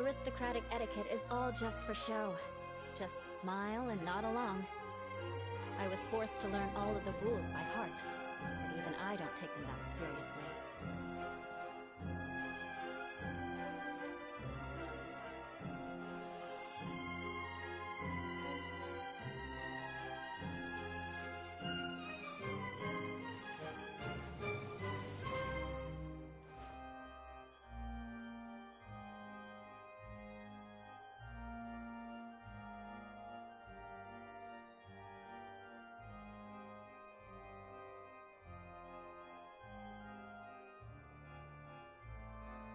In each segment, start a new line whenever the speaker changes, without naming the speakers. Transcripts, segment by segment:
Aristocratic etiquette is all just for show. Just smile and nod along. I was forced to learn all of the rules by heart, but even I don't take them that seriously.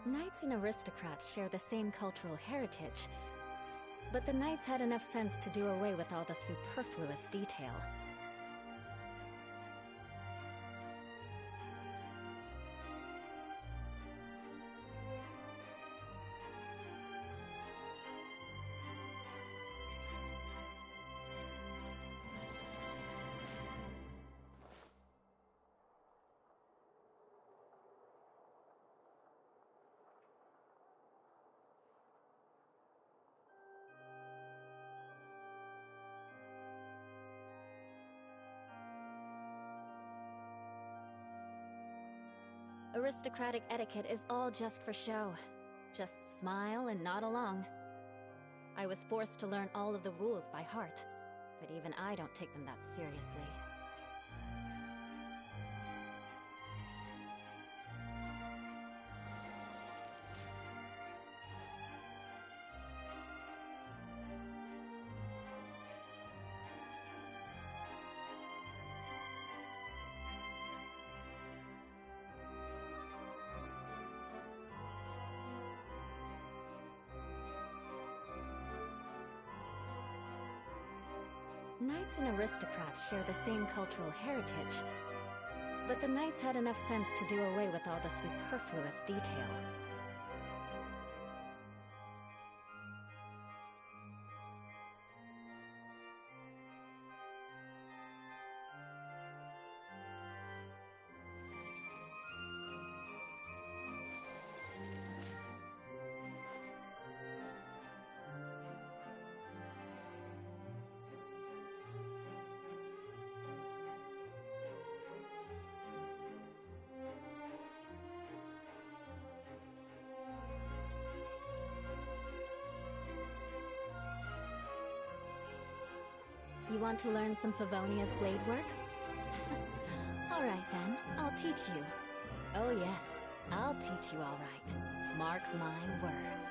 Knights and aristocrats share the same cultural heritage, but the knights had enough sense to do away with all the superfluous detail. Aristocratic etiquette is all just for show. Just smile and nod along. I was forced to learn all of the rules by heart, but even I don't take them that seriously. Knights and aristocrats share the same cultural heritage, but the knights had enough sense to do away with all the superfluous detail. You want to learn some Favonia's blade work? Alright then, I'll teach you. Oh yes, I'll teach you alright. Mark my words.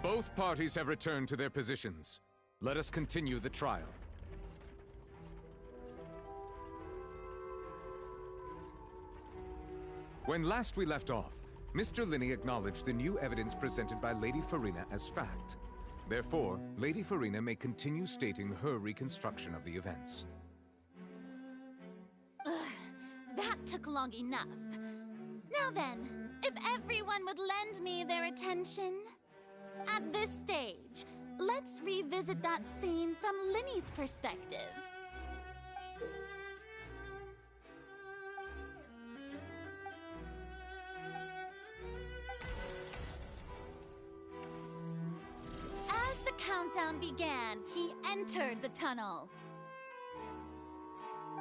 Both parties have returned to their positions. Let us continue the trial. When last we left off, Mr. Linney acknowledged the new evidence presented by Lady Farina as fact. Therefore, Lady Farina may continue stating her reconstruction of the events.
That took long enough. Now then, if everyone would lend me their attention. At this stage, let's revisit that scene from Linney's perspective. As the countdown began, he entered the tunnel.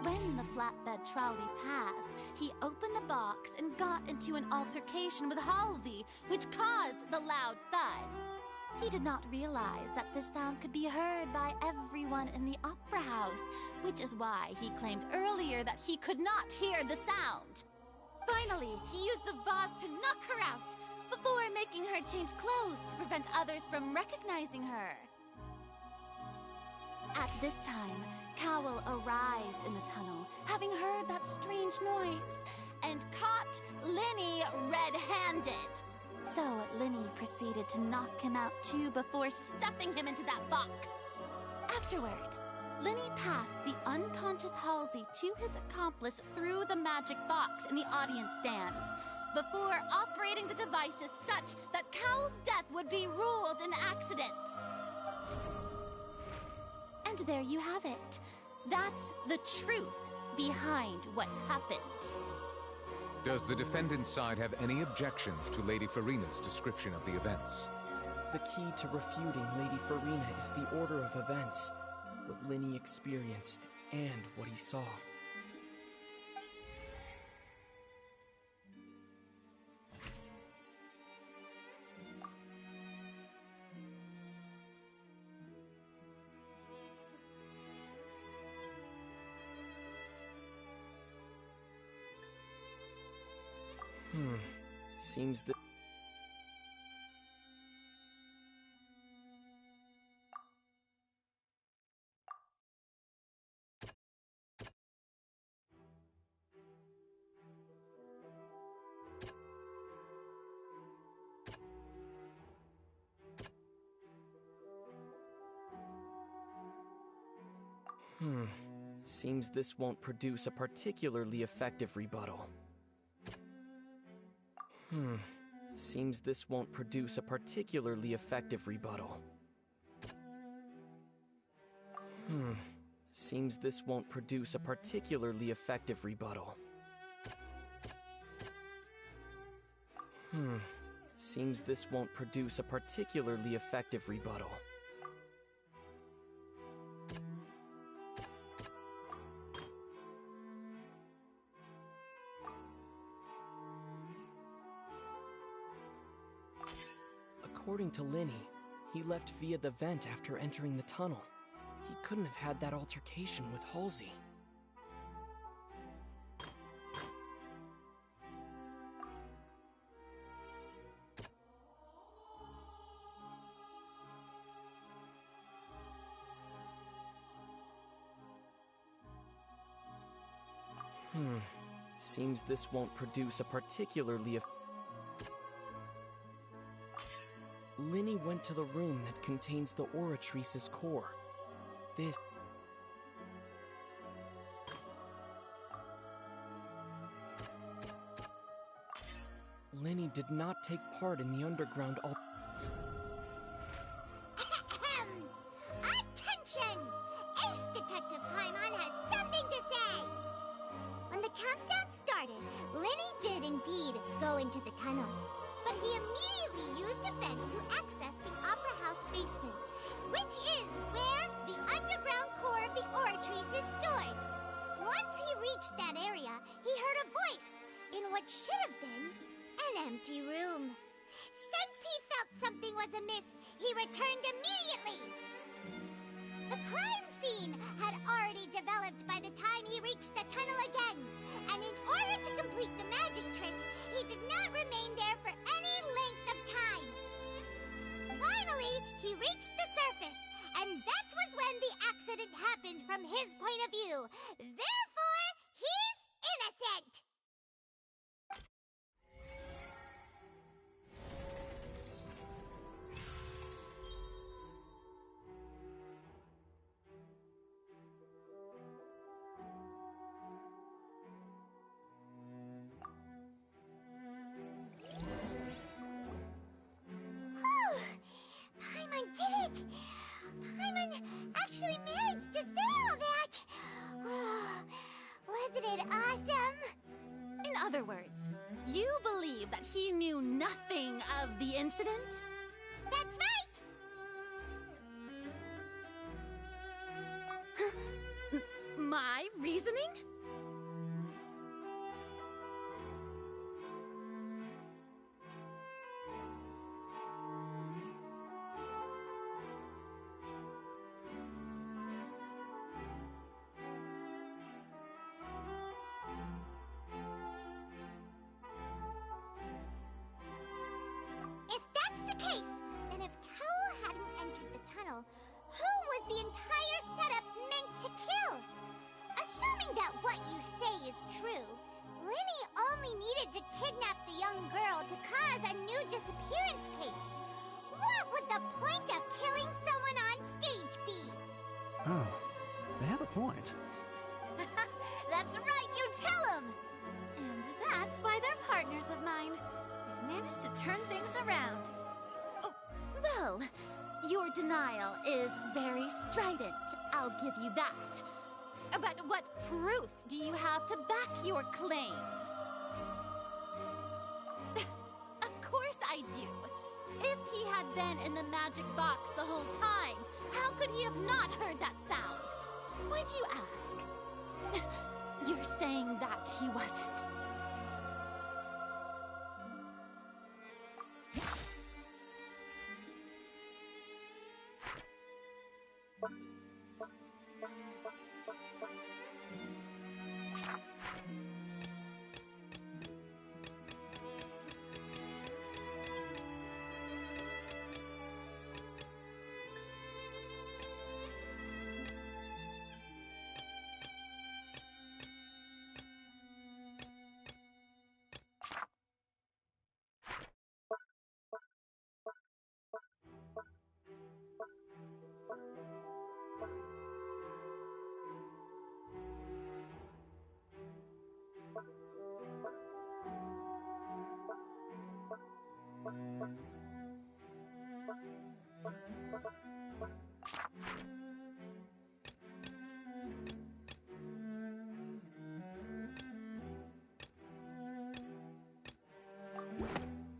When the flatbed trolley passed, he opened the box and got into an altercation with Halsey, which caused the loud thud. He did not realize that this sound could be heard by everyone in the opera house, which is why he claimed earlier that he could not hear the sound. Finally, he used the vase to knock her out, before making her change clothes to prevent others from recognizing her. At this time, Cowell arrived in the tunnel, having heard that strange noise, and caught Linney red-handed. So Linney proceeded to knock him out too before stuffing him into that box. Afterward, Lenny passed the unconscious Halsey to his accomplice through the magic box in the audience stands, before operating the devices such that Cowl's death would be ruled an accident. And there you have it. That's the truth behind what happened.
Does the defendant's side have any objections to Lady Farina's description of the events?
The key to refuting Lady Farina is the order of events, what Lenny experienced, and what he saw. Seems that... Seems this won't produce a particularly effective rebuttal. Seems this won't produce a particularly effective rebuttal. Seems this won't produce a particularly effective rebuttal. Seems this won't produce a particularly effective rebuttal. According to Lenny, he left via the vent after entering the tunnel. He couldn't have had that altercation with Halsey. Seems this won't produce a particularly... Lenny went to the room that contains the Oratrice's core. This... Lenny did not take part in the underground
Attention! Ace Detective Paimon has something to say! When the countdown started, Lenny did indeed go into the tunnel. But he immediately used a vent to access the Opera House basement, which is where the underground core of the Oratrice is stored. Once he reached that area, he heard a voice in what should have been an empty room. Since he felt something was amiss, he returned immediately. The crime scene had already developed by the time he reached the tunnel again, and in order to complete the magic trick, he did not remain there for any length of time. Finally, he reached the surface, and that was when the accident happened from his point of view. Therefore, he's innocent! Paimon did it! Paimon actually managed to say all that! Oh, wasn't it awesome?
In other words, you believe that he knew nothing of the incident?
That's right!
My reasoning?
If that's the case, then if Cowl hadn't entered the tunnel, who was the entire setup meant to kill? Assuming that what you say is true, Lenny only needed to kidnap the young girl to cause a new disappearance case. What would the point of killing someone on stage be?
Oh, point.
That's right, you tell him! And that's why they're partners of mine. They've managed to turn things around. Oh, well, your denial is very strident, I'll give you that. But what proof do you have to back your claims? Of course I do. If he had been in the magic box the whole time, how could he have not heard that sound? Why do you ask? You're saying that he wasn't.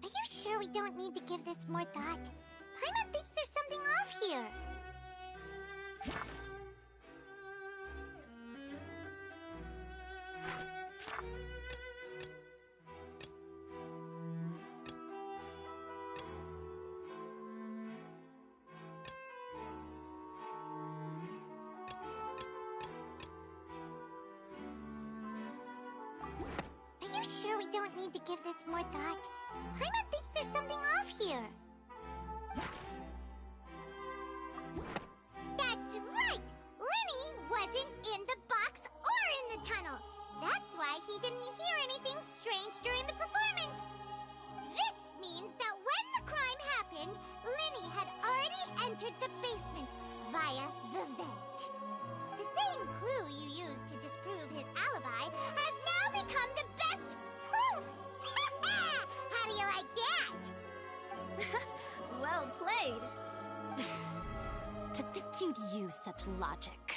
Are you sure we don't need to give this more thought? Paimon thinks there's something off here. Are you sure we don't need to give this more thought? Paimon thinks there's something off here. That's right! Lenny wasn't in the box or in the tunnel. That's why he didn't hear anything strange during the performance. This means that when the crime happened, Lenny had already entered the basement via the vent. The same clue you used to disprove his alibi has now become the best proof! How do you like that?
Well played. To think you'd use such logic.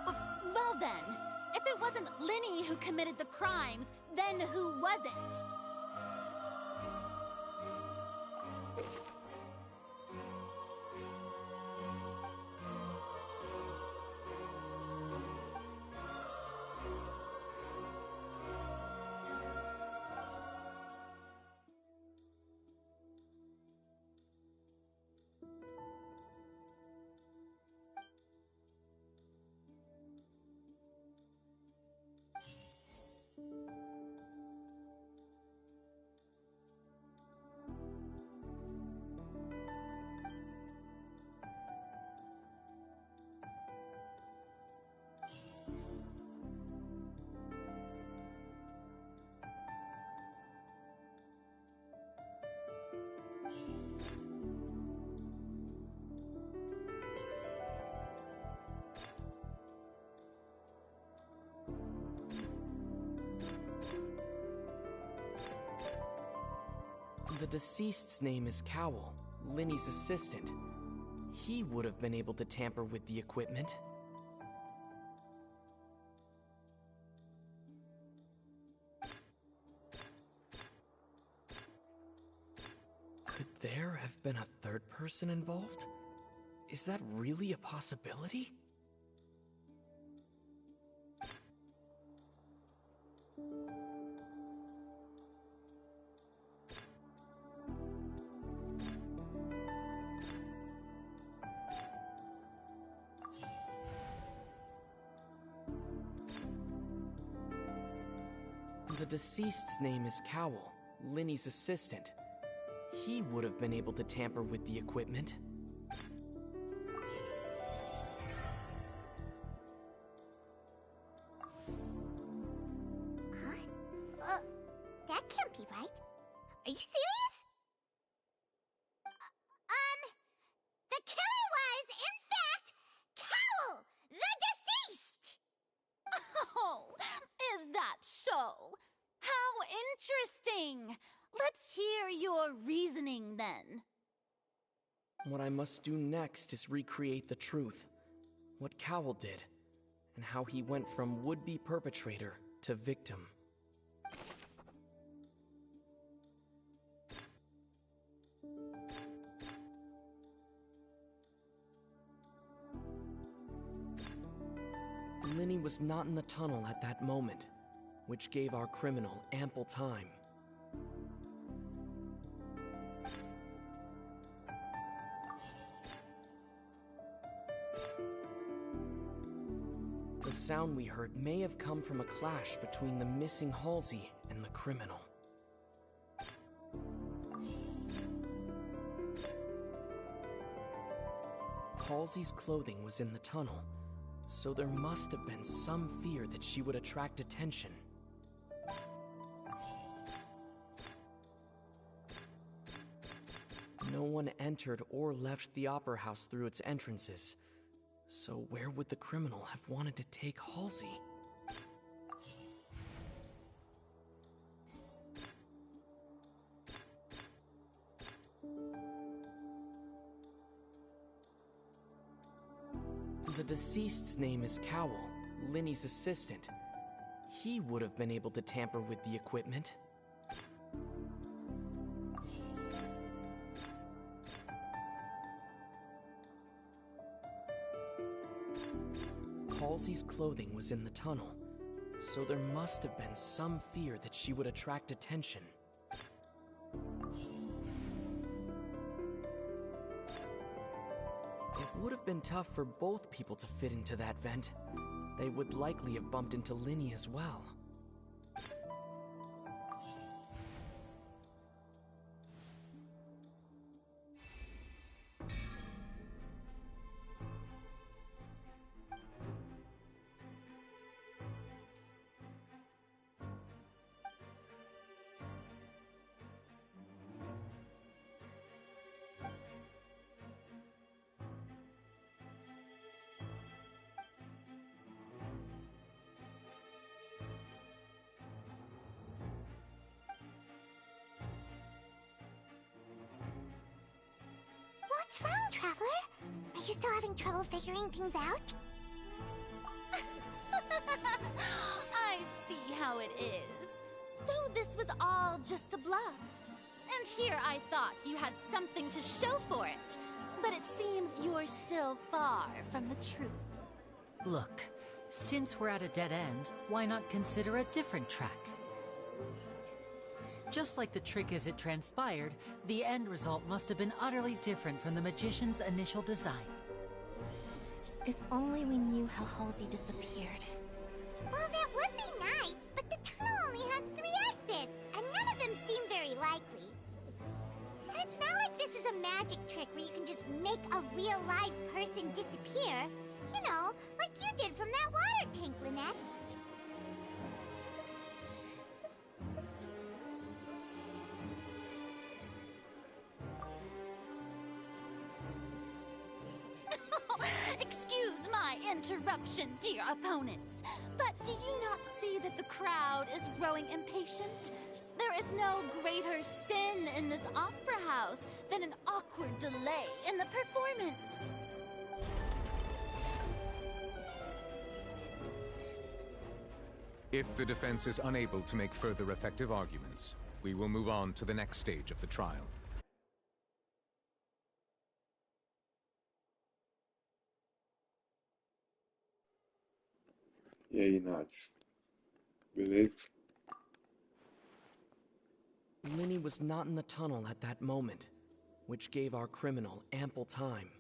Well then, if it wasn't Lenny who committed the crimes, then who was it?
The deceased's name is Cowell, Linny's assistant. He would have been able to tamper with the equipment. Could there have been a third person involved? Is that really a possibility? The deceased's name is Cowell, Linny's assistant. He would have been able to tamper with the equipment.
Huh? That can't be right. Are you serious? The killer was, in fact, Cowell!
Interesting! Let's hear your reasoning then.
What I must do next is recreate the truth. What Cowell did, and how he went from would-be perpetrator to victim. Linny was not in the tunnel at that moment, which gave our criminal ample time. The sound we heard may have come from a clash between the missing Halsey and the criminal. Halsey's clothing was in the tunnel, so there must have been some fear that she would attract attention. No one entered or left the Opera House through its entrances, so where would the criminal have wanted to take Halsey? The deceased's name is Cowell, Linny's assistant. He would have been able to tamper with the equipment. Halsey's clothing was in the tunnel, so there must have been some fear that she would attract attention. It would have been tough for both people to fit into that vent. They would likely have bumped into Linny as well.
What's wrong, Traveler? Are you still having trouble figuring things out?
I see how it is. So this was all just a bluff. And here I thought you had something to show for it. But it seems you're still far from the truth.
Look, since we're at a dead end, why not consider a different track? Just like the trick as it transpired, the end result must have been utterly different from the magician's initial design.
If only we knew how Halsey disappeared.
Well, that would be nice, but the tunnel only has 3 exits, and none of them seem very likely. And it's not like this is a magic trick where you can just make a real live person disappear. You know, like you did from that water tank, Lynette.
Excuse my interruption, dear opponents, but do you not see that the crowd is growing impatient? There is no greater sin in this opera house than an awkward delay in the performance.
If the defense is unable to make further effective arguments, we will move on to the next stage of the trial.
E aí, Nats? Beleza?
Linny was not in the tunnel at that moment, which gave our criminal ample time.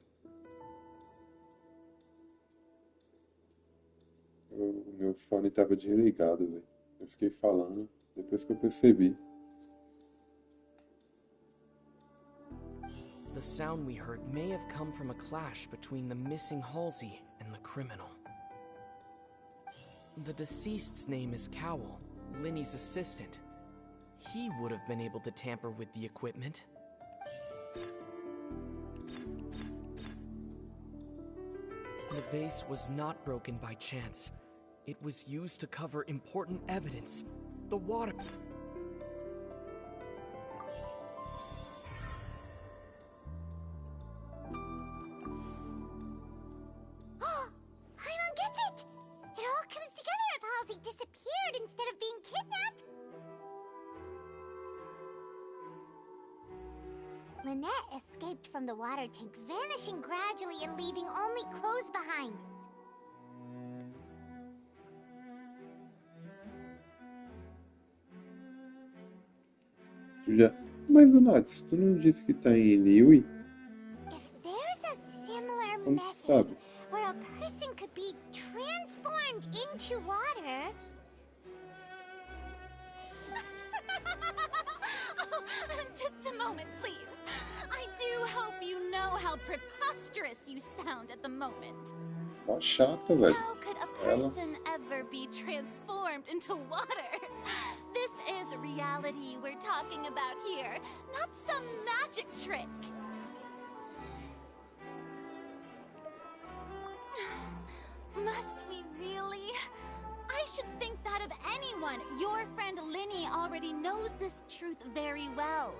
O meu fone tava desligado, velho. Eu fiquei falando, depois que eu percebi.
The sound we heard may have come from a clash between the missing Halsey and the criminal. The deceased's name is Cowell, Linny's assistant. He would have been able to tamper with the equipment. The vase was not broken by chance. It was used to cover important evidence. The water...
Lynette escaped from the water tank, vanishing gradually and leaving only clothes behind.
Mas, Donatis, tu não disse que tá em Niue?
If there's a similar
Como tu
method
sabe?
where a person could be transformed into water...
Oh, just a moment, please. I do hope you know how preposterous you sound at the moment.
Mó chata, velho.
How could a
Ela.
person ever be transformed into water? This is reality we're talking about here, not some magic trick. Must we really? I should think that of anyone. Your friend Linny already knows this truth very well.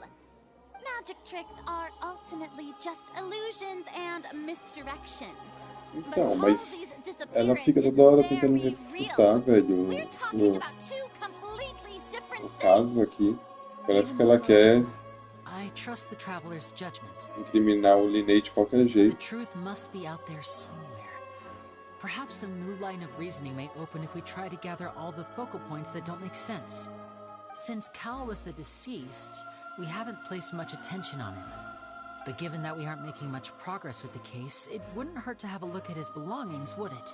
Magic tricks are ultimately just illusions and misdirection.
Então, mas ela fica toda hora tentando ressuscitar, velho, o caso aqui. Parece que ela quer
I trust the traveler's judgment.
incriminar o Linné de qualquer
The
jeito.
truth must be out there somewhere. Perhaps a new line of reasoning may open if we try to gather all the focal points that don't make sense. Since Cal was the deceased, we haven't placed much attention on him. But given that we aren't making much progress with the case, it wouldn't hurt to have a look at his belongings, would it?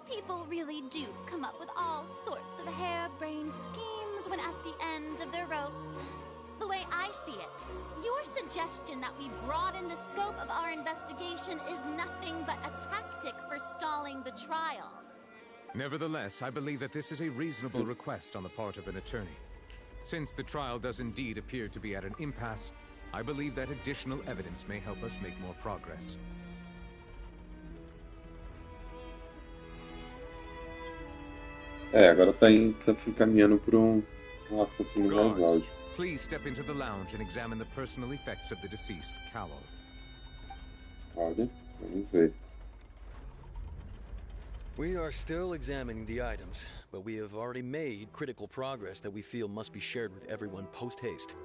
People really do come up with all sorts of harebrained schemes when at the end of their rope. The way I see it, your suggestion that we broaden the scope of our investigation is nothing but a tactic for stalling the trial.
Nevertheless, I believe that this is a reasonable request on the part of an attorney. Since the trial does indeed appear to be at an impasse, I believe that additional evidence may help us make more progress.
Agora tá se encaminhando por um raciocínio mais
Guards,
lógico.
please step into the lounge and examine the personal effects of the deceased, Cowell.
Olha, vamos ver.
We are still examining the items, but we have already made critical progress that we feel must be shared with everyone post-haste.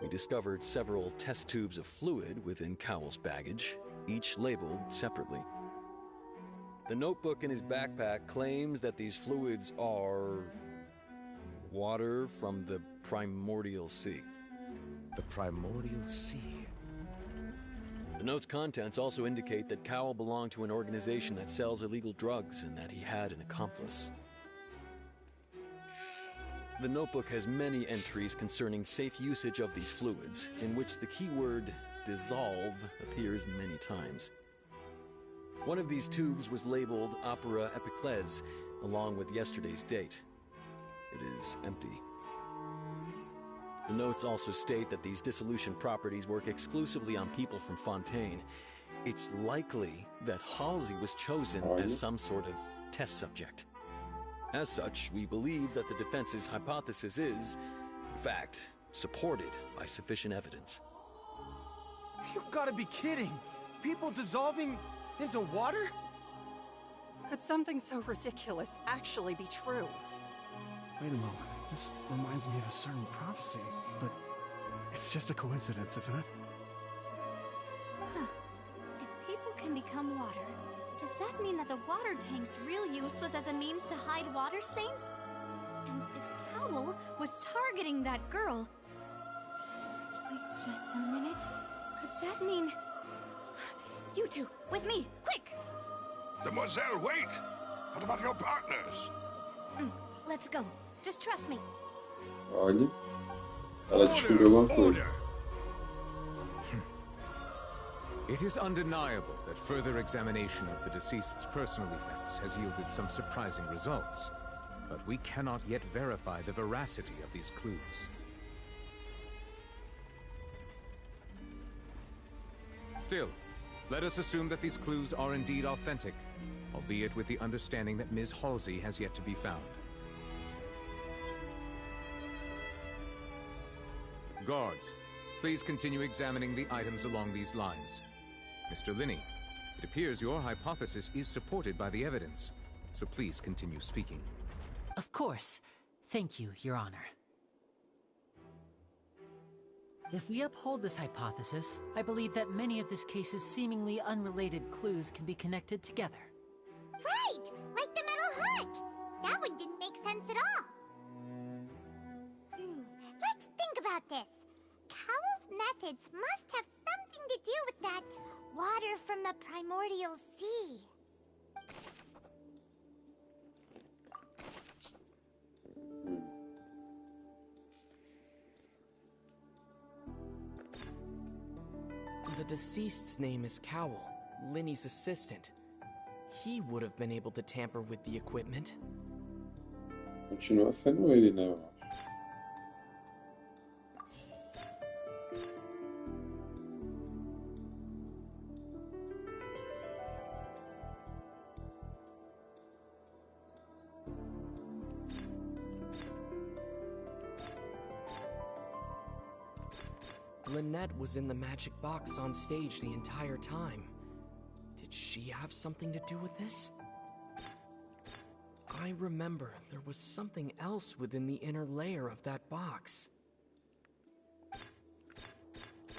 We discovered several test tubes of fluid within Cowell's baggage, each labeled separately. The notebook in his backpack claims that these fluids are water from the primordial sea.
The primordial sea.
The note's contents also indicate that Cowell belonged to an organization that sells illegal drugs and that he had an accomplice. The notebook has many entries concerning safe usage of these fluids, in which the keyword dissolve appears many times. One of these tubes was labeled Opera Epiclese, along with yesterday's date. It is empty. The notes also state that these dissolution properties work exclusively on people from Fontaine. It's likely that Halsey was chosen as some sort of test subject. As such, we believe that the defense's hypothesis is, in fact, supported by sufficient evidence.
You've got to be kidding! People dissolving into water?
Could something so ridiculous actually be true?
Wait a moment. This reminds me of a certain prophecy, but it's just a coincidence, isn't it?
Huh. If people can become water, does that mean that the water tank's real use was as a means to hide water stains? And if Cowell was targeting that girl... Wait just a minute. Could that mean... You two, with me, quick!
Demoiselle, wait! What about your partners?
Let's go. Just trust me.
Olha, ela descobriu alguma coisa.
It is undeniable that further examination of the deceased's personal effects has yielded some surprising results, but we cannot yet verify the veracity of these clues. Still, let us assume that these clues are indeed authentic, albeit with the understanding that Ms. Halsey has yet to be found. Guards, please continue examining the items along these lines. Mr. Linney, it appears your hypothesis is supported by the evidence, so please continue speaking.
Of course. Thank you, Your Honor. If we uphold this hypothesis, I believe that many of this case's seemingly unrelated clues can be connected together.
Right! Like the metal hook! That one didn't make sense at all. Let's think about this. Cowell's methods must have something to do with that water from the primordial sea.
The deceased's name is Cowell, Linny's assistant. He would have been able to tamper with the equipment.
Continua sendo ele, né, eu acho.
Lynette was in the magic box on stage the entire time. Did she have something to do with this? I remember there was something else within the inner layer of that box.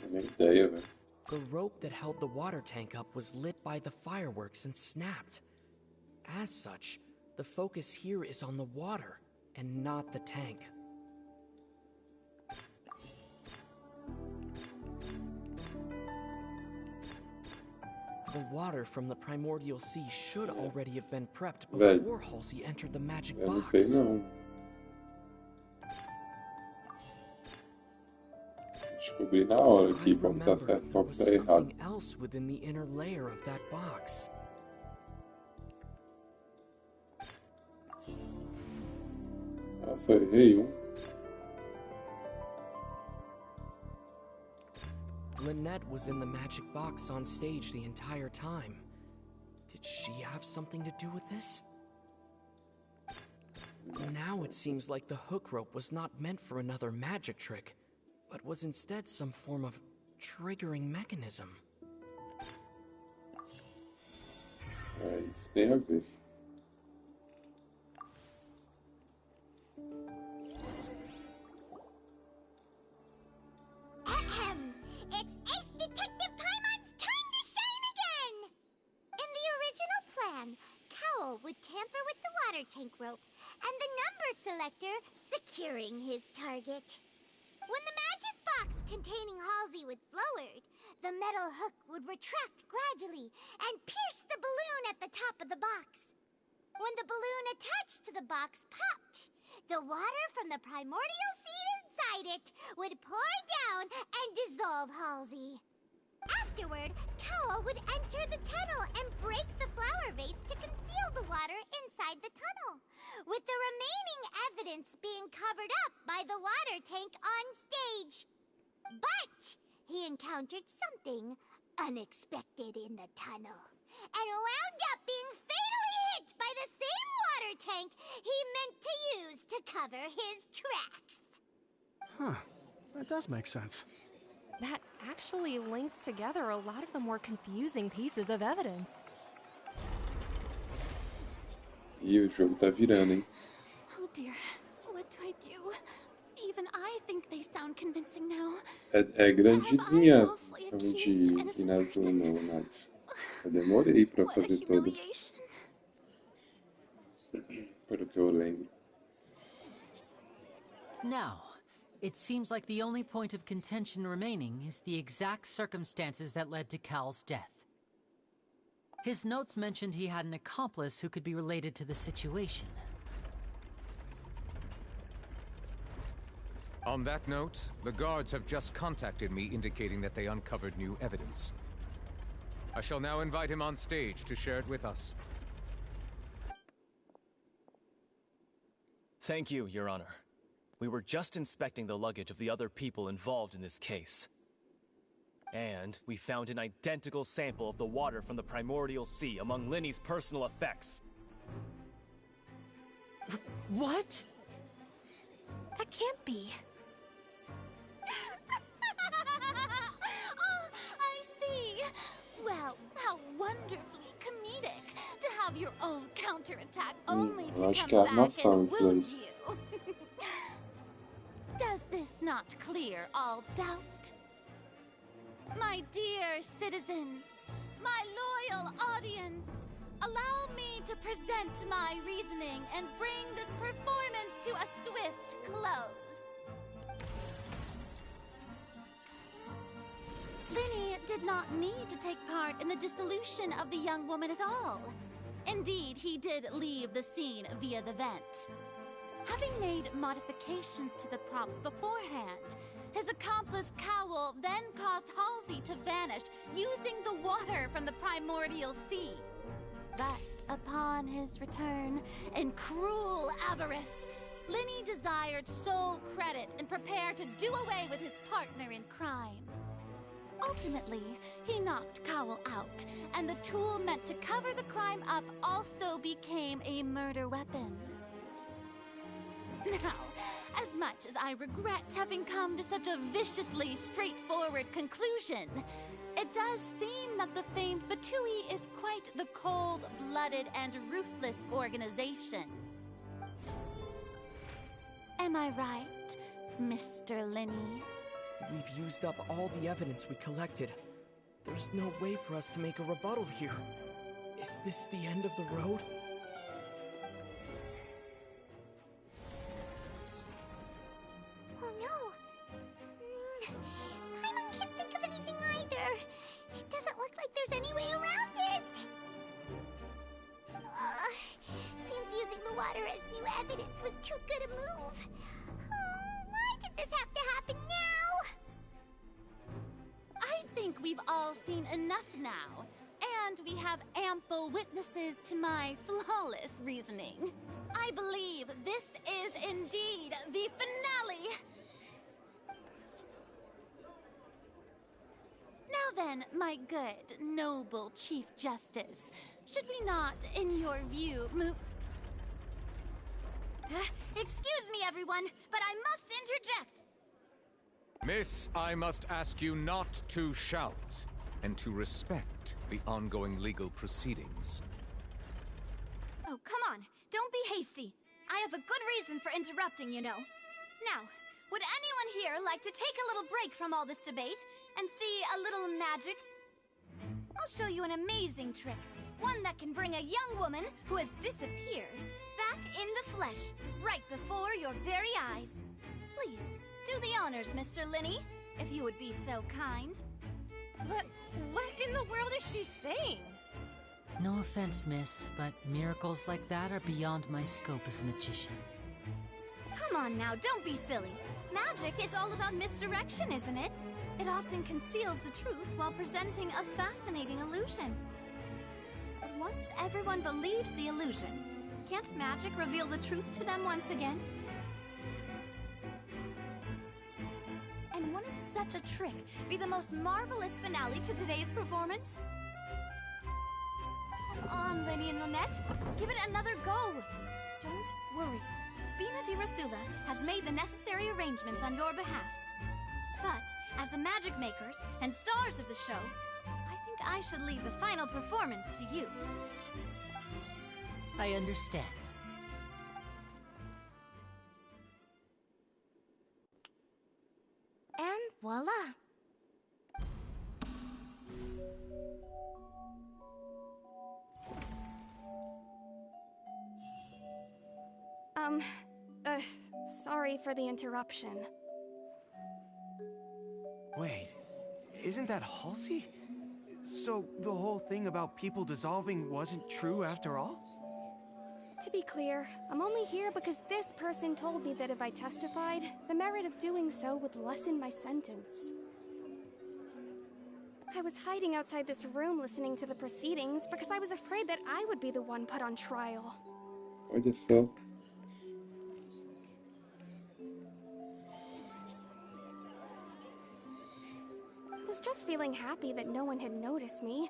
Nem ideia, velho.
The rope that held the water tank up was lit by the fireworks and snapped. As such, the focus here is on the water and not the tank. The water from the primordial sea should already have been prepped before Halsey entered the magic
Eu não
box.
sei não. Descobri na hora aqui qual que tá certo e qual que tá errado.
Something else within the inner layer of that box.
Nossa, errei um.
Lynette was in the magic box on stage the entire time. Did she have something to do with this? Now it seems like the hook rope was not meant for another magic trick, but was instead some form of triggering mechanism.
Isso tem a ver.
It's Ace Detective Paimon's time to shine again! In the original plan, Cowell would tamper with the water tank rope and the number selector securing his target. When the magic box containing Halsey was lowered, the metal hook would retract gradually and pierce the balloon at the top of the box. When the balloon attached to the box popped, the water from the primordial seed inside it would pour down and dissolve Halsey. Afterward, Cowell would enter the tunnel and break the flower vase to conceal the water inside the tunnel, with the remaining evidence being covered up by the water tank on stage. But he encountered something unexpected in the tunnel, and wound up being fatally hit by the same water tank he meant to use to cover his tracks.
Huh. That does make sense.
That actually links together a lot of the more confusing pieces of evidence.
Ih, o jogo tá virando, hein?
Oh dear, what do I do? Even I think they sound convincing now.
É grandinha realmente Inazuma, não, mas eu demorei pra fazer todas. Pelo que eu lembro.
Now, it seems like the only point of contention remaining is the exact circumstances that led to Cal's death. His notes mentioned he had an accomplice who could be related to the situation.
On that note, the guards have just contacted me indicating that they uncovered new evidence. I shall now invite him on stage to share it with us.
Thank you, Your Honor. We were just inspecting the luggage of the other people involved in this case. And we found an identical sample of the water from the primordial sea among Linny's personal effects.
What? That can't be.
Oh, I see. Well, how wonderfully comedic to have your own counterattack only to
acho que
come
é
back
armação
and
isso
wound
daí.
you. Does this not clear all doubt? My dear citizens, my loyal audience, allow me to present my reasoning and bring this performance to a swift close. Linny did not need to take part in the dissolution of the young woman at all. Indeed, he did leave the scene via the vent. Having made modifications to the props beforehand, his accomplice Cowl then caused Halsey to vanish using the water from the primordial sea. But upon his return, in cruel avarice, Linny desired sole credit and prepared to do away with his partner in crime. Ultimately, he knocked Cowl out, and the tool meant to cover the crime up also became a murder weapon. Now, as much as I regret having come to such a viciously straightforward conclusion, it does seem that the famed Fatui is quite the cold-blooded and ruthless organization. Am I right, Mr. Linny?
We've used up all the evidence we collected. There's no way for us to make a rebuttal here. Is this the end of the road?
Oh no! Paimon can't think of anything either. It doesn't look like there's any way around this. Seems using the water as new evidence was too good a move. Why did this have to happen now?
I think we've all seen enough now, and we have ample witnesses to my flawless reasoning. I believe this is indeed the finale. Now then, my good, noble Chief Justice, should we not, in your view, move...
Excuse me, everyone, but I must interject.
Miss, I must ask you not to shout, and to respect the ongoing legal proceedings.
Oh, come on. Don't be hasty. I have a good reason for interrupting, you know. Now, would anyone here like to take a little break from all this debate and see a little magic? I'll show you an amazing trick. One that can bring a young woman who has disappeared back in the flesh, right before your very eyes. Please, do the honors, Mr. Linny, if you would be so kind.
But what in the world is she saying?
No offense, miss, but miracles like that are beyond my scope as a magician.
Come on now, don't be silly. Magic is all about misdirection, isn't it? It often conceals the truth while presenting a fascinating illusion. But once everyone believes the illusion, can't magic reveal the truth to them once again? And wouldn't such a trick be the most marvelous finale to today's performance? Come on, Lenny and Lynette. Give it another go. Don't worry. Spina di Rasula has made the necessary arrangements on your behalf. But, as the magic makers and stars of the show, I think I should leave the final performance to you.
I understand.
And voila!
Sorry for the interruption.
Wait, isn't that Halsey? So the whole thing about people dissolving wasn't true after all?
To be clear, I'm only here because this person told me that if I testified, the merit of doing so would lessen my sentence. I was hiding outside this room listening to the proceedings because I was afraid that I would be the one put on trial.
Olha só.
I was just feeling happy that no one had noticed me,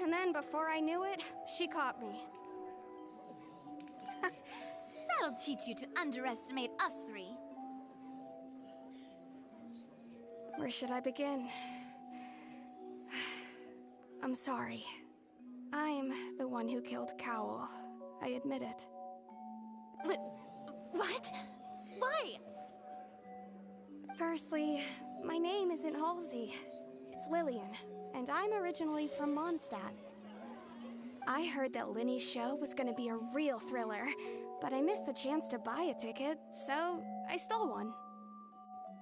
and then before I knew it, she caught me.
That'll teach you to underestimate us three.
Where should I begin? I'm sorry. I'm the one who killed Cowl. I admit it.
What? Why?
Firstly, my name isn't Halsey. It's Lillian, and I'm originally from Mondstadt. I heard that Linny's show was gonna be a real thriller, but I missed the chance to buy a ticket, so I stole one.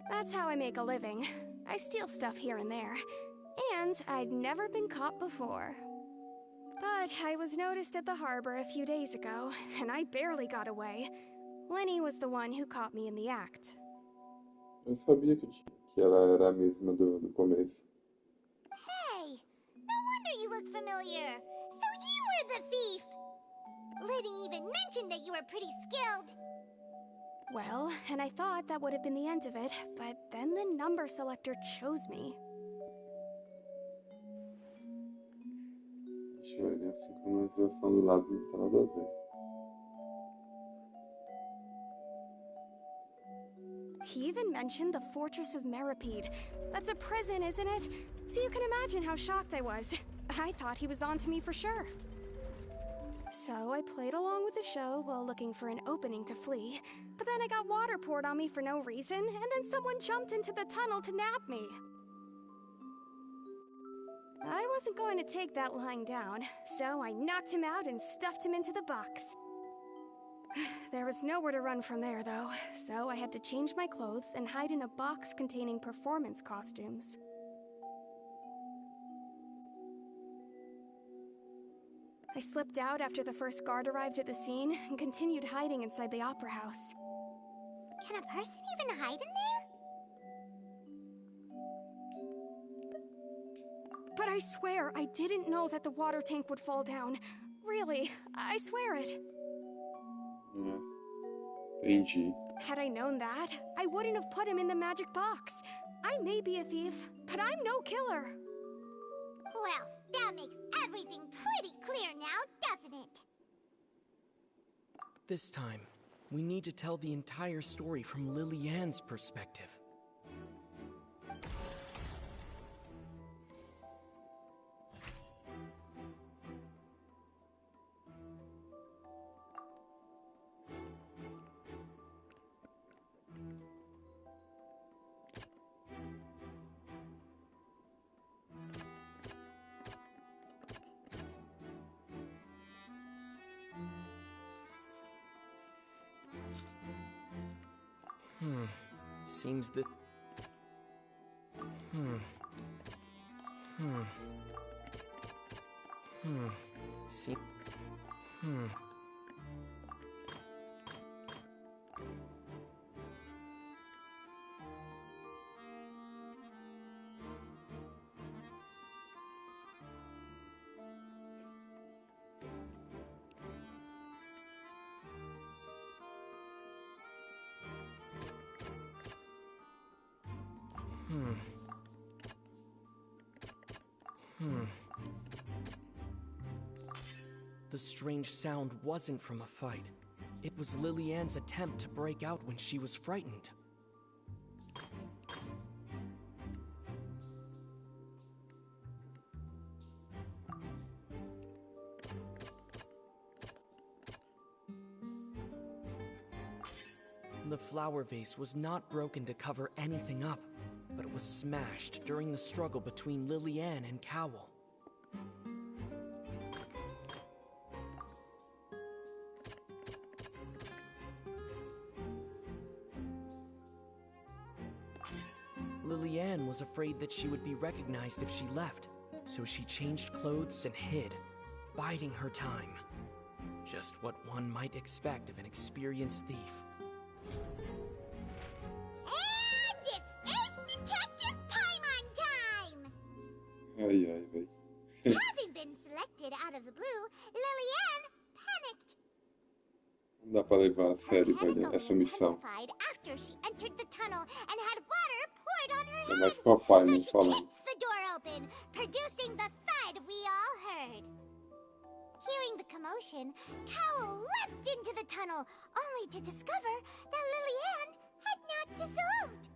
That's how I make a living. I steal stuff here and there, and I'd never been caught before. But I was noticed at the harbor a few days ago, and I barely got away. Lenny was the one who caught me in the act.
Eu sabia que ela era a mesma do começo.
Hey! No wonder you look familiar. So you were the thief! Liddy even mentioned that you were pretty skilled.
Well, and I thought that would have been the end of it, but then the number selector chose me.
Deixa eu ver, a sincronização do lado não tem nada a ver.
He even mentioned the Fortress of Meripede. That's a prison, isn't it? So you can imagine how shocked I was. I thought he was on to me for sure. So I played along with the show while looking for an opening to flee, but then I got water poured on me for no reason, and then someone jumped into the tunnel to nab me. I wasn't going to take that lying down, so I knocked him out and stuffed him into the box. There was nowhere to run from there, though, so I had to change my clothes and hide in a box containing performance costumes. I slipped out after the first guard arrived at the scene and continued hiding inside the opera house.
Can a person even hide in there?
But I swear, I didn't know that the water tank would fall down. Really, I swear it.
Entendi.
Had I known that, I wouldn't have put him in the magic box. I may be a thief, but I'm no killer.
Well, that makes everything pretty clear now, doesn't it?
This time, we need to tell the entire story from Lily-Ann's perspective. Seems that... See... The strange sound wasn't from a fight. It was Lily-Ann's attempt to break out when she was frightened. The flower vase was not broken to cover anything up, but it was smashed during the struggle between Lily-Ann and Cowell. Lily-Ann was afraid that she would be recognized if she left, so she changed clothes and hid, biding her time. Just what one might expect of an experienced thief.
And it's Ace Detective Paimon time!
Ai, ai, véi.
Having been selected out of the blue, Lily-Ann panicked.
Não dá pra levar a sério, velho, essa missão.
After she entered the tunnel and had water poured on her
É
head,
mais com a pai,
so
não
she
falando.
kicked the door open, producing the thud we all heard. Hearing the commotion, Cowell leapt into the tunnel, only to discover that Lily-Ann had not dissolved.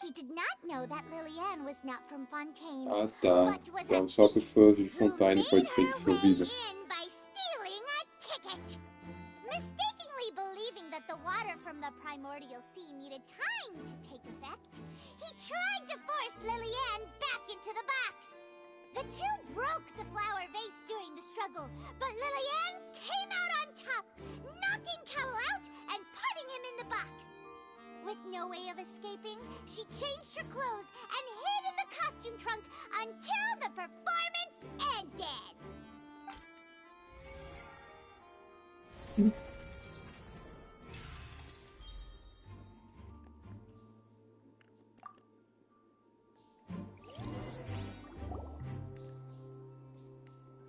He did not know that Lily-Ann was not from Fontaine,
Ah, tá.
but was
Então
a
só a
thief
pessoa de
who
Fontaine pode
made
ser
her way
dissolvida.
in by stealing a ticket. Mistakenly believing that the water from the primordial sea needed time to take effect, The two broke the flower vase during the struggle, but Lillian came out on top, knocking Cowell out and putting him in the box. With no way of escaping, she changed her clothes and hid in the costume trunk until the performance ended.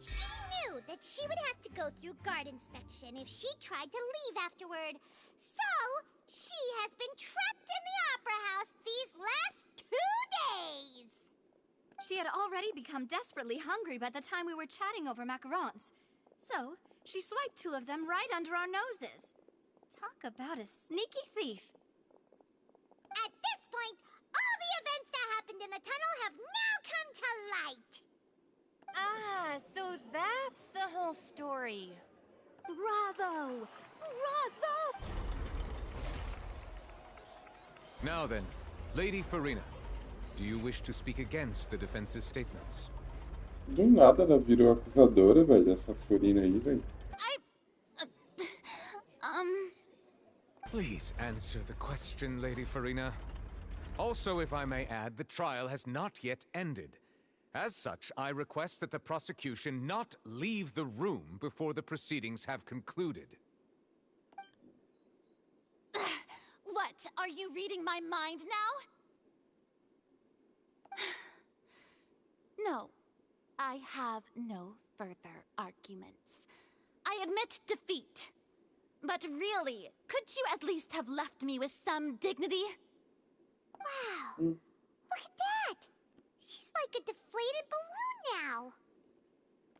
She knew that she would have to go through guard inspection if she tried to leave afterward. So, she has been trapped in the Opera House these last 2 days.
She had already become desperately hungry by the time we were chatting over macarons. So, she swiped 2 of them right under our noses. Talk about a sneaky thief.
At this point, all the events that happened in the tunnel have now come to light.
Ah, so that's the whole story.
Bravo! Bravo!
Now then, Lady Farina, do you wish to speak against the defense's statements?
Do nada ela virou acusadora, velho, essa Furina aí, velho.
Please answer the question, Lady Farina. Also, if I may add, the trial has not yet ended. As such, I request that the prosecution not leave the room before the proceedings have concluded.
What? Are you reading my mind now? No. I have no further arguments. I admit defeat. But really, could you at least have left me with some dignity?
Wow. Look at that. She's like a deflated balloon now.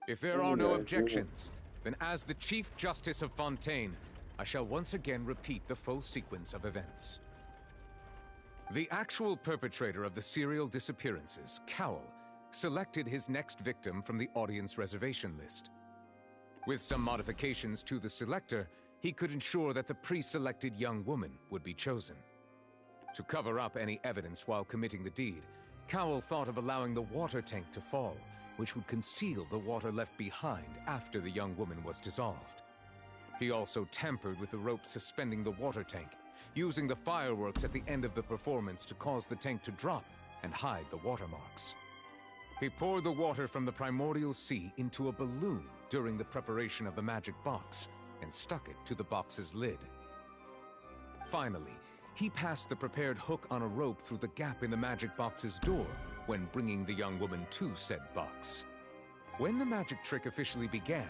If there are no objections, then as the Chief Justice of Fontaine, I shall once again repeat the full sequence of events. The actual perpetrator of the serial disappearances, Cowell, selected his next victim from the audience reservation list. With some modifications to the selector, he could ensure that the pre-selected young woman would be chosen. To cover up any evidence while committing the deed, Cowell thought of allowing the water tank to fall, which would conceal the water left behind after the young woman was dissolved. He also tampered with the rope suspending the water tank, using the fireworks at the end of the performance to cause the tank to drop and hide the watermarks. He poured the water from the primordial sea into a balloon during the preparation of the magic box and stuck it to the box's lid. Finally, he passed the prepared hook on a rope through the gap in the magic box's door when bringing the young woman to said box. When the magic trick officially began,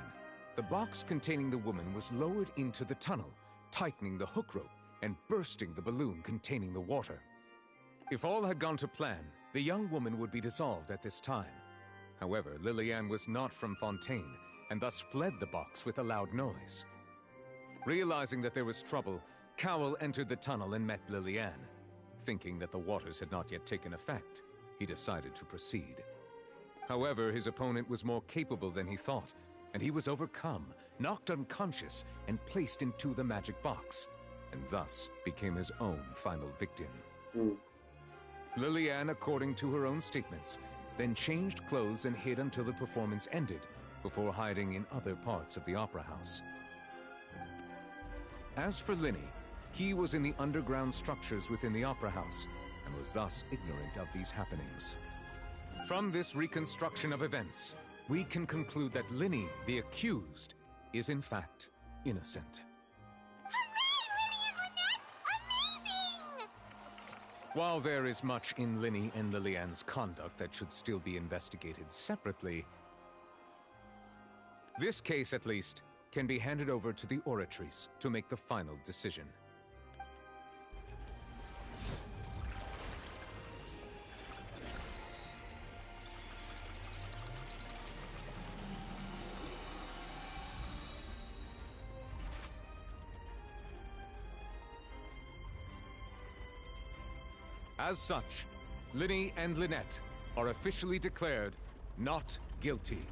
the box containing the woman was lowered into the tunnel, tightening the hook rope and bursting the balloon containing the water. If all had gone to plan, the young woman would be dissolved at this time. However, Lillian was not from Fontaine and thus fled the box with a loud noise. Realizing that there was trouble, Cowell entered the tunnel and met Lillian. Thinking that the waters had not yet taken effect, he decided to proceed. However, his opponent was more capable than he thought, and he was overcome, knocked unconscious, and placed into the magic box, and thus became his own final victim. Lillian, according to her own statements, then changed clothes and hid until the performance ended, before hiding in other parts of the opera house. As for Linny, he was in the underground structures within the opera house, and was thus ignorant of these happenings. From this reconstruction of events, we can conclude that Linny, the accused, is in fact innocent. While there is much in Linny and Lillian's conduct that should still be investigated separately, this case, at least, can be handed over to the Oratrice to make the final decision. As such, Linny and Lynette are officially declared not guilty.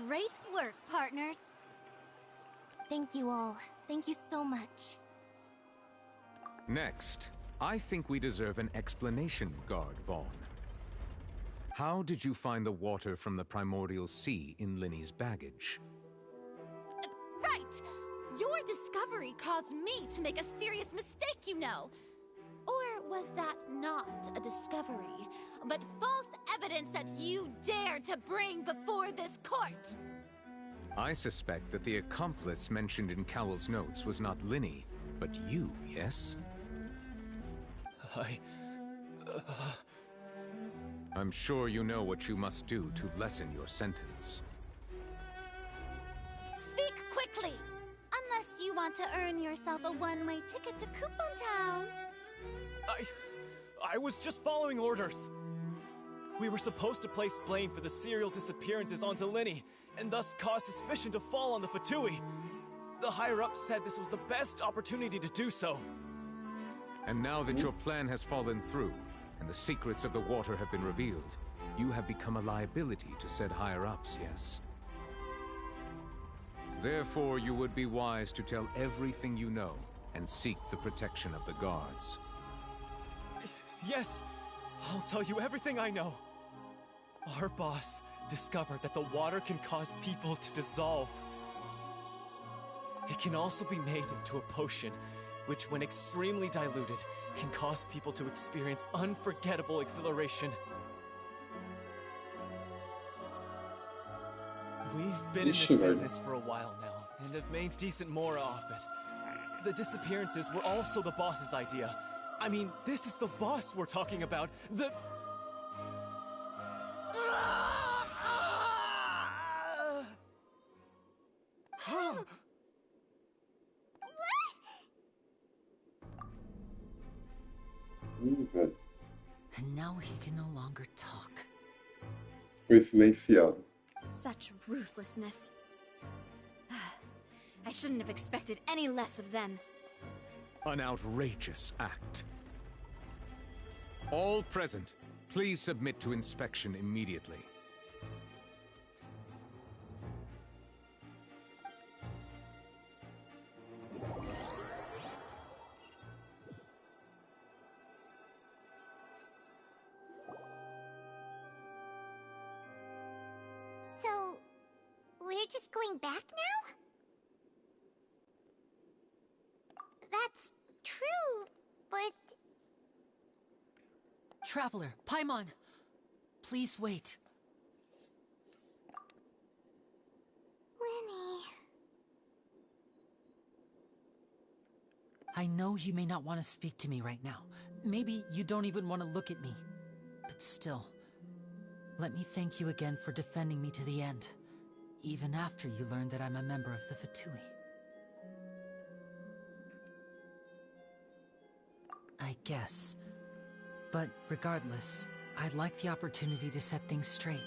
Great work, partners.
Thank you all. Thank you so much.
Next, I think we deserve an explanation, Guard Vaughn. How did you find the water from the primordial sea in Linny's baggage?
Right! Your discovery caused me to make a serious mistake, you know. Or was that not a discovery, but false evidence that you dared to bring before this court?
I suspect that the accomplice mentioned in Cowell's notes was not Linny, but you, yes? I'm sure you know what you must do to lessen your sentence.
Speak quickly! Unless you want to earn yourself a one-way ticket to Coupon Town.
I was just following orders. We were supposed to place blame for the serial disappearances onto Linny, and thus cause suspicion to fall on the Fatui. The higher-ups said this was the best opportunity to do so.
And now that your plan has fallen through, and the secrets of the water have been revealed, you have become a liability to said higher-ups, yes? Therefore, you would be wise to tell everything you know, and seek the protection of the guards.
Yes, I'll tell you everything I know. Our boss discovered that the water can cause people to dissolve. It can also be made into a potion, which when extremely diluted, can cause people to experience unforgettable exhilaration. We've been in this business for a while now, and have made decent mora off it. The disappearances were also the boss's idea. I mean, this is the boss we're talking about. The...
And now he can no longer talk.
Foi silenciado.
Such ruthlessness. I shouldn't have expected any less of them.
An outrageous act. All present, please submit to inspection immediately.
So, we're just going back now? That's true, but...
Traveler, Paimon! Please wait.
Lenny...
I know you may not want to speak to me right now. Maybe you don't even want to look at me. But still, let me thank you again for defending me to the end, even after you learned that I'm a member of the Fatui. I guess. But regardless, I'd like the opportunity to set things straight.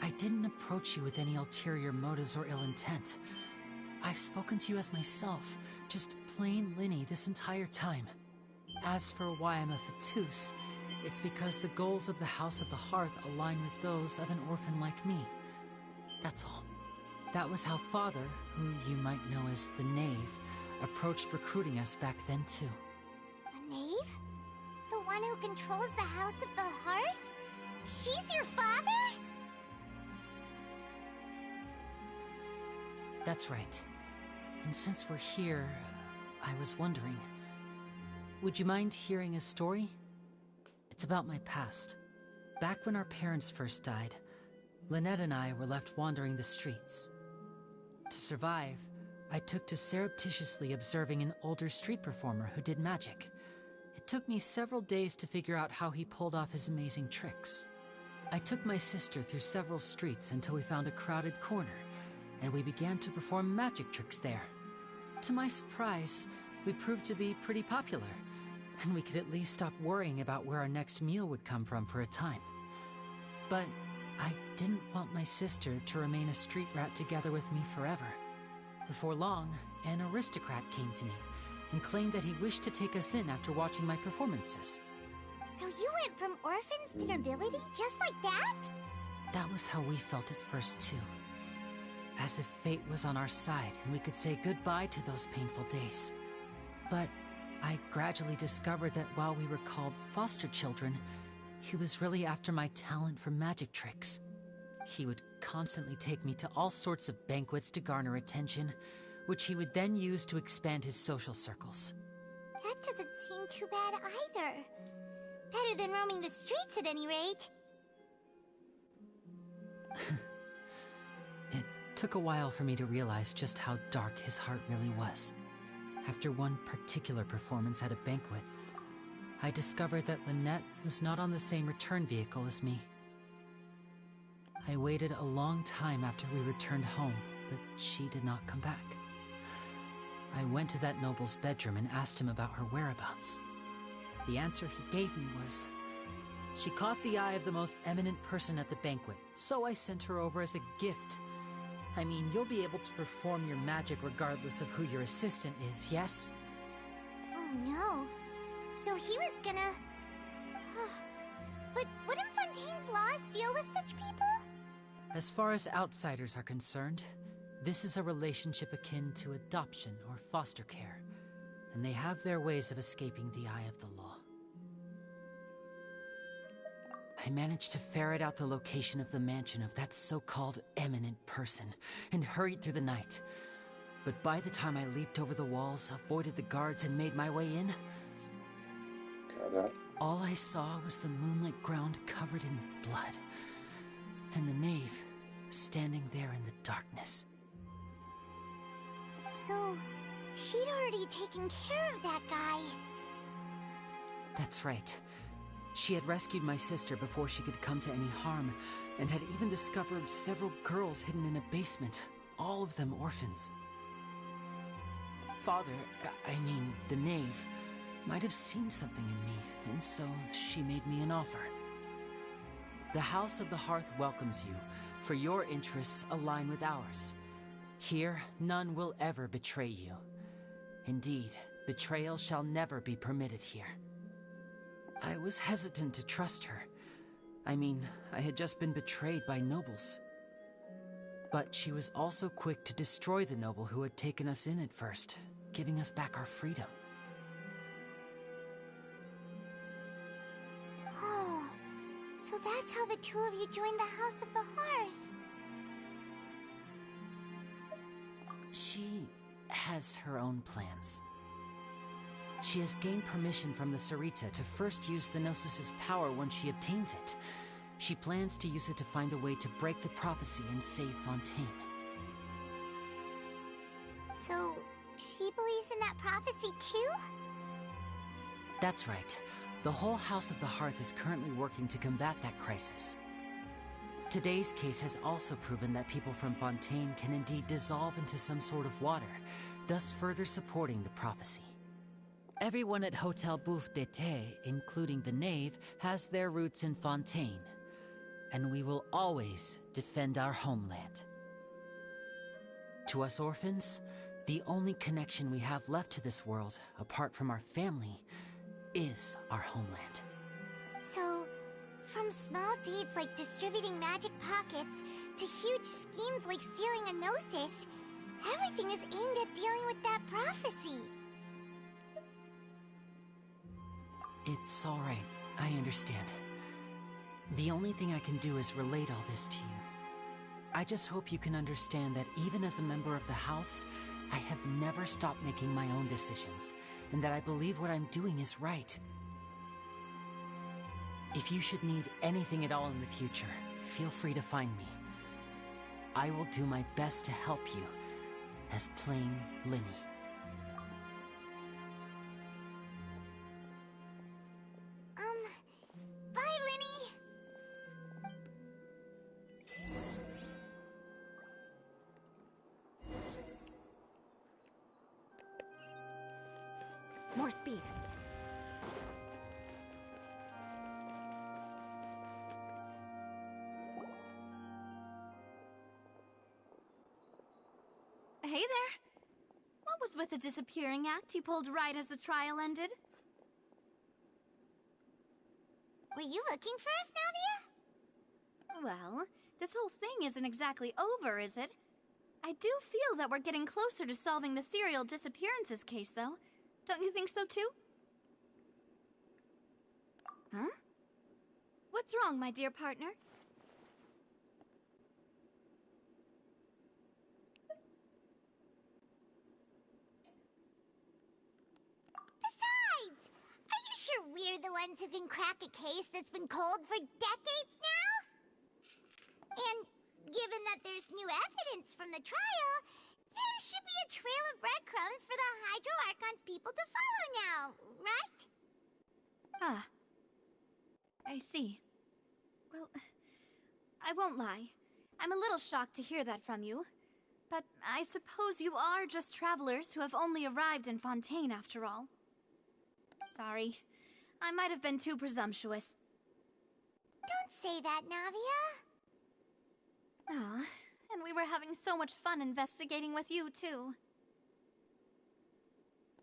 I didn't approach you with any ulterior motives or ill intent. I've spoken to you as myself, just plain Linny this entire time. As for why I'm a Fatus, it's because the goals of the House of the Hearth align with those of an orphan like me. That's all. That was how Father, who you might know as the Knave, approached recruiting us back then too.
The Knave? The one who controls the House of the Hearth? She's your father?
That's right. And since we're here, I was wondering, would you mind hearing a story? It's about my past. Back when our parents first died, Lynette and I were left wandering the streets. To survive, I took to surreptitiously observing an older street performer who did magic. It took me several days to figure out how he pulled off his amazing tricks. I took my sister through several streets until we found a crowded corner, and we began to perform magic tricks there. To my surprise, we proved to be pretty popular, and we could at least stop worrying about where our next meal would come from for a time. But I didn't want my sister to remain a street rat together with me forever. Before long, an aristocrat came to me and claimed that he wished to take us in after watching my performances.
So you went from orphans to nobility just like that?
That was how we felt at first too. As if fate was on our side and we could say goodbye to those painful days. But I gradually discovered that while we were called foster children, he was really after my talent for magic tricks. He would constantly take me to all sorts of banquets to garner attention, which he would then use to expand his social circles.
That doesn't seem too bad either. Better than roaming the streets at any rate.
It took a while for me to realize just how dark his heart really was. After one particular performance at a banquet, I discovered that Lynette was not on the same return vehicle as me. I waited a long time after we returned home, but she did not come back. I went to that noble's bedroom and asked him about her whereabouts. The answer he gave me was, she caught the eye of the most eminent person at the banquet, so I sent her over as a gift. I mean, you'll be able to perform your magic regardless of who your assistant is, yes?
Oh no. So he was gonna... But wouldn't Fontaine's laws deal with such people?
As far as outsiders are concerned, this is a relationship akin to adoption or foster care, and they have their ways of escaping the eye of the law. I managed to ferret out the location of the mansion of that so-called eminent person and hurried through the night. But by the time I leaped over the walls, avoided the guards, and made my way in, all I saw was the moonlit ground covered in blood, and the knave standing there in the darkness.
So, she'd already taken care of that guy.
That's right. She had rescued my sister before she could come to any harm, and had even discovered several girls hidden in a basement, all of them orphans. Father, I mean, the knave, might have seen something in me, and so she made me an offer. The House of the Hearth welcomes you, for your interests align with ours. Here, none will ever betray you. Indeed, betrayal shall never be permitted here. I was hesitant to trust her. I mean, I had just been betrayed by nobles. But she was also quick to destroy the noble who had taken us in at first, giving us back our freedom.
Oh, so that's how the two of you joined the House of the Hearth.
She has her own plans. She has gained permission from the Sarita to first use the Gnosis' power when she obtains it. She plans to use it to find a way to break the prophecy and save Fontaine.
So, she believes in that prophecy too?
That's right. The whole House of the Hearth is currently working to combat that crisis. Today's case has also proven that people from Fontaine can indeed dissolve into some sort of water, thus further supporting the prophecy. Everyone at Hotel Bouffe d'été, including the knave, has their roots in Fontaine, and we will always defend our homeland. To us orphans, the only connection we have left to this world, apart from our family, is our homeland.
So, from small deeds like distributing magic pockets to huge schemes like stealing a Gnosis, everything is aimed at dealing with that prophecy.
It's all right. I understand. The only thing I can do is relate all this to you. I just hope you can understand that even as a member of the House, I have never stopped making my own decisions, and that I believe what I'm doing is right. If you should need anything at all in the future, feel free to find me. I will do my best to help you, as plain Linny.
Bye, Linny!
More speed.
Hey there. What was with the disappearing act you pulled right as the trial ended?
Were you looking for us, Navia?
Well, this whole thing isn't exactly over, is it? I do feel that we're getting closer to solving the serial disappearances case, though.
Don't you think so too? Huh? What's wrong, my dear partner?
Besides, are you sure we're the ones who can crack a case that's been cold for decades now? And given that there's new evidence from the trial, there should be a trail of breadcrumbs for the Hydro Archon's people to follow now, right?
Ah. I see. Well, I won't lie. I'm a little shocked to hear that from you. But I suppose you are just travelers who have only arrived in Fontaine after all. Sorry. I might have been too presumptuous.
Don't say that, Navia.
Ah, and we were having so much fun investigating with you, too.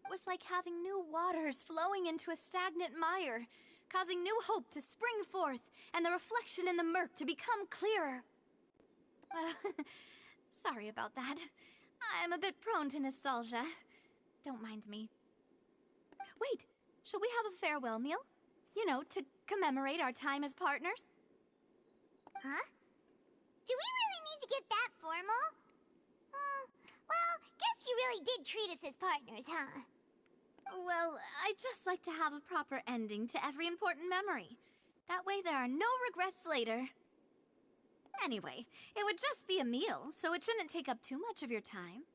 It was like having new waters flowing into a stagnant mire, causing new hope to spring forth, and the reflection in the murk to become clearer. Well, sorry about that. I'm a bit prone to nostalgia. Don't mind me. Wait, shall we have a farewell meal? You know, to commemorate our time as partners?
Huh? Do we really need to get that formal? Well, guess you really did treat us as partners, huh?
Well, I'd just like to have a proper ending to every important memory. That way there are no regrets later. Anyway, it would just be a meal, so it shouldn't take up too much of your time.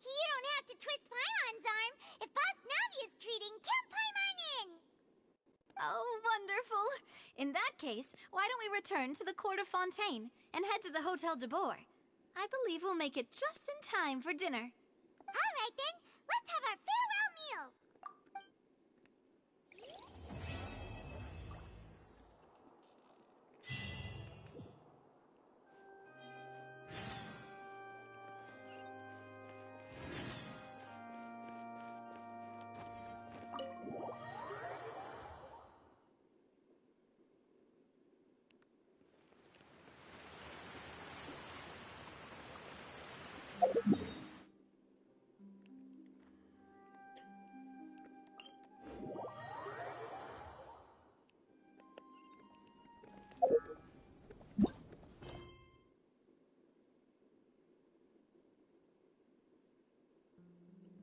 You don't have to twist Paimon's arm. If Boss Navia's treating, count Paimon in!
Oh, wonderful. In that case, why don't we return to the Court of Fontaine and head to the Hotel de Boer? I believe we'll make it just in time for dinner.
All right, then. Let's have our farewell meal.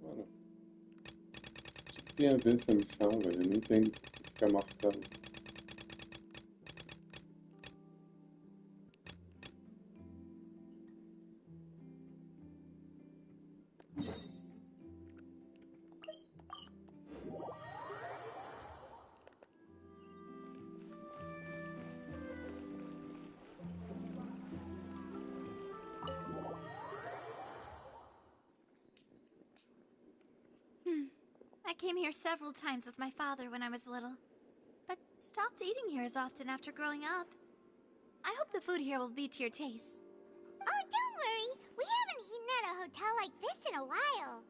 Mano, o que tem a ver essa missão, velho? Eu não entendo o que fica marcando.
I came here several times with my father when I was little, but stopped eating here as often after growing up. I hope the food here will be to your taste.
Oh, don't worry. We haven't eaten at a hotel like this in a while.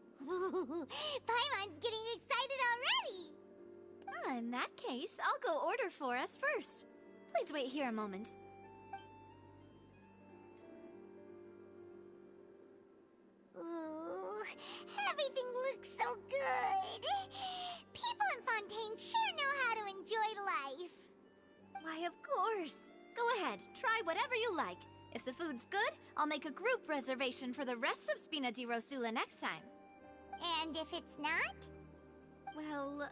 Paimon's getting excited already.
In that case, I'll go order for us first. Please wait here a moment.
Ooh, everything looks so good. People in Fontaine sure know how to enjoy life.
Why, of course. Go ahead, try whatever you like. If the food's good, I'll make a group reservation for the rest of Spina di Rosula next time.
And if it's not?
Well,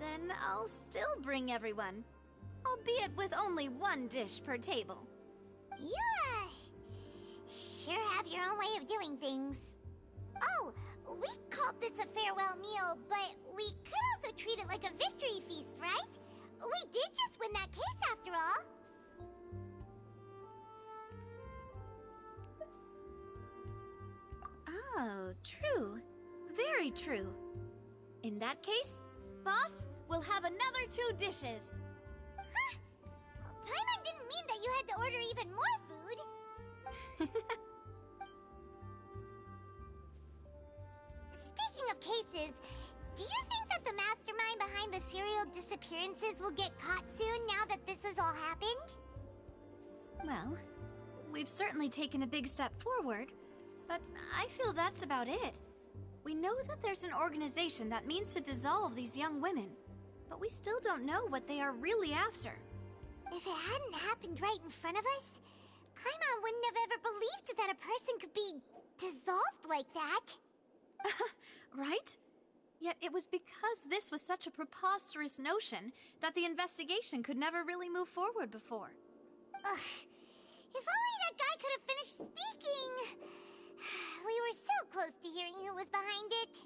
then I'll still bring everyone. Albeit with only one dish per table.
You, sure have your own way of doing things. Oh, we called this a farewell meal, but we could also treat it like a victory feast, right? We did just win that case after all.
Oh, true. Very true. In that case, boss, we'll have another 2 dishes.
Huh? Paimon didn't mean that you had to order even more food. Speaking of cases, do you think that the mastermind behind the serial disappearances will get caught soon now that this has all happened?
Well, we've certainly taken a big step forward, But I feel that's about it. We know that there's an organization that means to dissolve these young women, but we still don't know what they are really after.
If it hadn't happened right in front of us, Paimon wouldn't have ever believed that a person could be dissolved like that.
Right? Yet it was because this was such a preposterous notion that the investigation could never really move forward before.
Ugh. If only that guy could have finished speaking! We were so close to hearing who was behind it.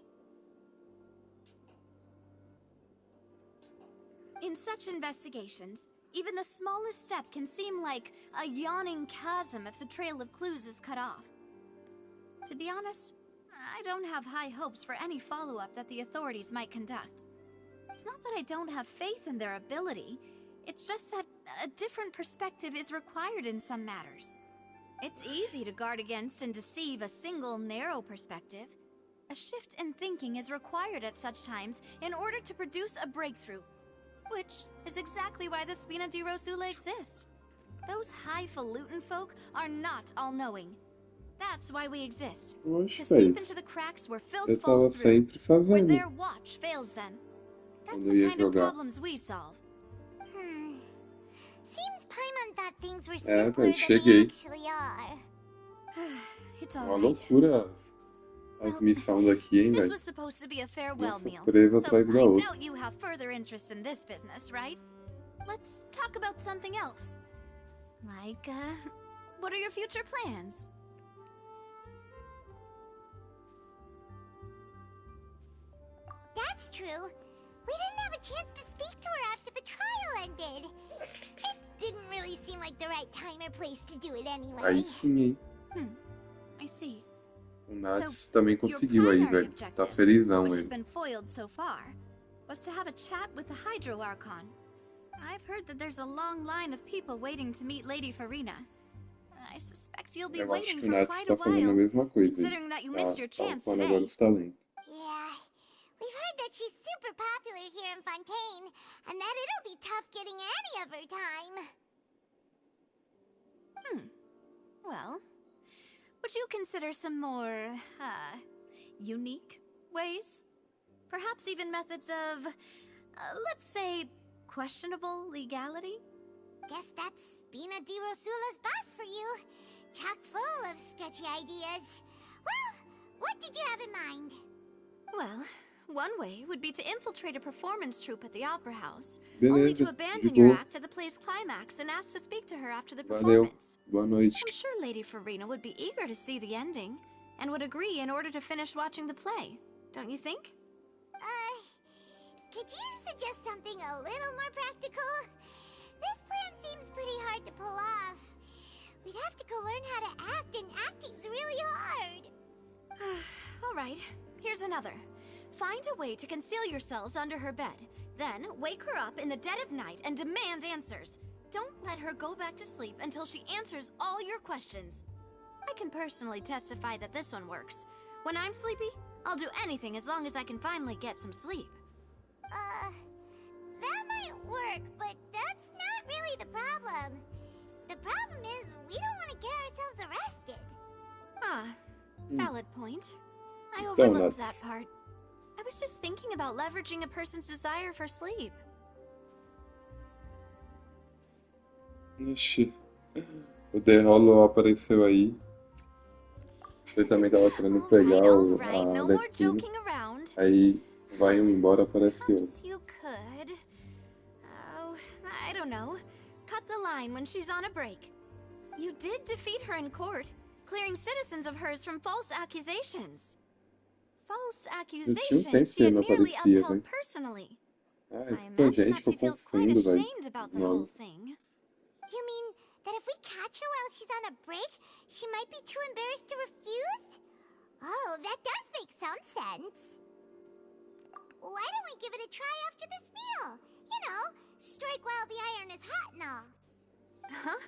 In such investigations, even the smallest step can seem like a yawning chasm if the trail of clues is cut off. To be honest, I don't have high hopes for any follow-up that the authorities might conduct. It's not that I don't have faith in their ability, it's just that a different perspective is required in some matters. It's easy to guard against and deceive a single, narrow perspective. A shift in thinking is required at such times in order to produce a breakthrough, which is exactly why the Spina di Rosula exist. Those highfalutin folk are not all-knowing. That's why we exist.
Oxe,
To seep into the cracks where filth
eu tava
falls through,
sempre
where
fazendo
their watch fails them. That's
quando
the
ia
kind of
jogar.
problems we solve.
Seems Paimon thought things were
É,
simpler
velho,
than they
cheguei.
actually are.
It's
Uma
alright.
loucura as missões daqui, hein,
This
velho.
was supposed to be a farewell
Uma
meal,
surpresa
so
atrás da
I
outra.
doubt you have further interest in this business, right? Let's talk about something else. Like, what are your future plans?
That's true. We didn't have a chance to speak to her after the trial ended. It didn't really seem like the right time or place to do it anyway.
Aí sim, hein.
I see.
O Nats
So,
também
your
conseguiu aí,
primary
velho. Tá
objective,
felizão
which has
ele.
been foiled so far, was to have a chat with the Hydro Archon. I've heard that there's a long line of people waiting to meet Lady Farina. I suspect you'll be
Eu acho
waiting
que o
for
Nats
quite
tá
a
fazendo a
while,
mesma coisa.
considering that you missed your chance
upando
today.
agora os talentos.
Yeah. We've heard that she's super popular here in Fontaine, and that it'll be tough getting any of her time.
Well, would you consider some more, unique ways? Perhaps even methods of, let's say, questionable legality?
Guess that's Spina di Rosula's boss for you. Chock full of sketchy ideas. Well, what did you have in mind?
Well, one way would be to infiltrate a performance troupe at the Opera House, only to
Beleza,
abandon
de
your
boa.
act at the play's climax and ask to speak to her after the
Valeu.
performance.
Boa noite.
I'm sure Lady Farina would be eager to see the ending, and would agree in order to finish watching the play. Don't you think?
Could you suggest something a little more practical? This plan seems pretty hard to pull off. We'd have to go learn how to act, and acting's really hard.
Alright, here's another. Find a way to conceal yourselves under her bed. Then, wake her up in the dead of night and demand answers. Don't let her go back to sleep until she answers all your questions. I can personally testify that this one works. When I'm sleepy, I'll do anything as long as I can finally get some sleep.
That might work, but that's not really the problem. The problem is, we don't want to get ourselves arrested.
Valid point. I
Então,
overlooked
Nats.
that part. I was just thinking about leveraging a person's desire for sleep.
Ixi. O Derrolo apareceu aí. Ele também tava querendo pegar a
No more
Lectine.
joking around.
Aí vai um embora, aparece outro.
Perhaps you could... Oh, I don't know. Cut the line when she's on a break. You did defeat her in court, clearing citizens of hers from false accusations. False accusations
tempo
she
que
had
não
nearly
aparecia,
upheld
né?
personally.
Ah,
I
é tanta
imagine
gente
that
que
she
eu
feels quite
confundo, velho.
ashamed about the
Não.
whole thing.
You mean that if we catch her while she's on a break, she might be too embarrassed to refuse? Oh, that does make some sense. Why don't we give it a try after this meal? You know, strike while the iron is hot and all.
Huh?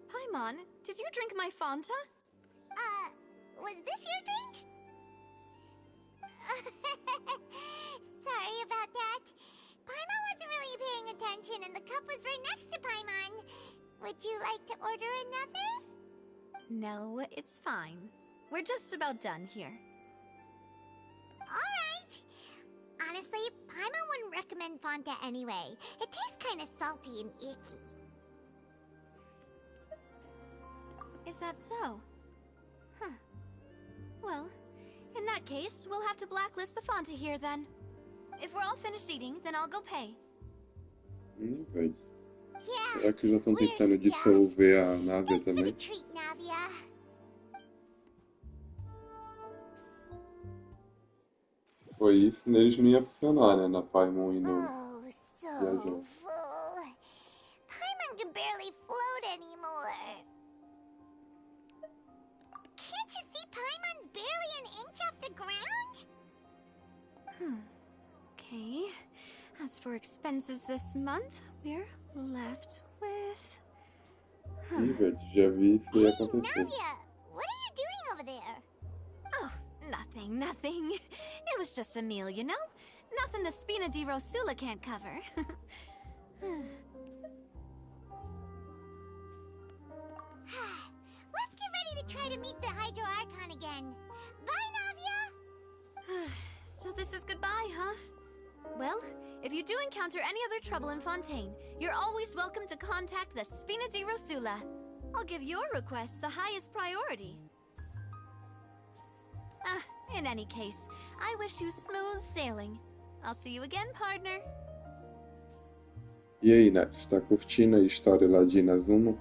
Paimon, did you drink my Fanta?
Was this your drink? Sorry about that. Paimon wasn't really paying attention and the cup was right next to Paimon. Would you like to order another?
No, it's fine. We're just about done here.
Alright. Honestly, Paimon wouldn't recommend Fonta anyway. It tastes kind of salty and icky.
Is that so? Huh. Well, in that case, we'll have to blacklist the Fonta here then. If we're all finished eating, then I'll go pay.
Velho. Será que já estão tentando dissolver a Návia também?
Treat, Navia.
Foi isso, neles não ia funcionar, né? Na Paimon e no
Oh, so
Viajante.
full. Paimon can barely float anymore. Can't you see Paimon's barely an inch off the ground?
Okay. As for expenses this month, we're left with...
Ih, velho, já vi isso aí acontecer.
Navia, what are you doing over there?
Oh, nothing. It was just a meal, you know? Nothing the Spina di Rosula can't cover.
Let's get ready to try to meet the Hydro Archon again. Bye, Navia!
So this is goodbye, huh? Well, if you do encounter any other trouble in Fontaine, you're always welcome to contact the Spina di Rosula. I'll give your requests the highest priority. In any case, I wish you smooth sailing. I'll see you again, partner.
E aí, Nath, você tá curtindo a história lá de Inazuno?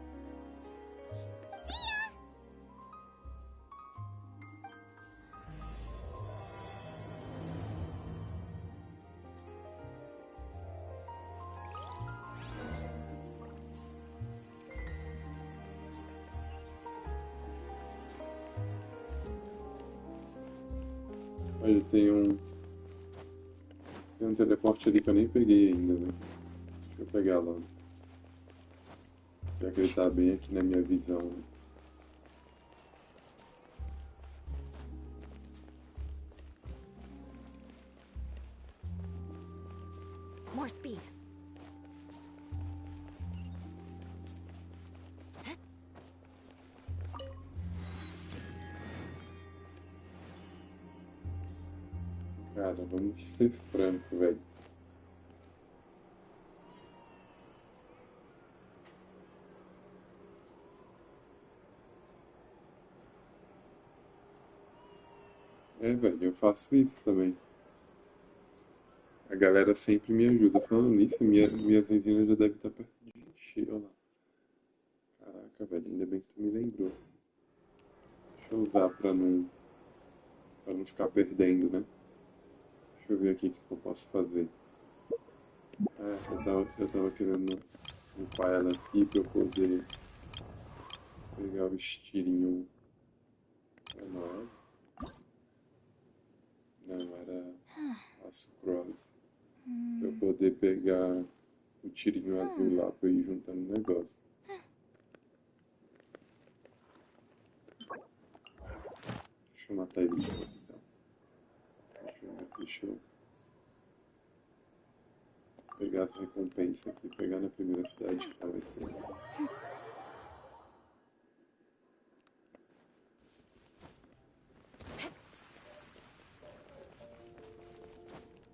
Olha, tem um teleporte ali que eu nem peguei ainda, né? Deixa eu pegar lá. Já que ele tá bem aqui na minha visão. Né?
More speed.
Cara, vamos ser franco, velho. É, velho, eu faço isso também. A galera sempre me ajuda. Falando nisso, minha resina já deve estar perto de encher, olha lá. Caraca, velho, ainda bem que tu me lembrou. Deixa eu usar pra não ficar perdendo, né? Deixa eu ver aqui o que eu posso fazer. Eu tava querendo upar ela aqui pra eu poder pegar o estirinho menor. Não, era aço cross. Pra eu poder pegar o tirinho azul lá pra eu ir juntando o negócio. Deixa eu matar ele de novo, então. Deixa eu pegar essa recompensa aqui, pegar na primeira cidade que tava aqui.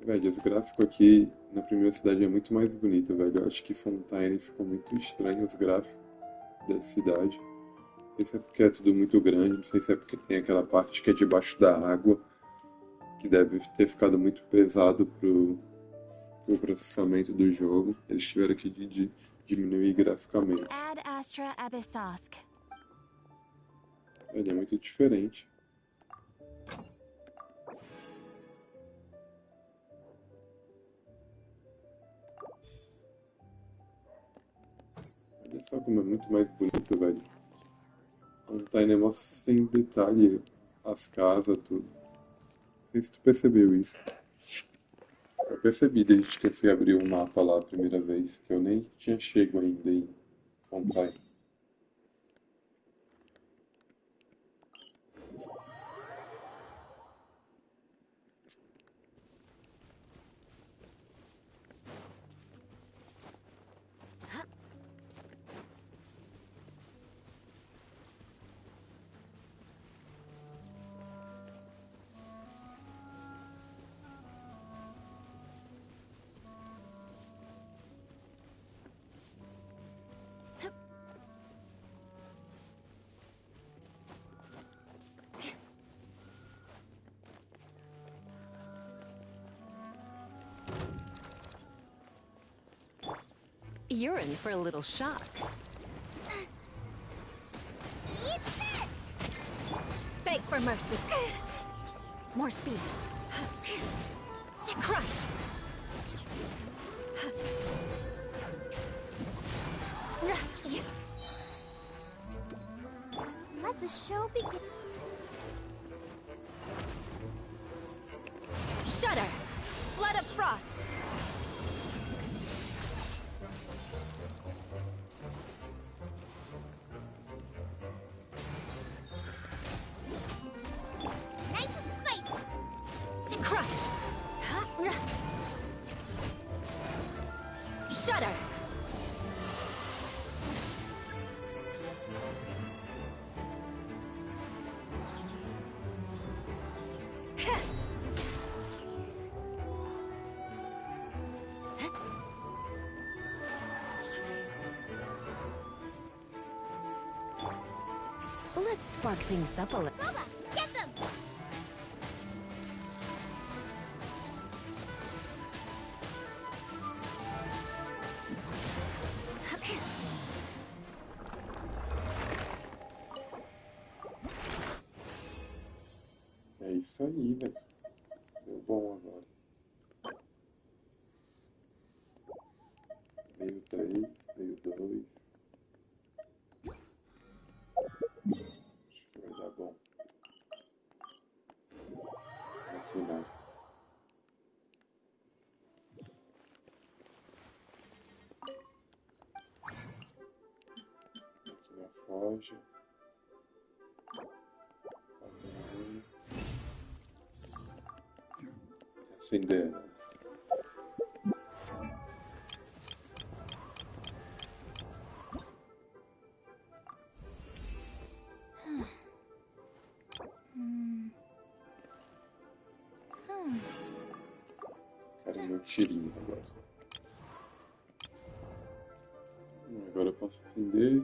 Velho, os gráficos aqui na primeira cidade é muito mais bonito, velho. Eu acho que Fontaine ficou muito estranho os gráficos da cidade. Não sei se é porque é tudo muito grande, não sei se é porque tem aquela parte que é debaixo da água, que deve ter ficado muito pesado pro processamento do jogo. Eles tiveram que diminuir graficamente.
Ad Astra Abyssosk.
Ele é muito diferente. Olha só como é muito mais bonito, velho. Não tá em negócio sem detalhe, as casas, tudo. Não sei se tu percebeu isso. Eu percebi desde que eu fui abrir o mapa lá a primeira vez, que eu nem tinha chego ainda em Fontaine.
You're in for a little shock.
Eat this!
Beg for mercy. More speed. Crush!
Let the show begin.
Shudder! Blood of frost!
Nice and spicy.
Crush! Shudder!
Let's spark things up a little.
Boba, get them!
É isso aí, velho. Deu bom agora. Veio 3, veio 2. Acho que vai dar bom. Aqui não. Aqui na forja. Acender. Cara, meu tirinho agora. Agora eu posso acender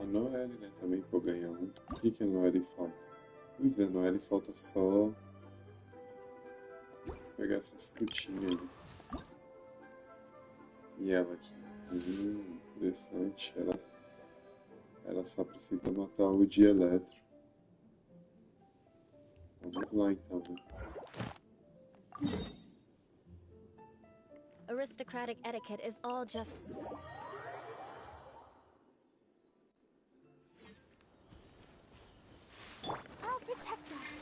a Noelle, né? Também pra eu ganhar um. O que a Noelle falta? Pois é, a Noelle falta só pegar essas frutinhas aí. E ela aqui. Interessante. Ela só precisa matar o de eletro. Vamos lá então, né?
Aristocratic etiquette is all just...
I'll protect us.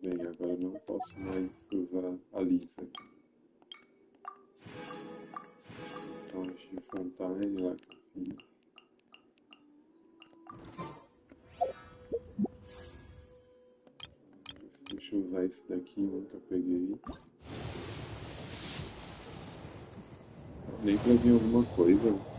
Bem, agora eu não posso mais usar a Lisa. Missões de Fontaine lá que eu fiz. Deixa eu usar esse daqui, nunca peguei. Nem pra vir alguma coisa.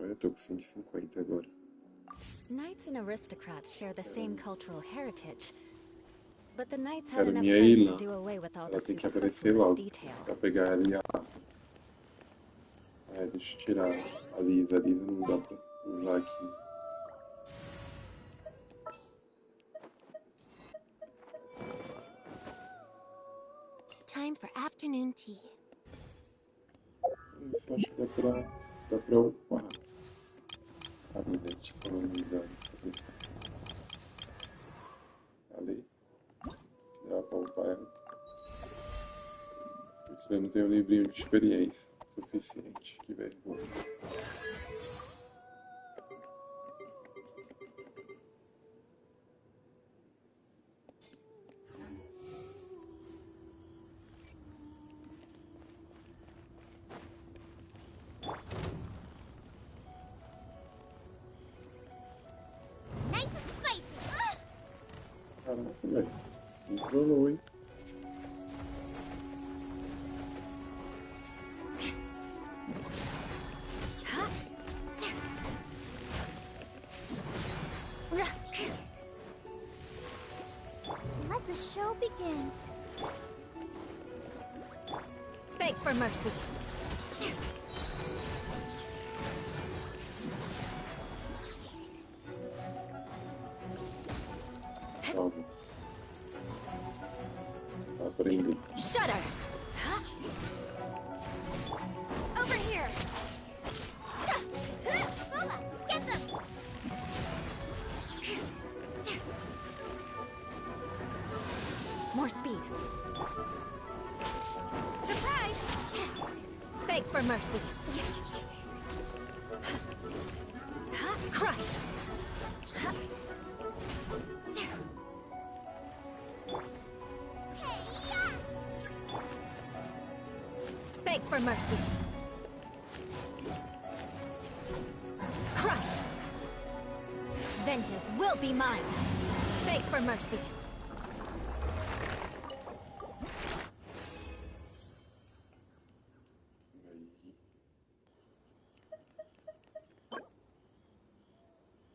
Eu tô com 150 agora.
Knights and aristocrats share the same cultural heritage, but the knights had
Cara,
enough
minha
sense
Ilã,
to do away with all
ela
the
tem que aparecer
superfluous
logo.
detail.
Pra pegar ela e a... deixa eu tirar a Lisa. A Lisa não dá pra usar aqui.
Time for afternoon tea.
Isso eu acho que dá pra upar. A Minette, se eu não me engano. Ali. Dá pra upar ela. Isso eu não tenho um livrinho de experiência suficiente. Que vergonha. Aí, controlou, hein?
Let the show begin.
Beg for mercy.
Calma. Aprende.
Shudder.
Over here. Bula, get them.
More speed.
Surprise!
Beg for mercy. Crush. Beg for mercy. Crush. Vengeance will be mine. Beg for mercy.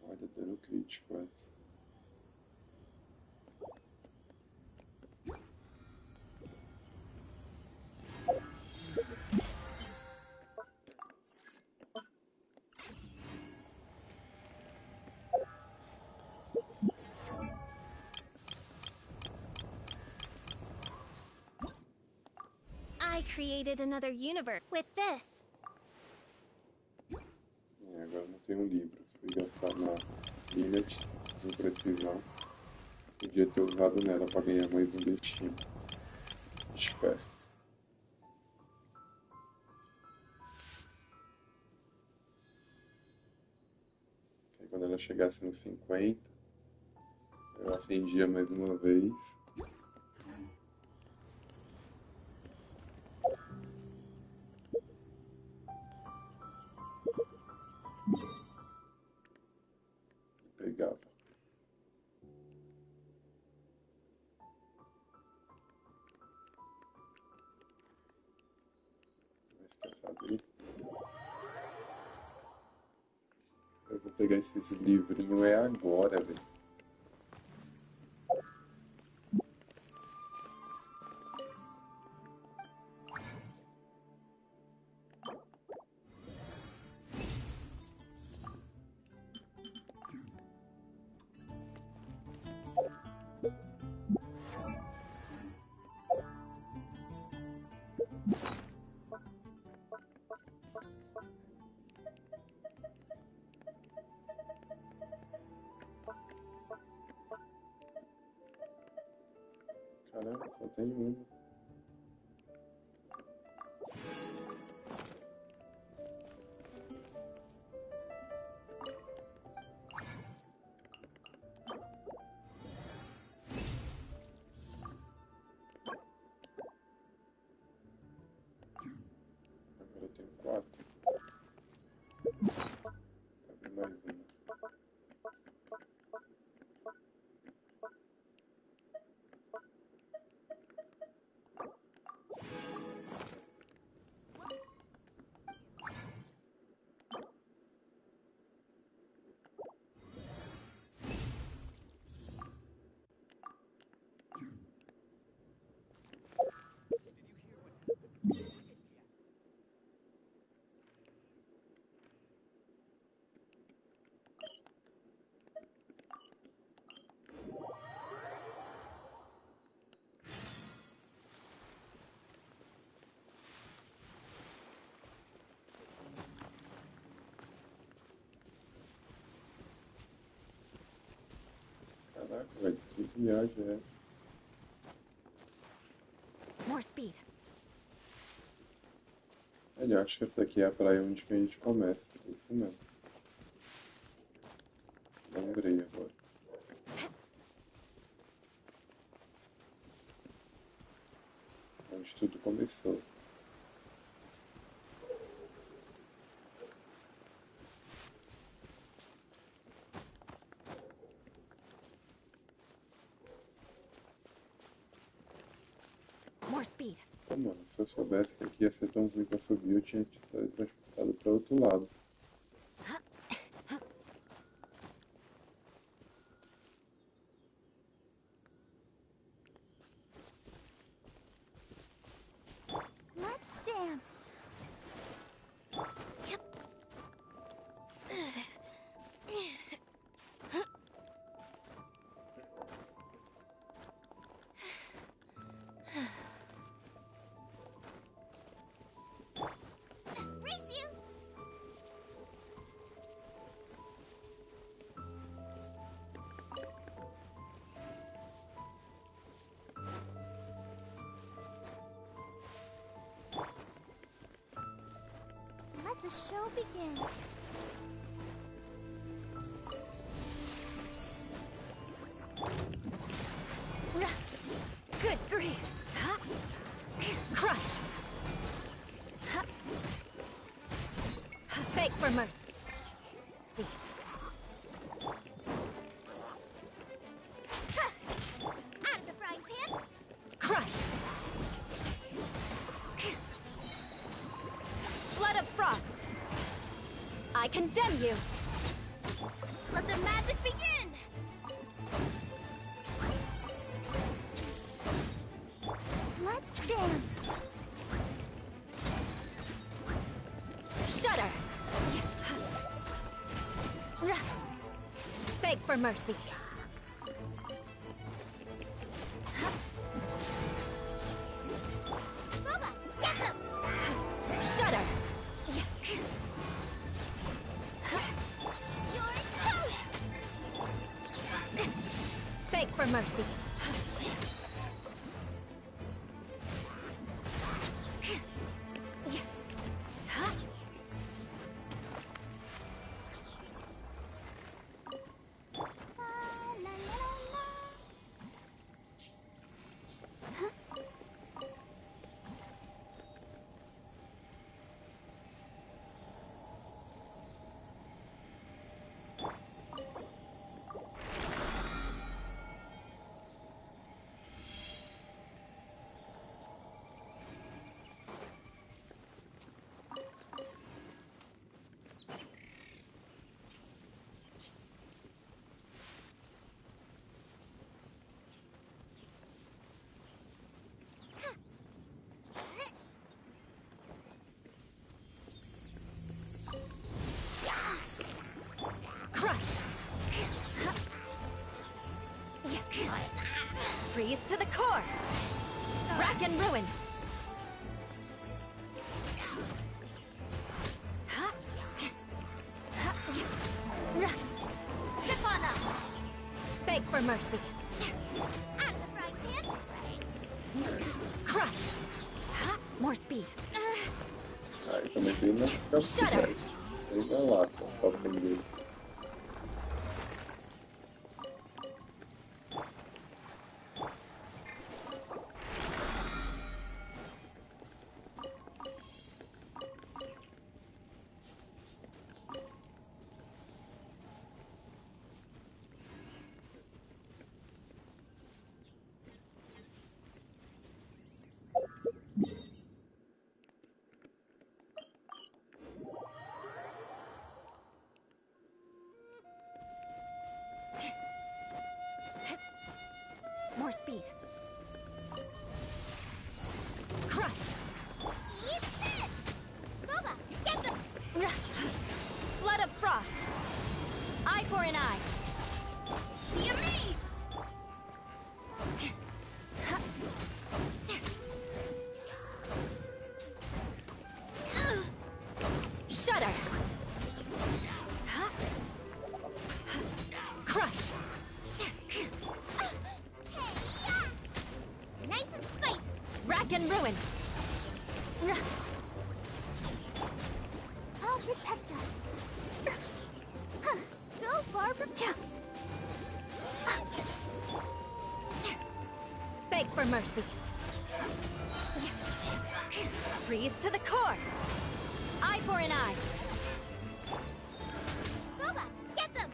Olha, dano crítico essa.
I created another universe with this.
Agora não tem um livro. Fui gastar na Linet, com precisão. Podia ter usado nela para ganhar mais um destino. Esperto. Aí quando ela chegasse nos 50, eu acendia mais uma vez. Pegava. Mas quer saber? Eu vou pegar esses livrinhos agora, velho. Caramba, só tem uma. Agora eu tenho 4. Abre mais uma. Caraca, velho, que viagem é essa?
More speed.
Eu acho que essa aqui é a praia onde que a gente começa. Isso mesmo. Lembrei agora. Onde tudo começou.
speed.
Pô, mano, se eu soubesse que aqui ia ser tão ruim pra subir, eu tinha te transportado para outro lado.
Let's dance. Race you. Let the show begin.
Good grief. Crush. Beg for mercy.
Out of the frying pan.
Crush. Flood of frost. I condemn you.
Let the magic begin. Let's dance.
Shudder. Beg for mercy.
Boba, get them.
Shudder.
You're toast.
Beg for mercy. Crush. Freeze to the core. Rack and ruin.
Step on up.
Beg for mercy.
Out of the frying pan.
Crush. More speed.
Aí também tem uma capacidade. Aí vai lá, só pra ninguém.
More speed. Crush.
Eat this. Boba, get them.
Flood of frost. Eye for an eye.
Be amazed.
Shudder. Crush.
Nice and spicy.
Rack and ruin.
I'll protect us. Go far from
Beg for mercy. Freeze to the core. Eye for an eye.
Boba, get them.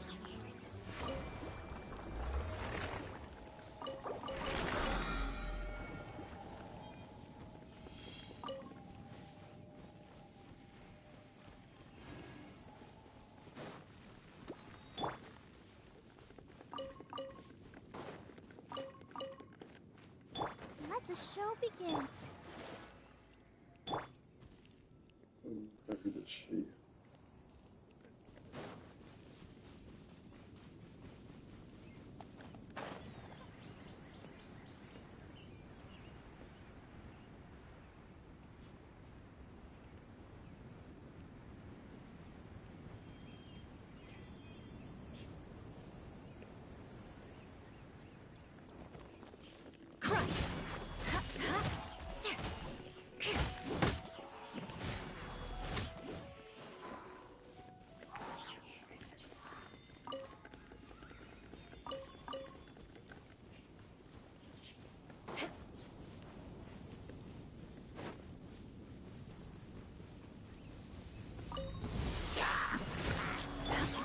the show begins.
A vida cheia.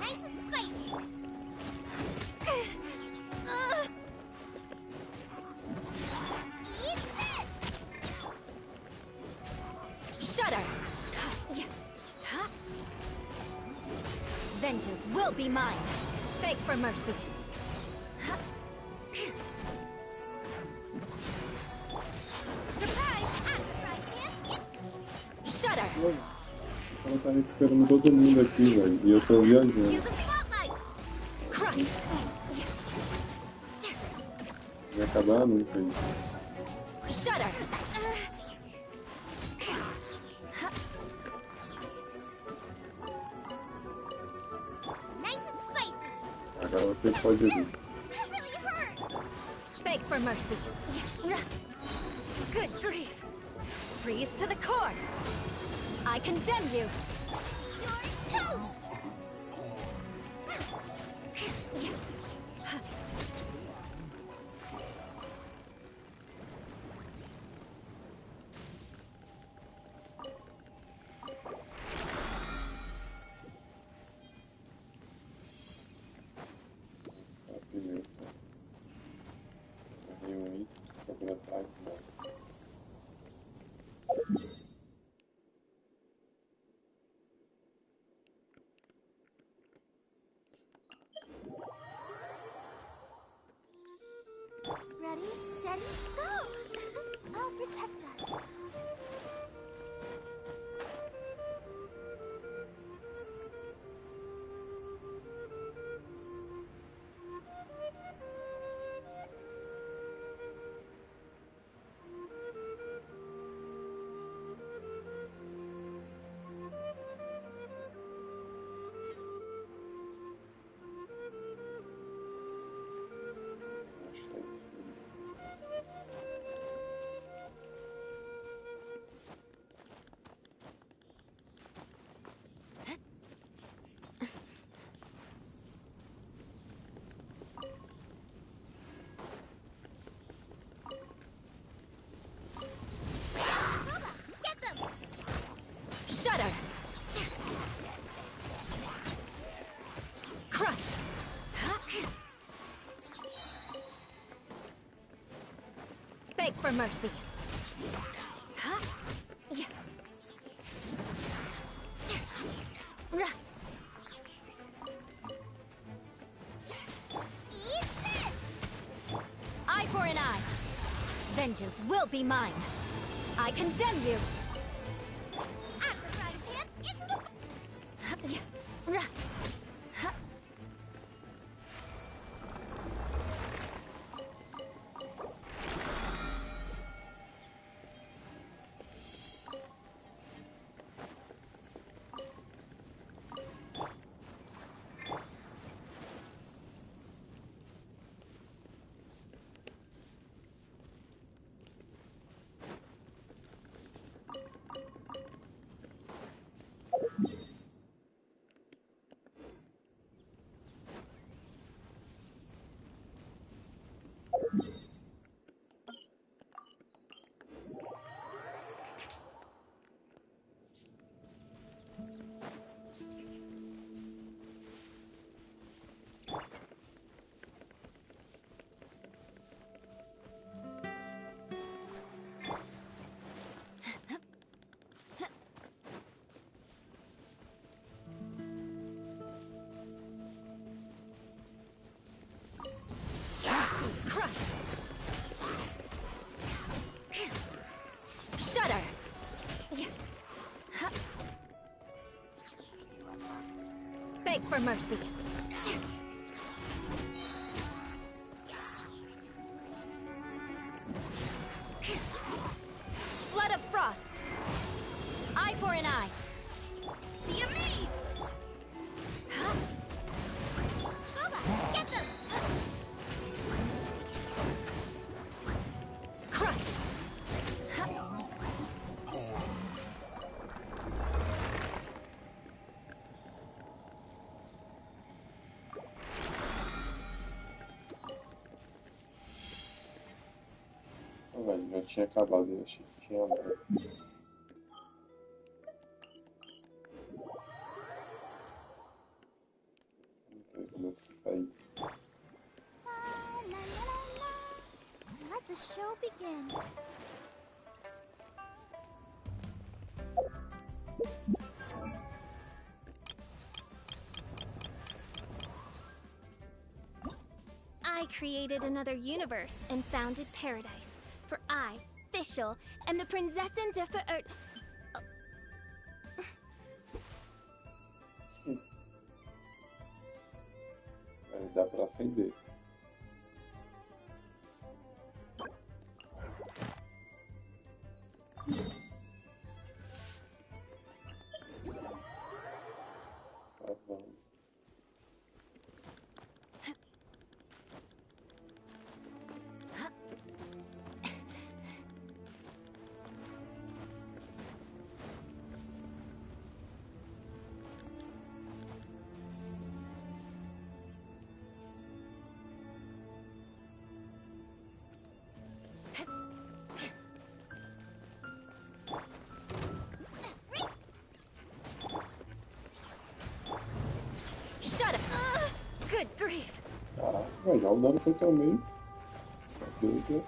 Nice and spicy. Eat this.
Shudder! Vengeance will be mine. Beg for mercy.
Surprise!
Shudder!
Ela tá recuperando todo mundo aqui, velho. E eu tô viajando.
Crush!
Vai acabar nunca isso.
Shudder!
Nice and spicy.
Agora você pode ir.
That really hurt.
Beg for mercy. Good grief. Freeze to the core. I condemn you.
You're toast.
Primeiro, agarrei um item, tô por atrás, não.
Ready, steady, go. I'll protect us.
Acho que é isso.
Get them.
Shudder! Crush! Beg for mercy.
Eat this.
Eye for an eye. Vengeance will be mine. I condemn you.
At the frying pan, into the...
Beg for mercy. Flood of frost. Eye for an eye. Be amazed. Booba, get them. Crush.
Velho, já tinha acabado, eu achei que tinha morto. Não sei como sair.
Let the show begin. I created another universe and founded paradise. For I, Fischl, am the Prinzessin der Verirrt.
Aí dá pra acender. Tá bom.
Shut up! Good grief!
Caraca, velho, já o dano foi também. Meu Deus.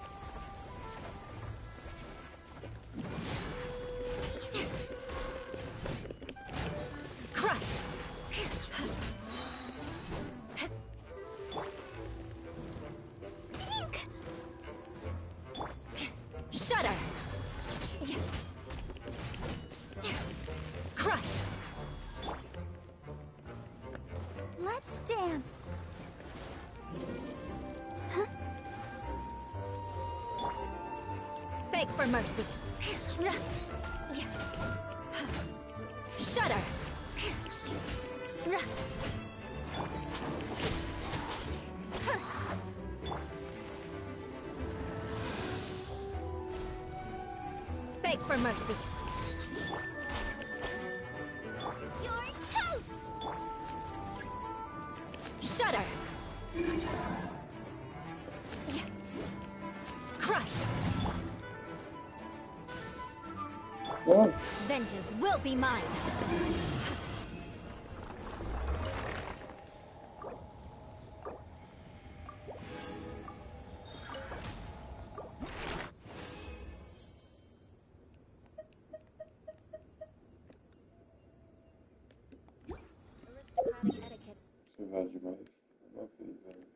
Crush! Shudder! Crush!
Let's dance.
Beg for mercy. Shudder! Beg for mercy.
You're toast.
Shudder! Crush!
Oh.
Vengeance will be mine! Aristocratic etiquette.
Precisar de mais uma vez, velho.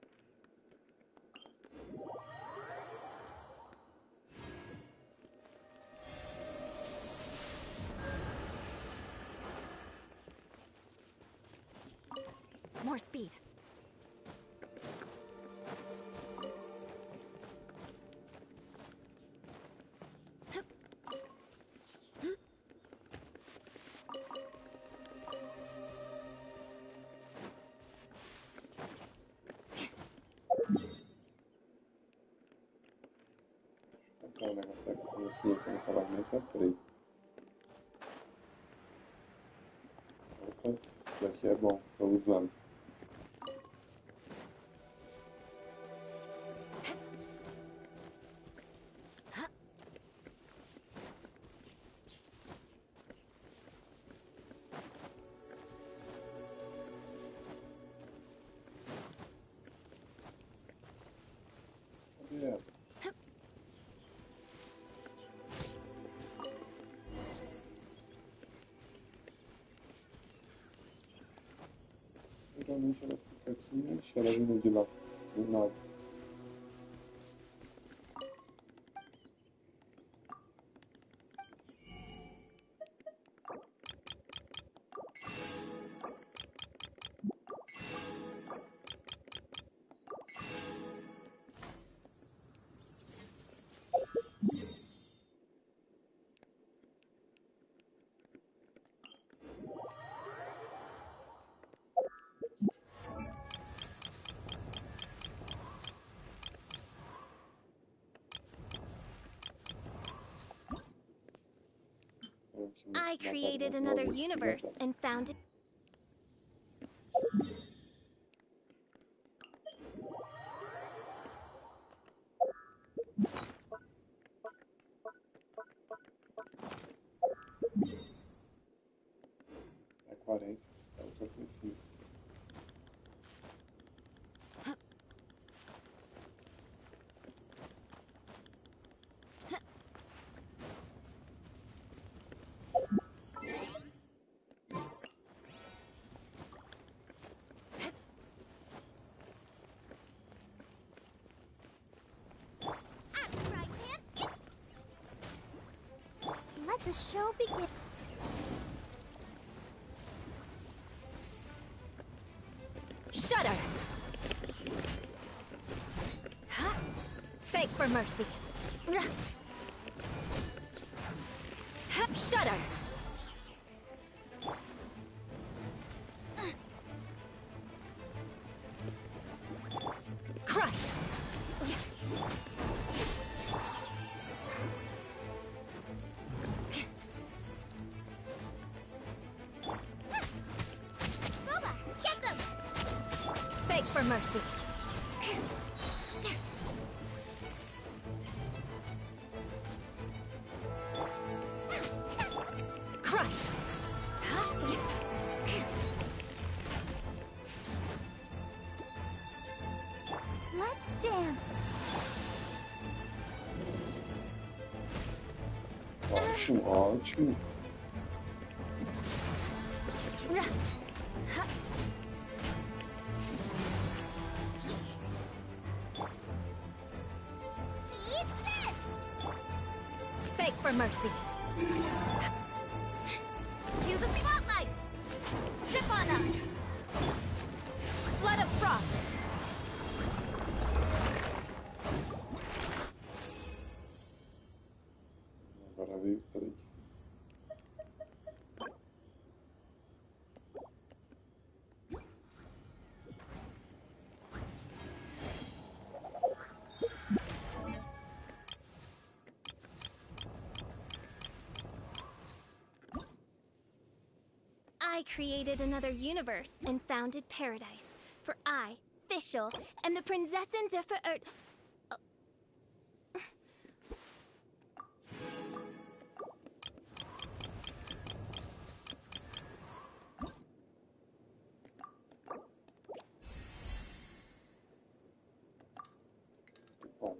More speed.
Então, o negócio é que se você aqui no calamento é 3. Opa, isso daqui é bom, tô usando. Cadê? Geralmente ela fica aqui e deixa ela vindo de lá, do nada.
I created another universe and found it.
É 40. É o que eu preciso.
Let the show begin.
Shudder! Beg for mercy. Shudder! Crush!
Booba, get them!
Beg for mercy. Crush!
Let's dance.
Ótimo, ótimo.
Eat this!
Beg for mercy.
Cue the spotlight! Chip on us!
Flood of frost.
Agora veio 3.
I created another universe and founded paradise. For I, Fischl, am the Prinzessin der Verirrt.
Bom.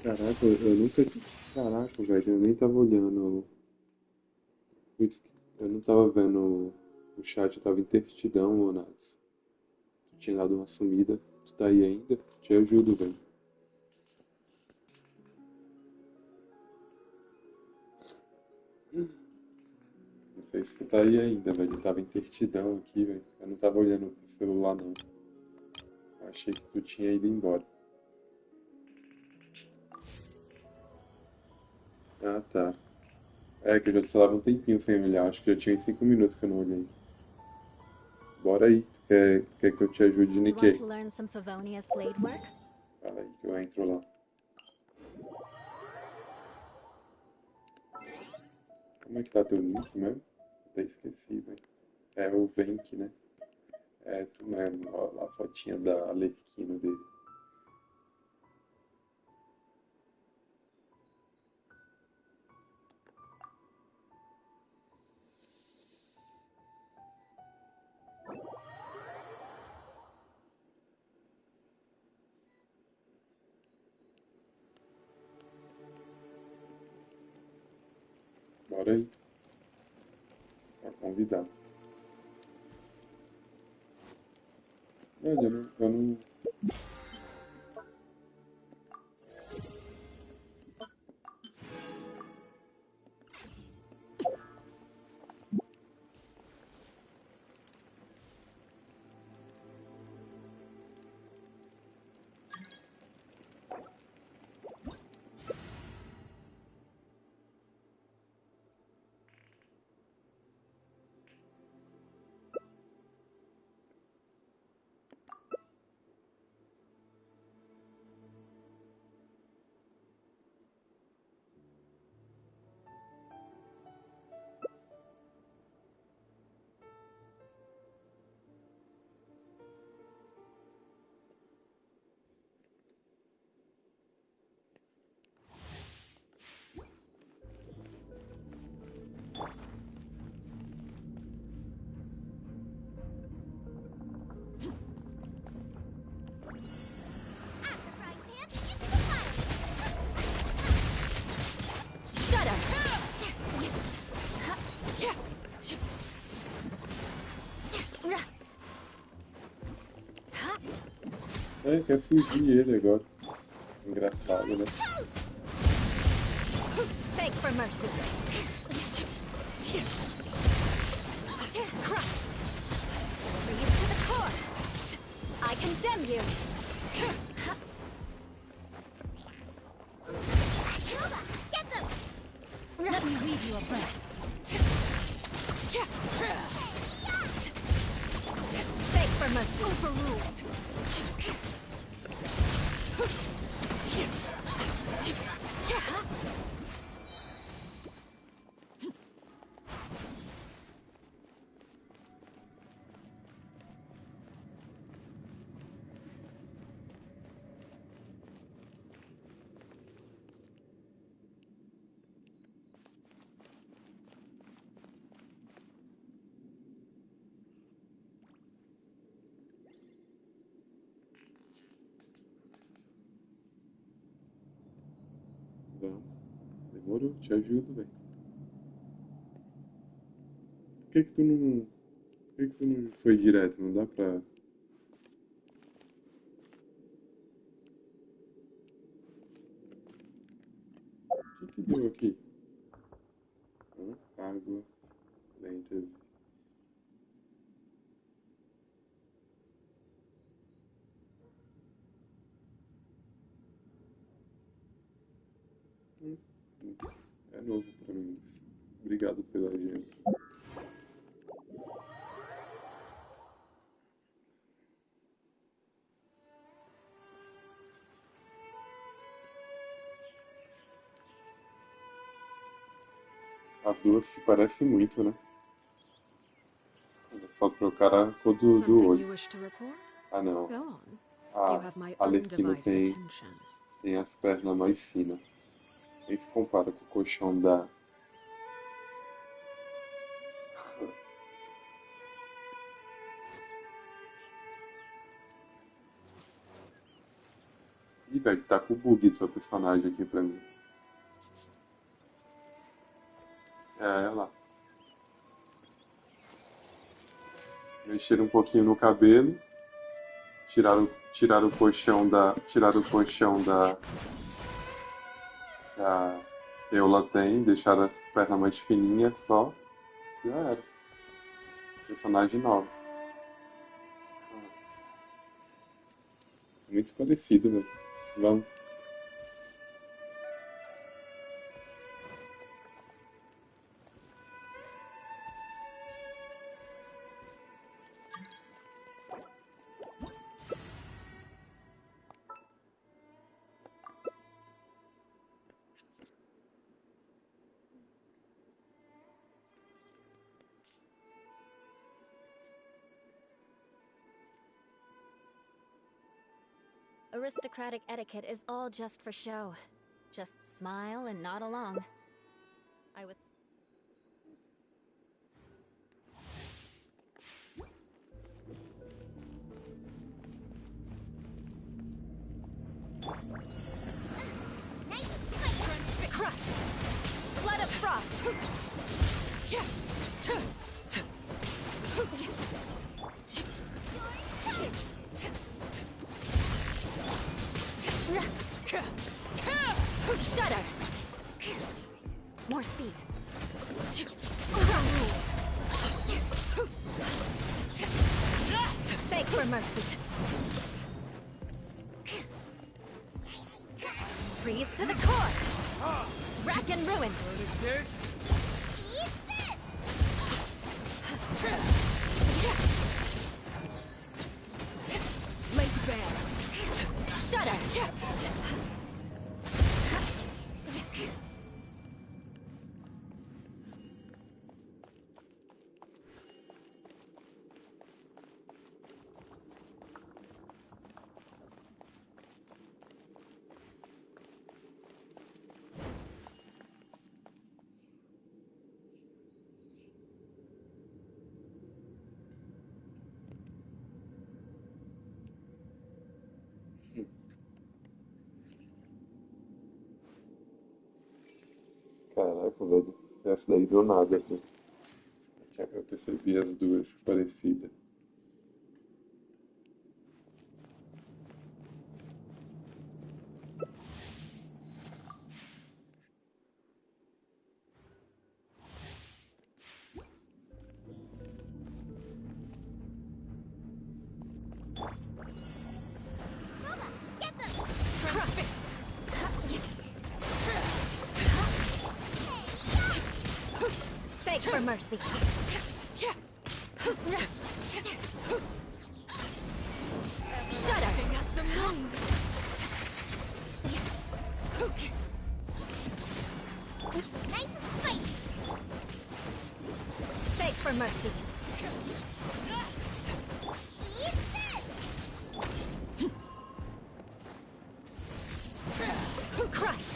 Caraca, eu nunca. Caraca, velho, eu nem tava olhando. Putz, eu não tava vendo o chat, eu tava intertidão, ô Nats. Tu tinha dado uma sumida. Tu tá aí ainda? Te ajudo, velho. Não sei se tu tá aí ainda, velho. Eu tava intertidão aqui, velho. Eu não tava olhando pro celular, não. Eu achei que tu tinha ido embora. Ah, tá. É que eu já tava um tempinho sem olhar. Acho que já tinha 5 minutos que eu não olhei. Bora aí. Tu quer que eu te ajude em
You
quê?
want to learn some Favonia's blade work?
Fala aí que eu entro lá. Como é que tá teu nick mesmo? Até esqueci, velho. É o Venk, né? É tu mesmo. Ó, lá a fotinha da Alerquina dele. Bora aí. Só convidar. Olha, eu não. É, quer fugir ele agora. Engraçado, né?
Beg for mercy. Crush. Freeze to the core. I condemn you. Get them.
Let me weave you a breath.
Beg for mercy.
Overruled.
Vamos. Demorou, te ajudo, velho. Por que que tu não... Por que que tu não foi direto? Não dá pra... O que que deu aqui? Água, lentas. É novo pra mim. Obrigado pela gema. As duas se parecem muito, né? É só trocar a cor do
Something you
olho.
wish to report?
Ah, não.
Go on.
A
You have my
Arlequina
undivided attention.
tem as pernas mais finas. Nem se compara com o colchão da... Ih, velho, tá com bug do seu personagem aqui pra mim. É, ela. Mexeram um pouquinho no cabelo. Tiraram o colchão da... Tiraram o colchão da... Que a Eula tem. Deixaram as pernas mais fininhas só. Já era. Personagem nova. Muito parecido, velho. Vamos.
Aristocratic etiquette is all just for show. Just smile and nod along. I would...
Nice spike.
Crush! Blood of frost! Shudder! More speed. Beg for mercy. Freeze to the core! Rack and ruin!
This?
Laid bare. Shudder!
Caraca, velho. Essa daí deu nada aqui. Eu percebi as duas parecidas.
Beg for mercy. Shudder.
Nice and spicy.
Beg for mercy.
Eat this.
Crush.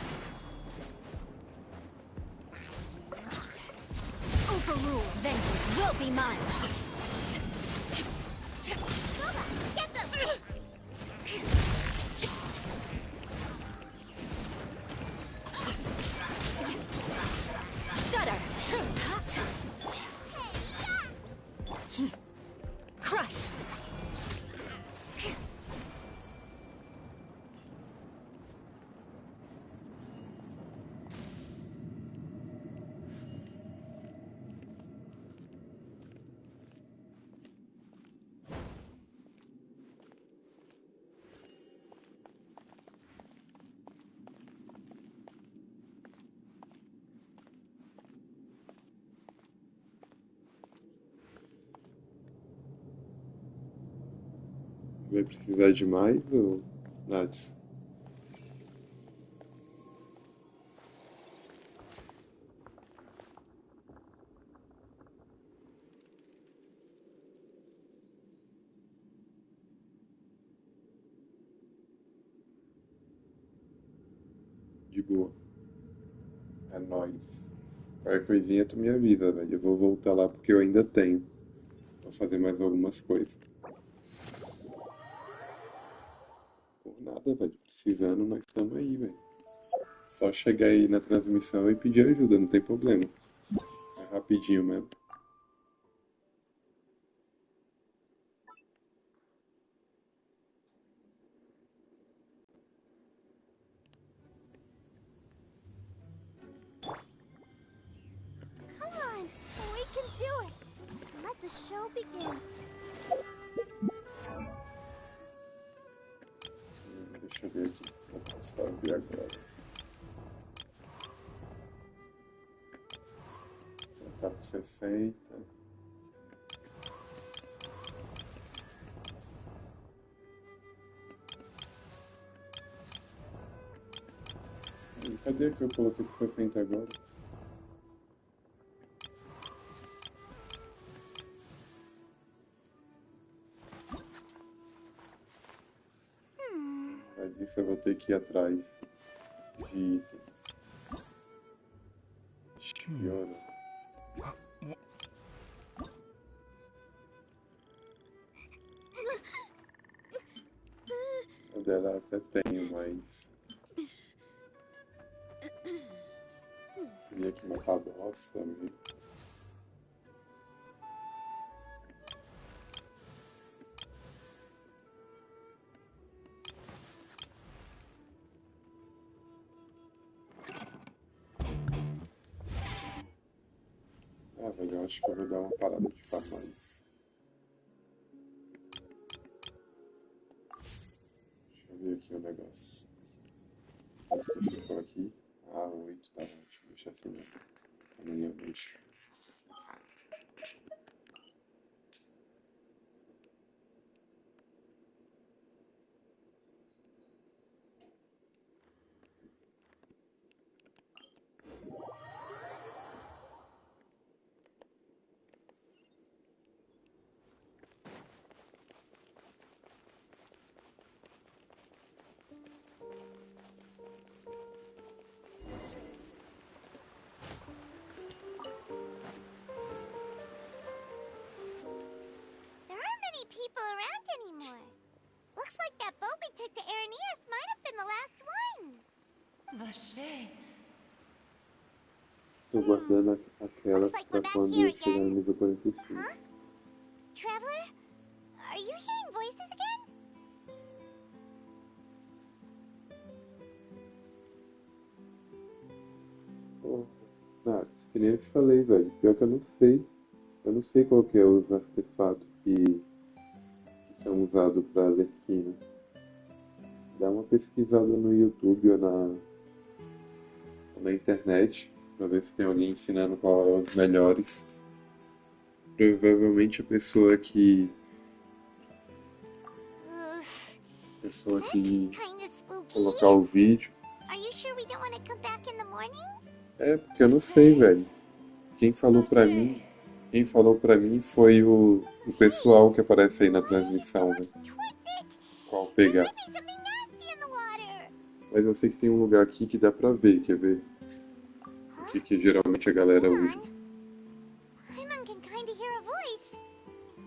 Overrule. Vengeance will be mine.
Boba, get them.
Shudder. Crush.
Vai precisar de mais ou nada? De boa. É nóis. Qualquer coisinha tu me avisa, velho. Eu vou voltar lá porque eu ainda tenho. Vou fazer mais algumas coisas. Por nada, velho. Precisando, nós estamos aí, velho. Só chegar aí na transmissão e pedir ajuda, não tem problema. É rapidinho mesmo.
Come on, we can do it. Let the show begin.
Deixa eu ver aqui. Vou começar a ver agora. Já tá com 60. Cadê que eu coloquei com 60 agora? Para disso eu vou ter que ir atrás de itens. Piora. O dela até tenho, mas... Queria aqui matar a boss também. Ah, velho, eu acho que eu vou dar uma parada de farmar isso. Deixa eu ver aqui o negócio. Quanto que ficou aqui? Ah, 8, tá ótimo. Deixa assim mesmo. Amanhã eu deixo.
There aren't many people around anymore. Looks like that boat we took to Araneas might have been the last one.
Vacher.
Tô guardando aquela
Looks like we're
pra
back
quando
here
eu chegar no
again.
nível 45.
Huh? Traveler? Are you hearing voices again?
Pô, Nath, que nem eu te falei, velho. Pior que eu não sei. Eu não sei qual que é os artefatos que são usados pra Lerquina. Dá uma pesquisada no YouTube ou na internet pra ver se tem alguém ensinando qual é os melhores. Provavelmente a pessoa que colocar o vídeo.
Are you sure we don't want to come back in the morning?
É, porque eu não sei, velho. Quem falou pra mim foi o pessoal que aparece aí na transmissão, velho. Qual pegar. Mas eu sei que tem um lugar aqui que dá pra ver, quer ver? O que geralmente a galera usa.
Paimon can kinda hear a voice.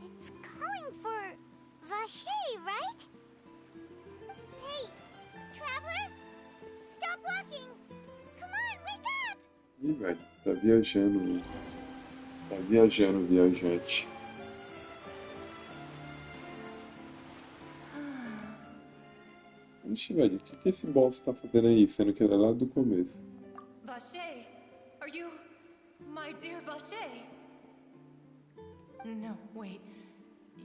It's calling for Vache, right? Hey, traveler? Stop walking! Come on, wake up!
Ih, velho, tá viajando, né? Tá viajando, viajante. Ixi, velho, o que esse boss tá fazendo aí, sendo que ele é lá do começo?
Vache, are you my dear Vache? No, wait.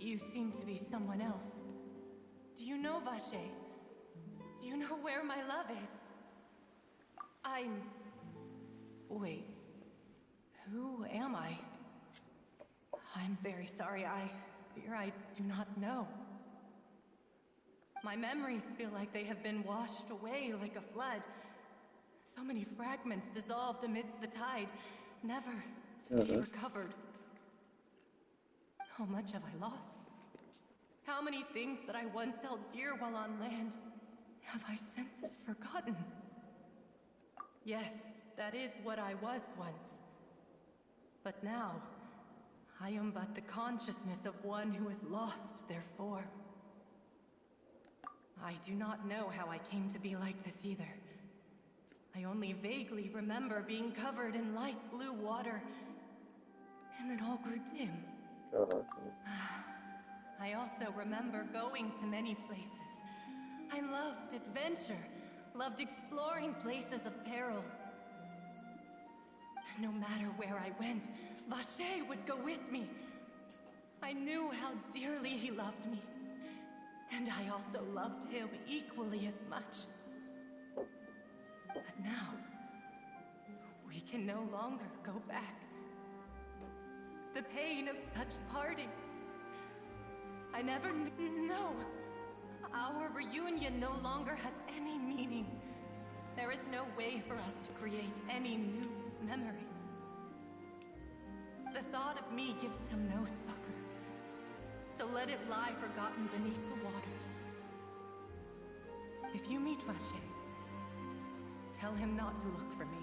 You seem to be someone else. Do you know Vache? Do you know where my love is? Wait. Who am I? I'm very sorry. I fear I do not know. My memories feel like they have been washed away like a flood. So many fragments dissolved amidst the tide, never to be recovered. How much have I lost? How many things that I once held dear while on land have I since forgotten? Yes, that is what I was once. But now, I am but the consciousness of one who is lost, therefore. I do not know how I came to be like this either. I only vaguely remember being covered in light blue water, and then all grew dim. I also remember going to many places. I loved adventure, loved exploring places of peril. And no matter where I went, Vache would go with me. I knew how dearly he loved me. And I also loved him equally as much. But now, we can no longer go back. The pain of such parting. I never know. Our reunion no longer has any meaning. There is no way for us to create any new memories. The thought of me gives him no succor. So let it lie forgotten beneath the waters. If you meet Vache, tell him not to look for me.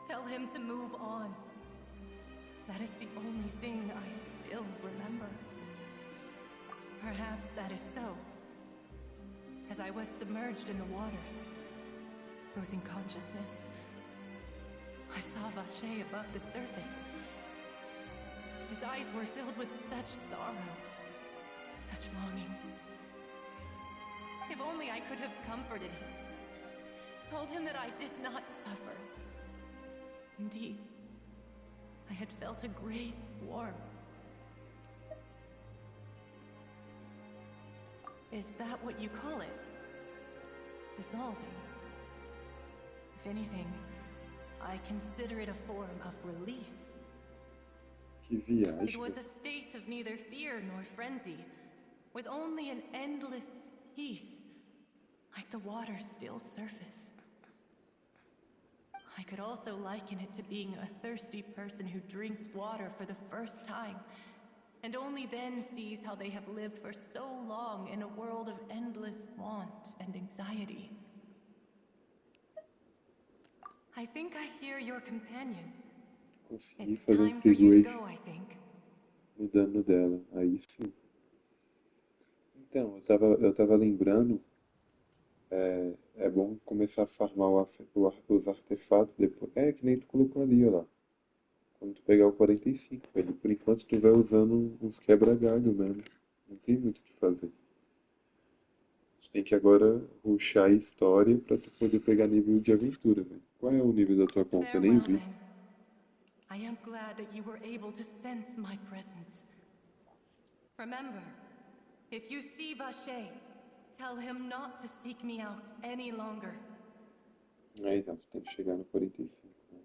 Tell him to move on. That is the only thing I still remember. Perhaps that is so. As I was submerged in the waters, losing consciousness, I saw Vache above the surface. His eyes were filled with such sorrow, such longing. If only I could have comforted him, told him that I did not suffer. Indeed, I had felt a great warmth. Is that what you call it? Dissolving? If anything, I consider it a form of release. It was a state of neither fear nor frenzy, with only an endless peace, like the water's still surface. I could also liken it to being a thirsty person who drinks water for the first time, and only then sees how they have lived for so long in a world of endless want and anxiety. I think I hear your companion.
Consegui fazer um upgrade no dano dela, aí sim. Então, eu tava lembrando, é bom começar a farmar os artefatos depois. É que nem tu colocou ali, ó lá. Quando tu pegar o 45, velho. Por enquanto tu vai usando uns quebra-galho mesmo. Não tem muito o que fazer. Tu tem que agora rushar a história pra tu poder pegar nível de aventura, velho. Qual é o nível da tua conta? Eu nem vi.
I am glad that you were able to sense my presence. Remember, if you see Vache, tell him not to seek me out any longer.
Então, tu tem que chegar no 45. Né?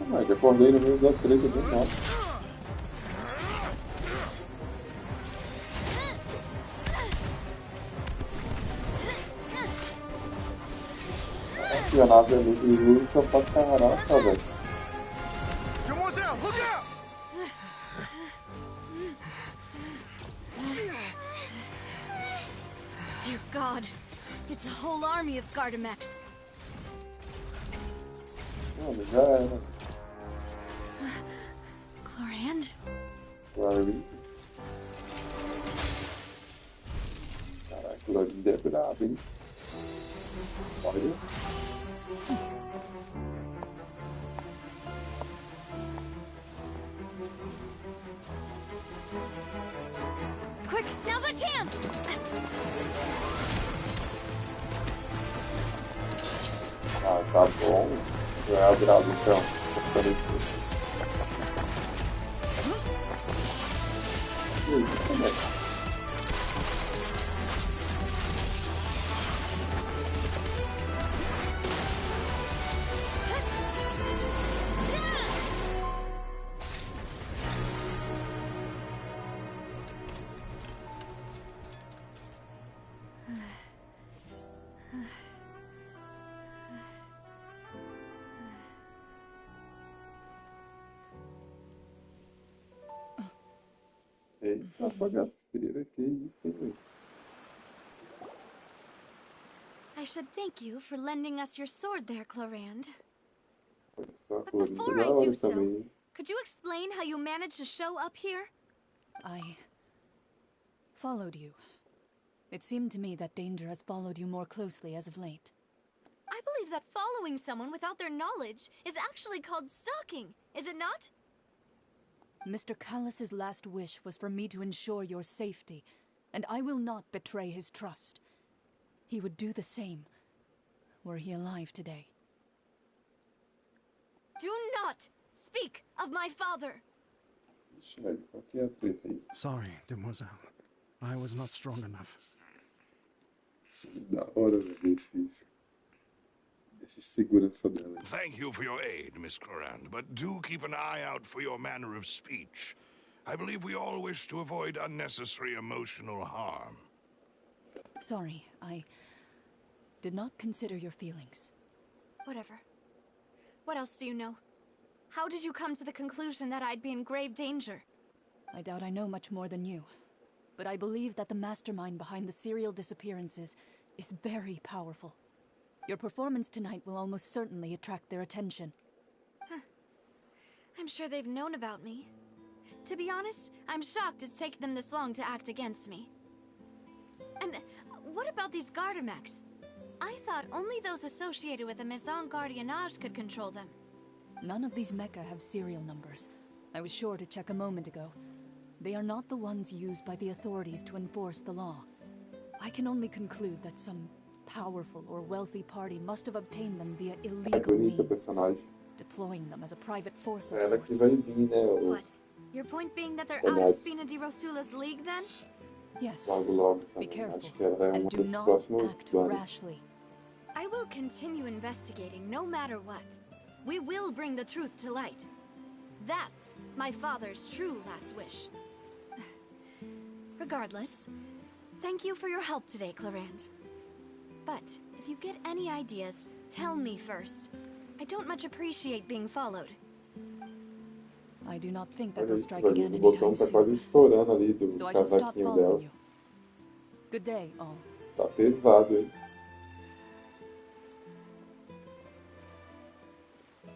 Mas acordei no meio da treta do mal. Aqui a nave é muito dura, só pra caraca, velho.
Demoiselle, look out!
Dear God, it's a whole army of Gardamex.
Mano, já era.
Chlorand?
Claro. Caraca, o Lord é brabo, hein? Olha.
Quick, now's our chance!
Ah, tá bom. Já é brabo, então. Vou ficar nesse. Como é que... Eita bagaceira, que isso, hein?
I should thank you for lending us your sword there, Chlorand.
Só
But
cor
before
da
I
hora
do so,
também.
could you explain how you managed to show up here?
I followed you. It seemed to me that danger has followed you more closely as of late.
I believe that following someone without their knowledge is actually called stalking, is it not?
Mr. Callus's last wish was for me to ensure your safety, and I will not betray his trust. He would do the same, were he alive today.
Do not speak of my father!
Qual que é a treta aí?
Sorry, demoiselle. I was not strong enough.
Da hora desse segurança dela.
Thank you for your aid, Miss Chlorand, but do keep an eye out for your manner of speech. I believe we all wish to avoid unnecessary emotional harm.
Sorry, I did not consider your feelings.
Whatever. What else do you know? How did you come to the conclusion that I'd be in grave danger?
I doubt I know much more than you, but I believe that the mastermind behind the serial disappearances is very powerful. Your performance tonight will almost certainly attract their attention.
Huh. I'm sure they've known about me. To be honest, I'm shocked it's taken them this long to act against me. And what about these Gardamex? I thought only those associated with the Maison Gardiennage could control them.
None of these mecha have serial numbers. I was sure to check a moment ago. They are not the ones used by the authorities to enforce the law. I can only conclude that some powerful or wealthy party must have obtained them via illegal means, deploying them as a private force of sorts.
What? Your point being that they're out of Spina di Rosula's league, then?
Yes. Be careful, and do not act rashly.
I will continue investigating no matter what. We will bring the truth to light. That's my father's true last wish. Regardless, thank you for your help today, Chlorand. But if you get any ideas, tell me first. I don't much appreciate being followed.
I do not think that they'll strike again anytime soon. So I shall stop following you. Good day, all.
Tá pesado, hein?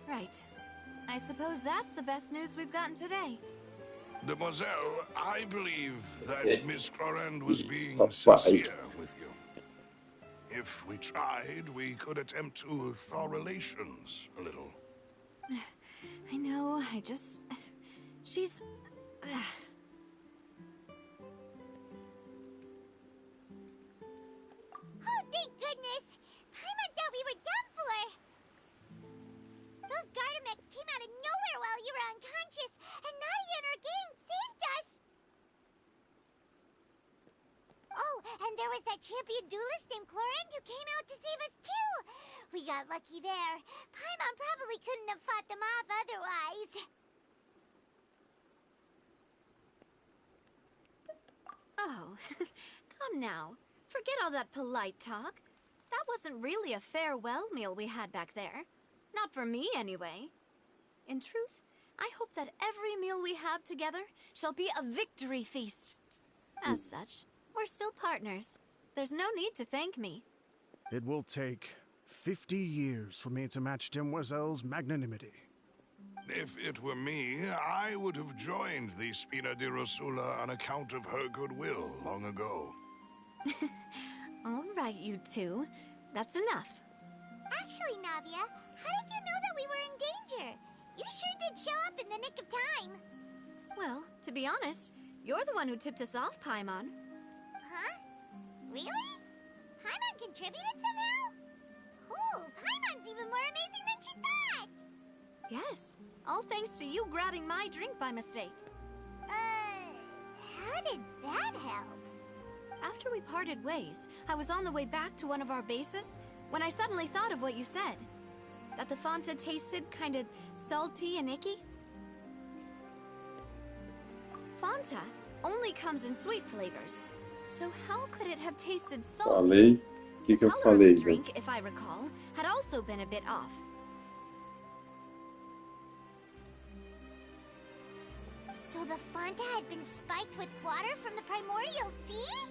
Right. I suppose that's the best news we've gotten today.
Demoiselle, I believe that Miss Chlorand was being sincere with you. If we tried, we could attempt to thaw relations a little.
I know, she's...
Oh, thank goodness! Paimon thought we were done for! Those Gardamex came out of nowhere while you were unconscious, and Nadia and her gang saved us! Oh, and there was that champion duelist named Chlorine who came out to save us too. We got lucky there. Paimon probably couldn't have fought them off otherwise.
Oh, come now. Forget all that polite talk. That wasn't really a farewell meal we had back there. Not for me, anyway. In truth, I hope that every meal we have together shall be a victory feast. As such, we're still partners. There's no need to thank me.
It will take 50 years for me to match Demoiselle's magnanimity.
If it were me, I would have joined the Spina di Rosula on account of her goodwill long ago.
All right, you two. That's enough.
Actually, Navia, how did you know that we were in danger? You sure did show up in the nick of time.
Well, to be honest, you're the one who tipped us off, Paimon.
Huh? Really? Paimon contributed somehow? Ooh, Paimon's even more amazing than she thought!
Yes, all thanks to you grabbing my drink by mistake.
How did that help?
After we parted ways, I was on the way back to one of our bases when I suddenly thought of what you said. That the Fanta tasted kind of salty and icky. Fanta only comes in sweet flavors, so how could it have tasted salty?
Falei? O que eu
The
falei, velho?
drink, if I recall, had also been a bit off.
So the Fanta had been spiked with water from the primordial sea?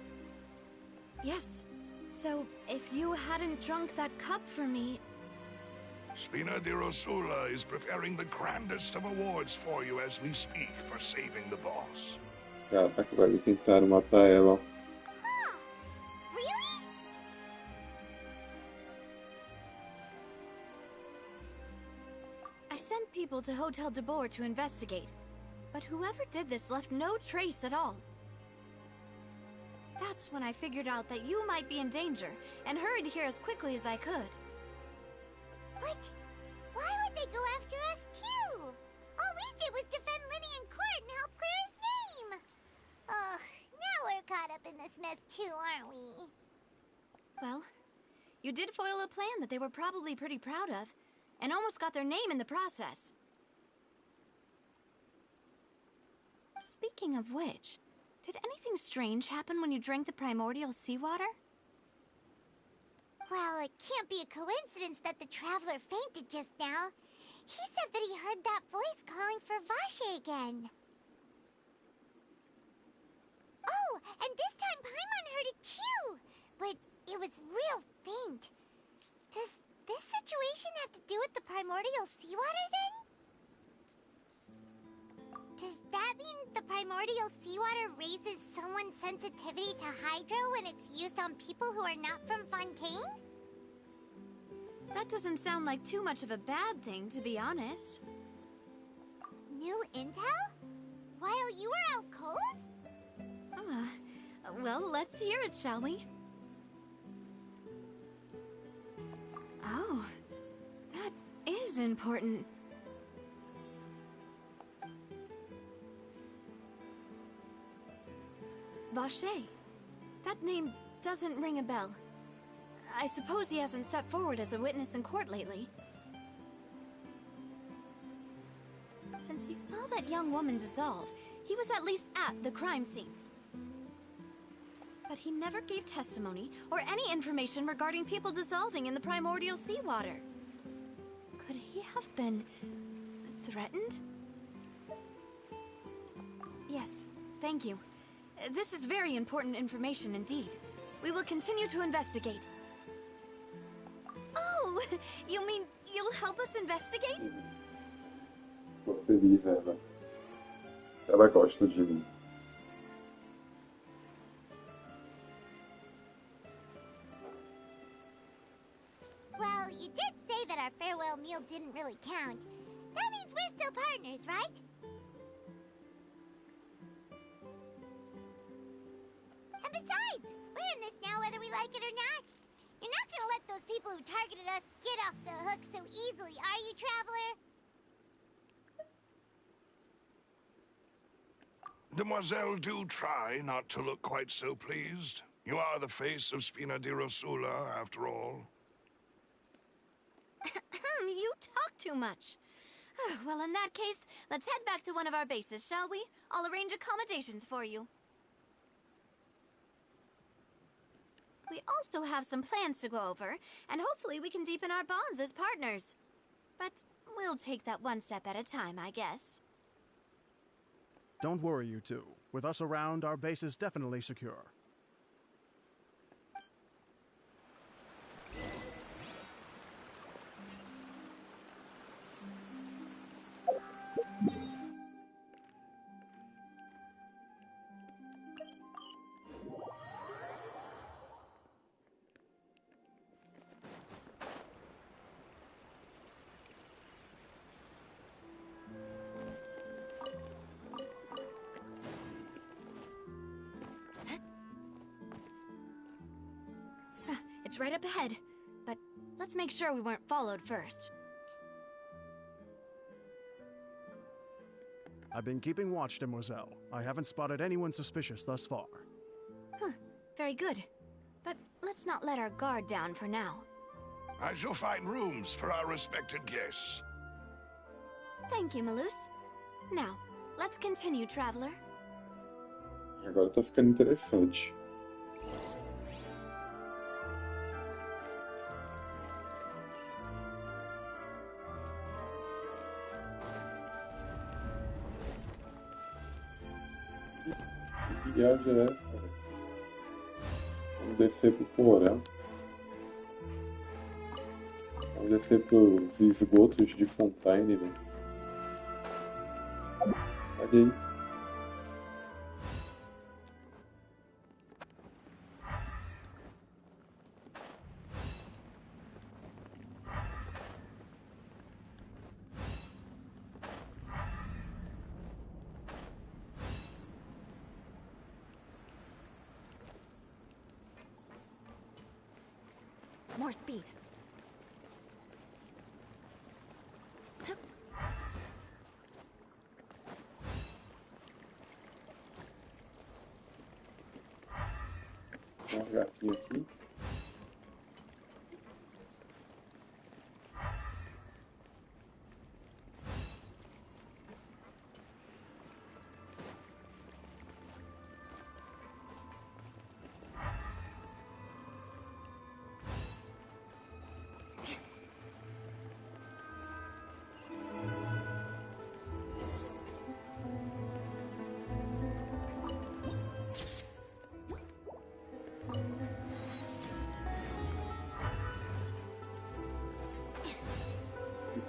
Yes. So, if you hadn't drunk that cup for me...
Spina di Rosula is preparing the grandest of awards for you as we speak for saving the boss.
Caraca, velho, tentaram matar ela, ó.
Huh. Really?
I sent people to Hotel de Boer to investigate, but whoever did this left no trace at all. That's when I figured out that you might be in danger, and hurried here as quickly as I could.
What? Why would they go after us too? All we did was defend Linny in court and help clear his name. Ugh, now we're caught up in this mess too, aren't we?
Well, you did foil a plan that they were probably pretty proud of, and almost got their name in the process. Speaking of which, did anything strange happen when you drank the primordial seawater?
Well, it can't be a coincidence that the traveler fainted just now. He said that he heard that voice calling for Vache again. Oh, and this time Paimon heard it too, but it was real faint. Does this situation have to do with the primordial seawater then? Does that mean the primordial seawater raises someone's sensitivity to hydro when it's used on people who are not from Fontaine?
That doesn't sound like too much of a bad thing, to be honest.
New intel? While you were out cold?
Well, let's hear it, shall we? Oh, that is important. Vache. That name doesn't ring a bell. I suppose he hasn't stepped forward as a witness in court lately. Since he saw that young woman dissolve, he was at least at the crime scene. But he never gave testimony or any information regarding people dissolving in the primordial seawater. Could he have been threatened? Yes, thank you. This is very important information indeed. We will continue to investigate. Oh, you mean you'll help us investigate?
Tô feliz, ela. Ela gosta de mim.
Well, you did say that our farewell meal didn't really count. That means we're still partners, right? And besides, we're in this now whether we like it or not. You're not gonna let those people who targeted us get off the hook so easily, are you, Traveler?
Demoiselle, do try not to look quite so pleased. You are the face of Spina di Rosula, after all.
You talk too much. Well, in that case, let's head back to one of our bases, shall we? I'll arrange accommodations for you. We also have some plans to go over, and hopefully we can deepen our bonds as partners. But we'll take that one step at a time, I guess.
Don't worry, you two. With us around, our base is definitely secure.
It's right up ahead, but let's make sure we weren't followed first.
I've been keeping watch, Demoiselle. I haven't spotted anyone suspicious thus far.
Very good. But let's not let our guard down for now.
I shall find rooms for our respected guests.
Thank you, Malus. Now, let's continue, traveler.
Agora tá ficando interessante. Que viagem é essa, cara? Vamos descer pro porão. Vamos descer pros esgotos de Fontaine, né? Olha isso.
More speed.
Um gatinho aqui.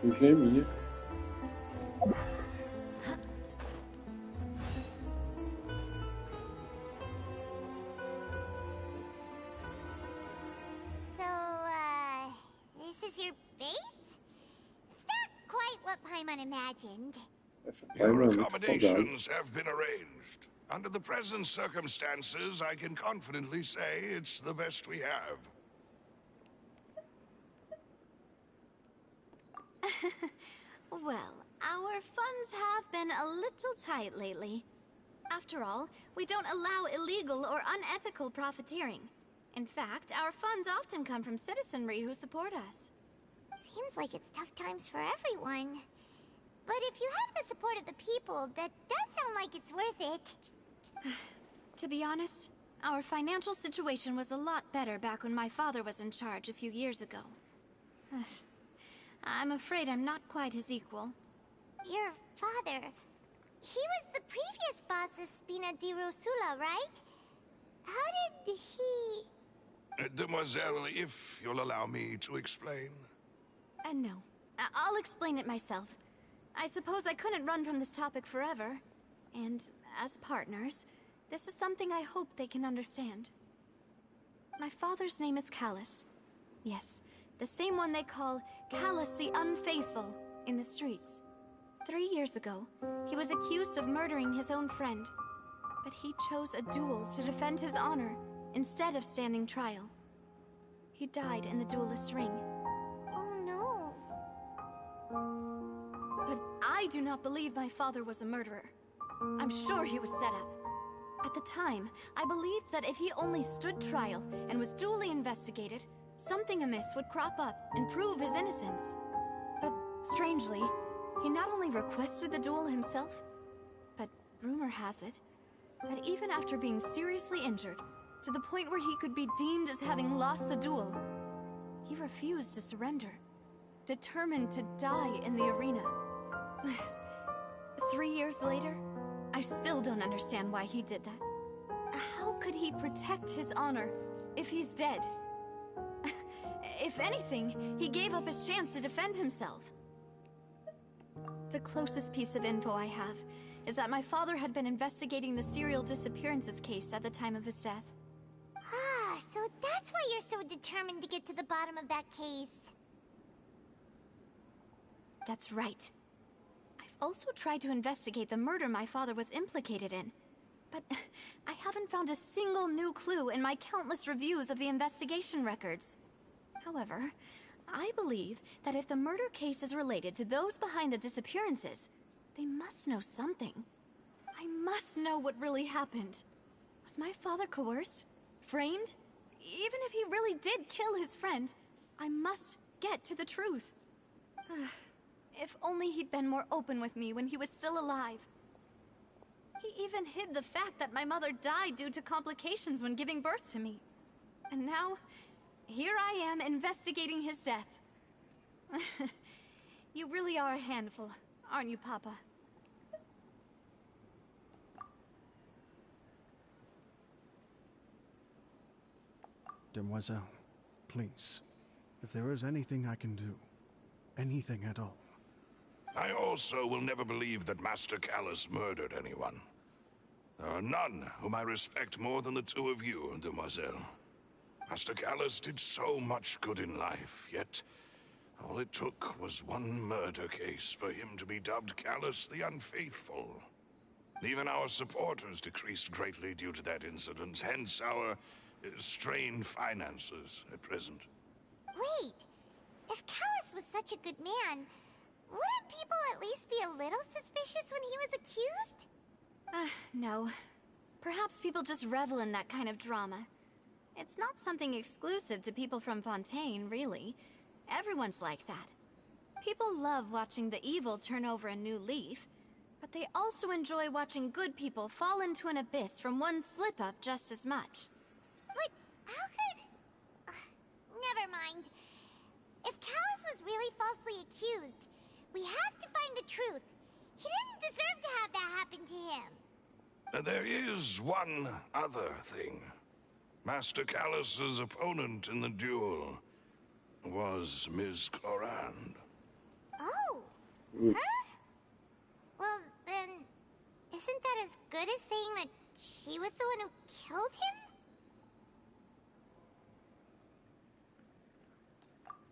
Com geminha.
So, this is your base? It's not quite what Paimon imagined.
Essa
Your
Paimon é muito
accommodations have been arranged. Under the present circumstances, I can confidently say it's the best we have.
Well, our funds have been a little tight lately. After all, we don't allow illegal or unethical profiteering. In fact, our funds often come from citizenry who support us.
Seems like it's tough times for everyone. But if you have the support of the people, that does sound like it's worth it.
To be honest, our financial situation was a lot better back when my father was in charge a few years ago. I'm afraid I'm not quite his equal.
Your father... he was the previous boss of Spina di Rosula, right? How did he...
Demoiselle, if you'll allow me to explain.
No. I'll explain it myself. I suppose I couldn't run from this topic forever. And as partners, this is something I hope they can understand. My father's name is Callus. Yes, the same one they call Callus the Unfaithful in the streets. 3 years ago, he was accused of murdering his own friend. But he chose a duel to defend his honor, instead of standing trial. He died in the duelist's ring.
Oh no.
But I do not believe my father was a murderer. I'm sure he was set up. At
At the time, I believed that if he only stood trial and was duly investigated, something amiss would crop up and prove his innocence. But strangely, he not only requested the duel himself, but rumor has it that even after being seriously injured, to the point where he could be deemed as having lost the duel, he refused to surrender, determined to die in the arena. 3 years later, I still don't understand why he did that. How could he protect his honor if he's dead? If anything, he gave up his chance to defend himself. The closest piece of info I have is that my father had been investigating the serial disappearances case at the time of his death.
Ah, so that's why you're so determined to get to the bottom of that case.
That's right. I've also tried to investigate the murder my father was implicated in, but I haven't found a single new clue in my countless reviews of the investigation records. However, I believe that if the murder case is related to those behind the disappearances, they must know something. I must know what really happened. Was my father coerced? Framed? Even if he really did kill his friend, I must get to the truth. If only he'd been more open with me when he was still alive. He even hid the fact that my mother died due to complications when giving birth to me. And now, here I am investigating his death. You really are a handful, aren't you, Papa?
Demoiselle, please, if there is anything I can do, anything at all.
I also will never believe that Master Callus murdered anyone. There are none whom I respect more than the two of you, Demoiselle. Master Callus did so much good in life, yet all it took was one murder case for him to be dubbed Callus the Unfaithful. Even our supporters decreased greatly due to that incident, hence our strained finances at present.
Wait, if Callus was such a good man, wouldn't people at least be a little suspicious when he was accused?
No. Perhaps people just revel in that kind of drama. It's not something exclusive to people from Fontaine, really. Everyone's like that. People love watching the evil turn over a new leaf, but they also enjoy watching good people fall into an abyss from one slip-up just as much.
But how could... never mind. If Callus was really falsely accused, we have to find the truth. He didn't deserve to have that happen to him.
There is one other thing. Master Callus's opponent in the duel was Ms. Clorand.
Oh. Huh? Well, then, isn't that as good as saying that she was the one who killed him?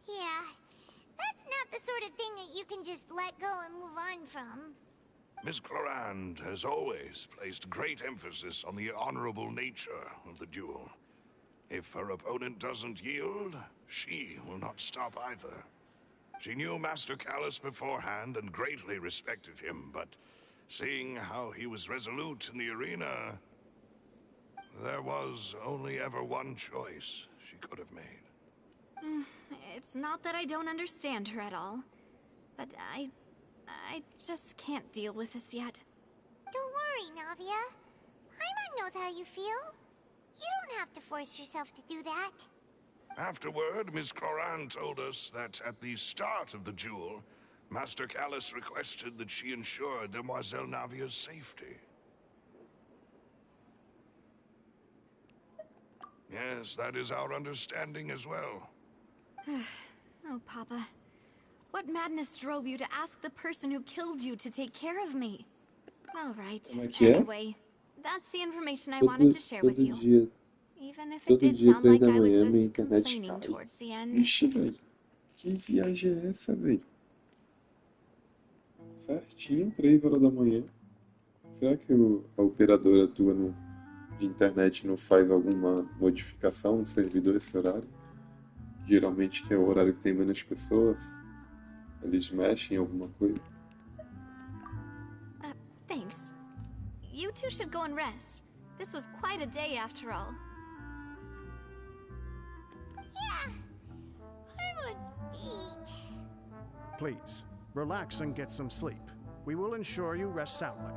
Yeah, that's not the sort of thing that you can just let go and move on from.
Ms. Clorand has always placed great emphasis on the honorable nature of the duel. If her opponent doesn't yield, she will not stop either. She knew Master Callus beforehand and greatly respected him, but seeing how he was resolute in the arena, there was only ever one choice she could have made.
It's not that I don't understand her at all, but I just can't deal with this yet.
Don't worry, Navia. Paimon knows how you feel. You don't have to force yourself to do that.
Afterward, Ms. Clorand told us that at the start of the duel, Master Callus requested that she ensure Demoiselle Navia's safety. Yes, that is our understanding as well.
Oh, Papa. What madness drove you to ask the person who killed you to take care of me? All right. Anyway, that's the information I wanted to share with you. Even if it did sound like I was just complaining towards the end.
Ixi, velho. Que viagem é essa, velho? Certinho, 3 horas da manhã. Será que a operadora tua de internet não faz alguma modificação no servidor esse horário? Geralmente que é o horário que tem menos pessoas. Eles mexem em alguma coisa.
Thanks. You two should go and rest.
This was quite a day after all.
Yeah, Paimon's feet.
Please, relax and get some sleep. We will ensure you rest soundly.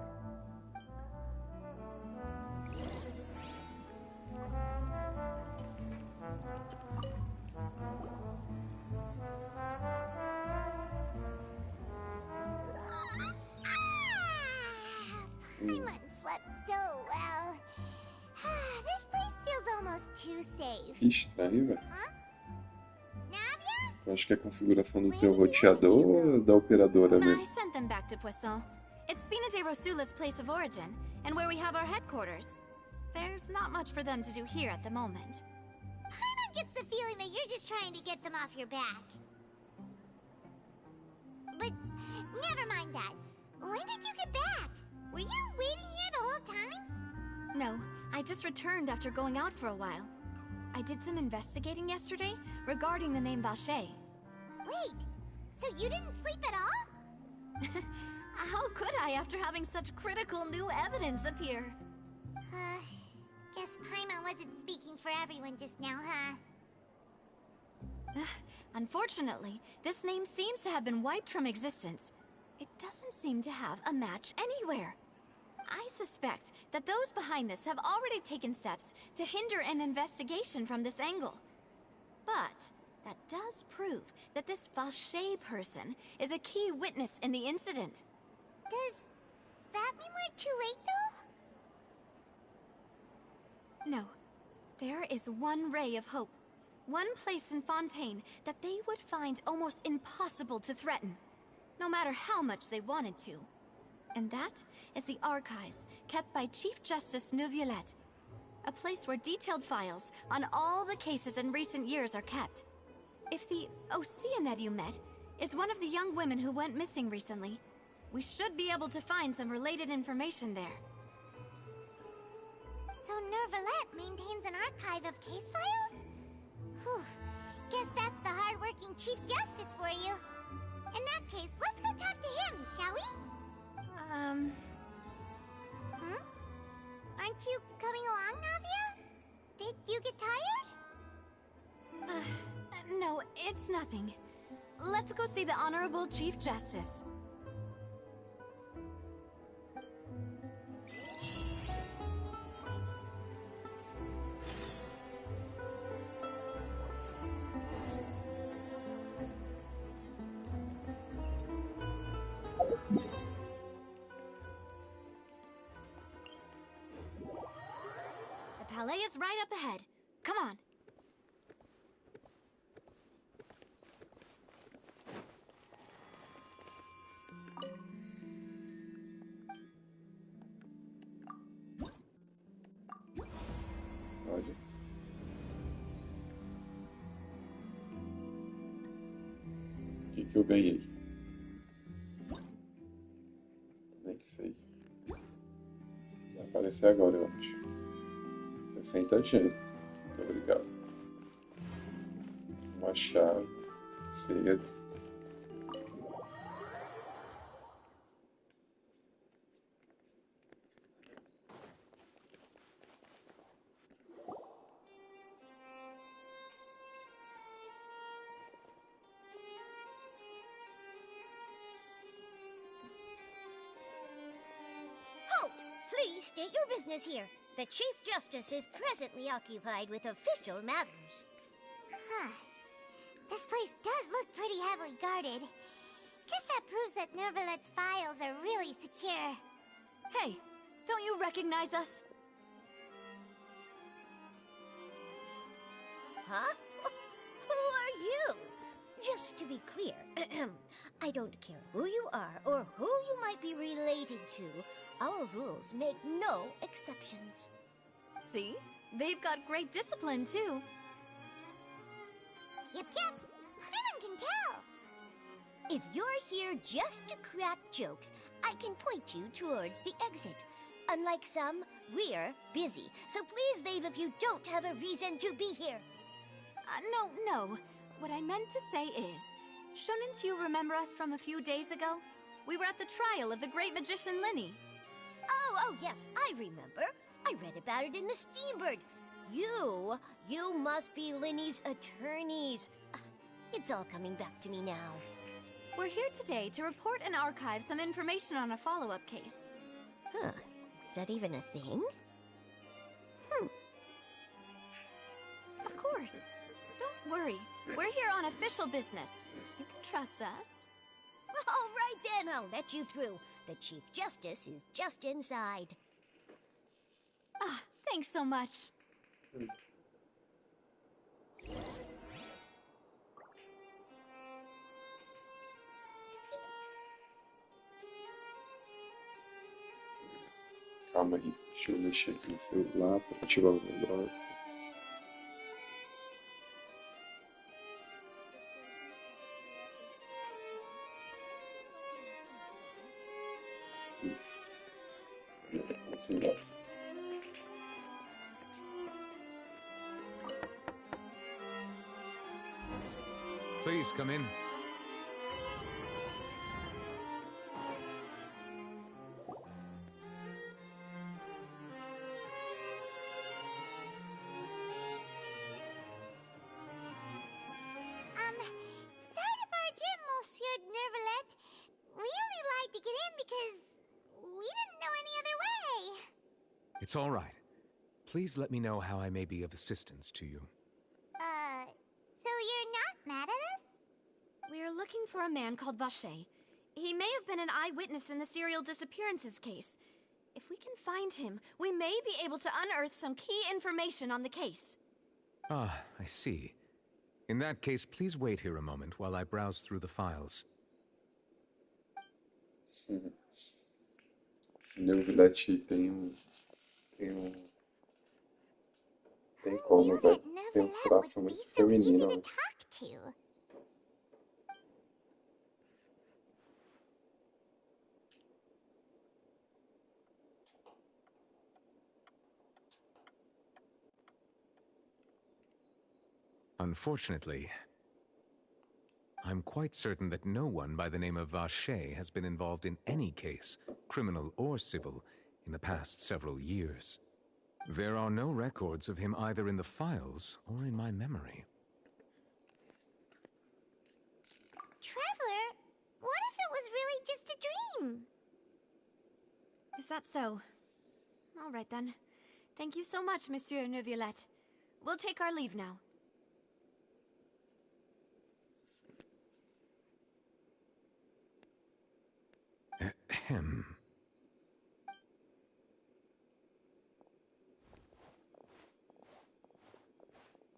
Paimon slept so well. This place feels almost too safe.
Que estranho, velho.
Huh? Navia?
Eu acho que é a configuração do teu roteador ou da operadora
I
mesmo?
sent them back to Poisson. It's Spina de Rosula's place of origin, and where we have our headquarters. There's not much for them to do here at the moment.
Paimon gets the feeling that you're just trying to get them off your back. But never mind that. When did you get back? Were you waiting here the whole time?
No, I just returned after going out for a while. I did some investigating yesterday regarding the name Vache.
Wait, so you didn't sleep at all?
How could I after having such critical new evidence appear?
Guess Paimon wasn't speaking for everyone just now, huh?
Unfortunately, this name seems to have been wiped from existence. It doesn't seem to have a match anywhere. I suspect that those behind this have already taken steps to hinder an investigation from this angle. But that does prove that this Vache person is a key witness in the incident.
Does that mean we're too late, though?
No. There is one ray of hope. One place in Fontaine that they would find almost impossible to threaten, no matter how much they wanted to. And that is the archives kept by Chief Justice Neuvillette, a place where detailed files on all the cases in recent years are kept. If the Oceanid you met is one of the young women who went missing recently, we should be able to find some related information there.
So Neuvillette maintains an archive of case files? Whew. Guess that's the hard-working Chief Justice for you. In that case, let's go talk to him, shall we? Aren't you coming along, Navia? Did you get tired?
No, it's nothing. Let's go see the Honorable Chief Justice. The Palais is right up ahead. Come on.
Olha. O que eu ganhei? Nem que sei. Vai aparecer agora, eu acho. 60 gemas. Muito obrigado. Uma chave. Cedo.
Halt! Please state your business here. The Chief Justice is presently occupied with official matters.
Huh. This place does look pretty heavily guarded. Guess that proves that Neuvillette's files are really secure.
Hey, don't you recognize us?
Huh? Who are you? Just to be clear, I don't care who you are or who you might be related to. Our rules make no exceptions.
See? They've got great discipline, too.
Yep. Paimon can tell.
If you're here just to crack jokes, I can point you towards the exit. Unlike some, we're busy, so please leave if you don't have a reason to be here.
No. What I meant to say is, shouldn't you remember us from a few days ago? We were at the trial of the great magician Linny.
Oh, yes, I remember. I read about it in the Steambird. You must be Linny's attorneys. It's all coming back to me now.
We're here today to report and archive some information on a follow-up case.
Huh. Is that even a thing?
Of course. Don't worry. We're here on official business. You can trust us.
All right then, I'll let you through. The Chief Justice is just inside.
Ah, thanks so much.
Calma aí, deixa eu mexer aqui no celular para ativar o negócio. Isso. Assim dá.
Please come in.
Sorry to barge in, Monsieur Nervalet. We only lied to get in because we didn't know any other way.
It's all right. Please let me know how I may be of assistance to you.
So you're not mad at us?
We're looking for a man called Vache. He may have been an eyewitness in the serial disappearances case. If we can find him, we may be able to unearth some key information on the case.
Ah, I see. In that case, please wait here a moment while I browse through the files.
Esse Neuvilete tem como, velho. Tem uns traços muito femininos.
To talk to.
Unfortunately, I'm quite certain that no one by the name of Vache has been involved in any case, criminal or civil, in the past several years. There are no records of him either in the files or in my memory.
Traveler, what if it was really just a dream?
Is that so? All right then. Thank you so much, Monsieur Neuvillette. We'll take our leave now.
Ahem.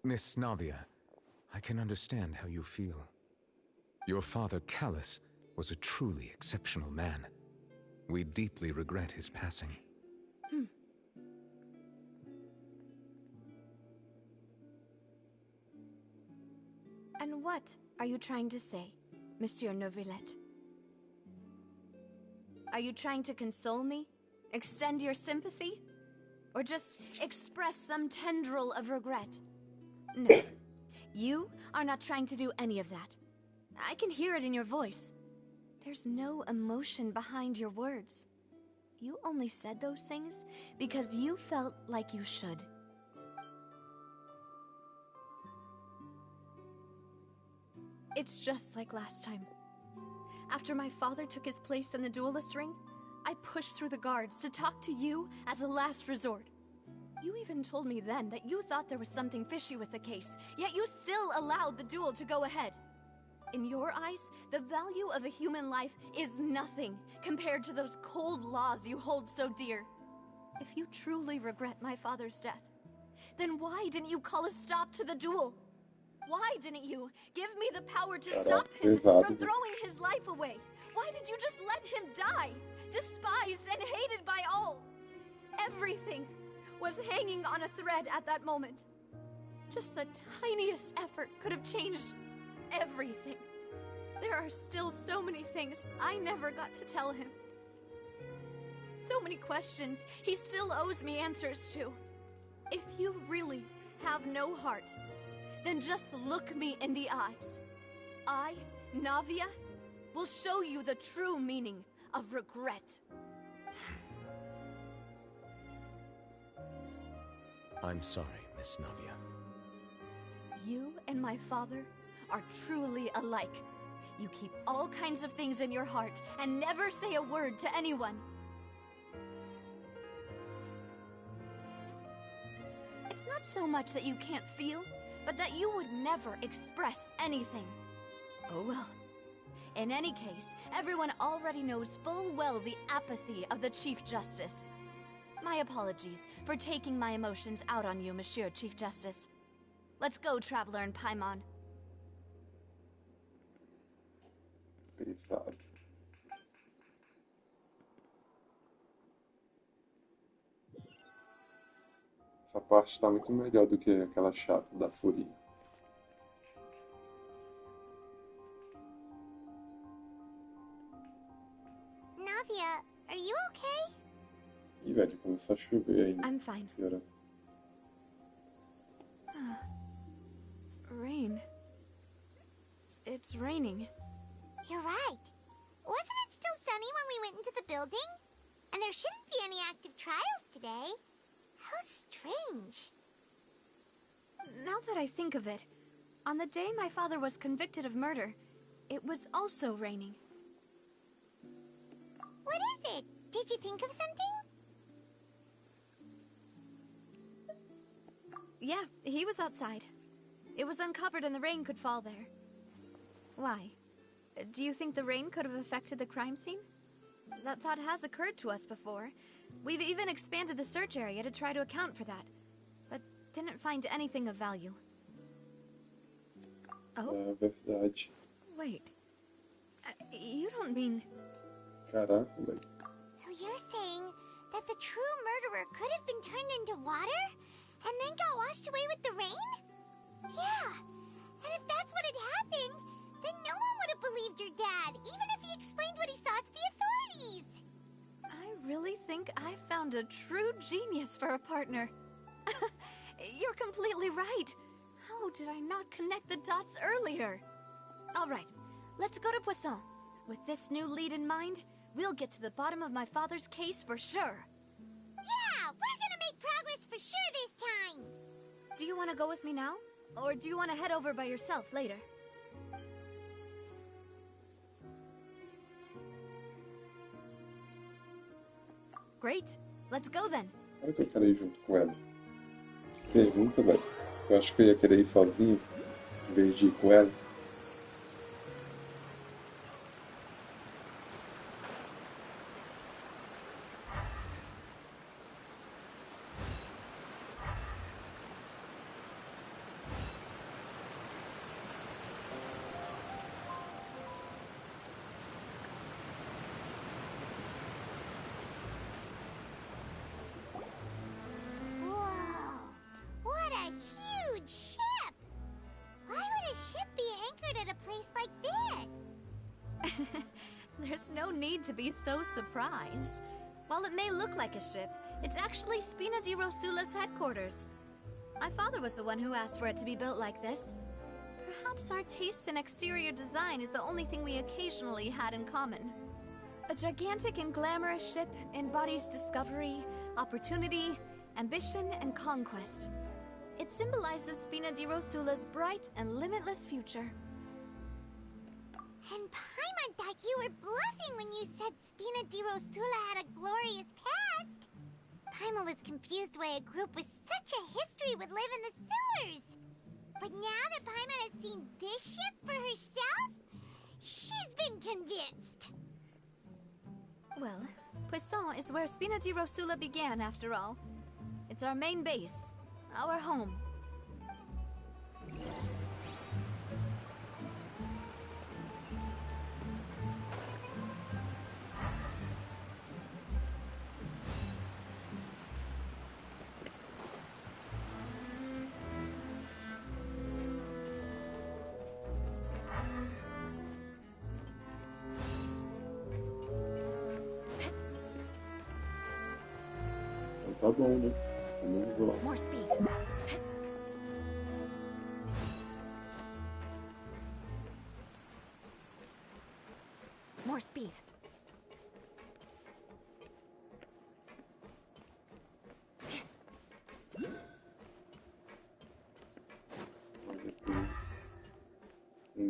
Miss Navia, I can understand how you feel. Your father, Callus, was a truly exceptional man. We deeply regret his passing.
And what are you trying to say, Monsieur Neuvillette? Are you trying to console me? Extend your sympathy? Or just express some tendril of regret? No. You are not trying to do any of that. I can hear it in your voice. There's no emotion behind your words. You only said those things because you felt like you should. It's just like last time. After my father took his place in the duelist ring, I pushed through the guards to talk to you as a last resort. You even told me then that you thought there was something fishy with the case, yet you still allowed the duel to go ahead. In your eyes, the value of a human life is nothing compared to those cold laws you hold so dear. If you truly regret my father's death, then why didn't you call a stop to the duel? Why didn't you give me the power to stop him from throwing his life away? Why did you just let him die, despised and hated by all? Everything was hanging on a thread at that moment. Just the tiniest effort could have changed everything. There are still so many things I never got to tell him. So many questions he still owes me answers to. If you really have no heart, then just look me in the eyes. I, Navia, will show you the true meaning of regret.
I'm sorry, Miss Navia.
You and my father are truly alike. You keep all kinds of things in your heart and never say a word to anyone. It's not so much that you can't feel, but that you would never express anything. Oh well. In any case, everyone already knows full well the apathy of the Chief Justice. My apologies for taking my emotions out on you, Monsieur Chief Justice. Let's go, Traveler and Paimon.
Pesado. Essa parte está muito melhor do que aquela chata da Fúria.
Navia, are you okay?
Ih, velho, começou a chover ainda.
I'm fine.
Piora.
Rain. It's raining.
You're right. Wasn't it still sunny when we went into the building? And there shouldn't be any active trials today. How strange.
Now that I think of it, on the day my father was convicted of murder, it was also raining.
What is it? Did you think of something?
Yeah, he was outside. It was uncovered and the rain could fall there. Why? Do you think the rain could have affected the crime scene? That thought has occurred to us before. We've even expanded the search area to try to account for that, but didn't find anything of value. Oh?
Verdade.
Wait. You don't mean...
Caraca, velho.
So you're saying that the true murderer could have been turned into water and then got washed away with the rain? Yeah. And if that's what had happened, then no one would have believed your dad, even if he explained what he saw to the authorities.
I really think I found a true genius for a partner. You're completely right. How did I not connect the dots earlier? All right, let's go to Poisson. With this new lead in mind, we'll get to the bottom of my father's case for sure.
Yeah, we're gonna make progress for sure this time.
Do you want to go with me now? Or do you want to head over by yourself later? Great. Let's go then.
Claro que eu quero ir junto com ela. Pergunta, velho. Eu acho que eu ia querer ir sozinho, em vez de ir com ela.
Whoa! What a huge ship! Why would a ship be anchored at a place like this?
There's no need to be so surprised. While it may look like a ship, it's actually Spina di Rosula's headquarters. My father was the one who asked for it to be built like this. Perhaps our taste in exterior design is the only thing we occasionally had in common. A gigantic and glamorous ship embodies discovery, opportunity, ambition, and conquest. It symbolizes Spina di Rosula's bright and limitless future.
And Paimon thought you were bluffing when you said Spina di Rosula had a glorious past. Paimon was confused why a group with such a history would live in the sewers. But now that Paimon has seen this ship for herself, she's been convinced.
Well, Poisson is where Spina di Rosula began, after all. It's our main base, our home.
Então tá bom, né? Vamos lá.
More speed. More speed.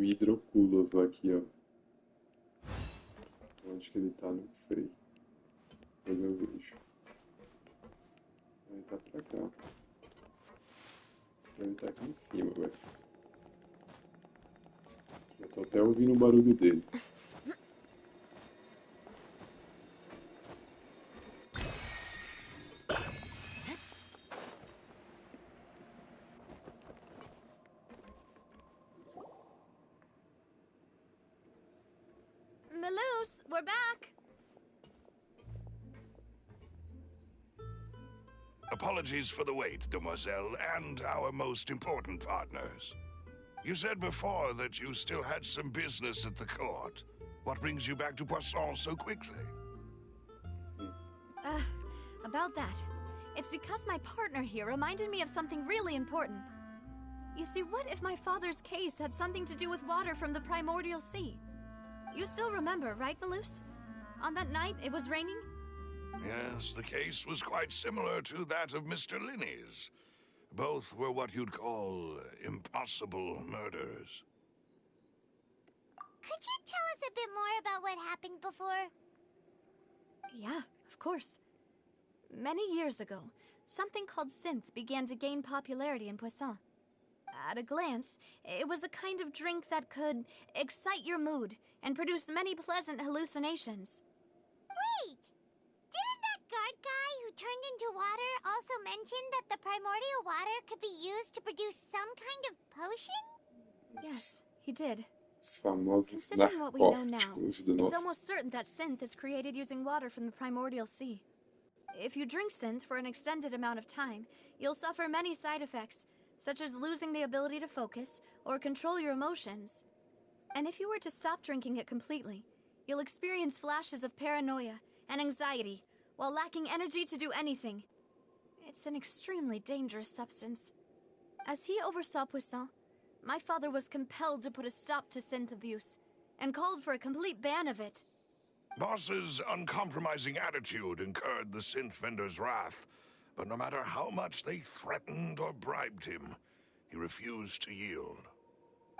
hidroculos aqui, ó. Onde que ele tá, não sei. Mas eu vejo. Ele tá pra cá. Ele tá aqui em cima, velho. Eu tô até ouvindo o barulho dele.
Melus, we're back!
Apologies for the wait, demoiselle, and our most important partners. You said before that you still had some business at the court. What brings you back to Poisson so quickly?
About that. It's because my partner here reminded me of something really important. You see, what if my father's case had something to do with water from the primordial sea? You still remember, right, Melus? On that night, it was raining?
Yes, the case was quite similar to that of Mr. Linney's. Both were what you'd call impossible murders.
Could you tell us a bit more about what happened before?
Yeah, of course. Many years ago, something called synth began to gain popularity in Poisson. At a glance, it was a kind of drink that could excite your mood and produce many pleasant hallucinations.
Wait! Didn't that guard guy who turned into water also mention that the primordial water could be used to produce some kind of potion?
Yes, he did.
Os famosos
Considering what we know now,
narcóticos do
it's
nosso.
almost certain that synth is created using water from the primordial sea. If you drink synth for an extended amount of time, you'll suffer many side effects, such as losing the ability to focus or control your emotions. And if you were to stop drinking it completely, you'll experience flashes of paranoia and anxiety while lacking energy to do anything. It's an extremely dangerous substance. As he oversaw Poisson, my father was compelled to put a stop to synth abuse and called for a complete ban of it.
Boss's uncompromising attitude incurred the synth vendor's wrath, but no matter how much they threatened or bribed him, he refused to yield.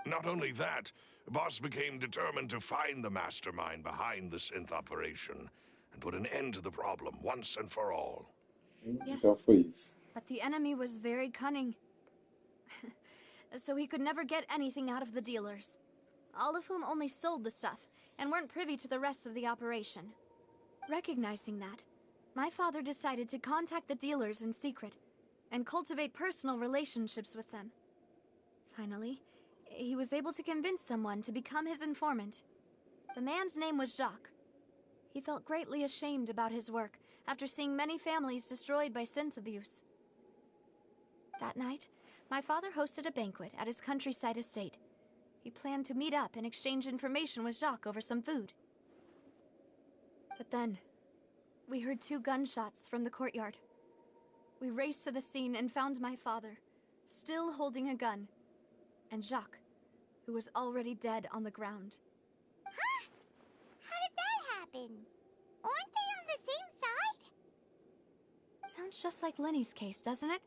Not only that, Boss became determined to find the mastermind behind the synth operation and put an end to the problem once and for all.
Yes,
Então foi isso.
but the enemy was very cunning. So he could never get anything out of the dealers, all of whom only sold the stuff and weren't privy to the rest of the operation. Recognizing that, my father decided to contact the dealers in secret and cultivate personal relationships with them. Finally, he was able to convince someone to become his informant. The man's name was Jacques. He felt greatly ashamed about his work after seeing many families destroyed by synth abuse. That night, my father hosted a banquet at his countryside estate. He planned to meet up and exchange information with Jacques over some food. But then, we heard 2 gunshots from the courtyard. We raced to the scene and found my father, still holding a gun, and Jacques, who was already dead on the ground.
Huh? How did that happen? Aren't they on the same side?
Sounds just like Lenny's case, doesn't it?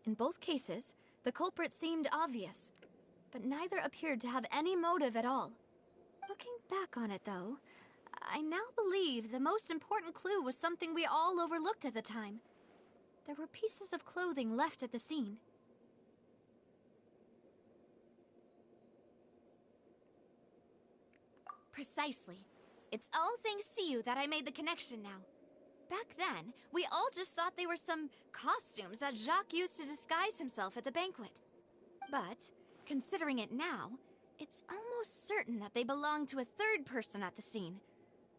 In both cases, the culprit seemed obvious, but neither appeared to have any motive at all. Looking back on it, though, I now believe the most important clue was something we all overlooked at the time. There were pieces of clothing left at the scene. Precisely. It's all thanks to you that I made the connection now. Back then, we all just thought they were some costumes that Jacques used to disguise himself at the banquet. But, considering it now, it's almost certain that they belong to a third person at the scene.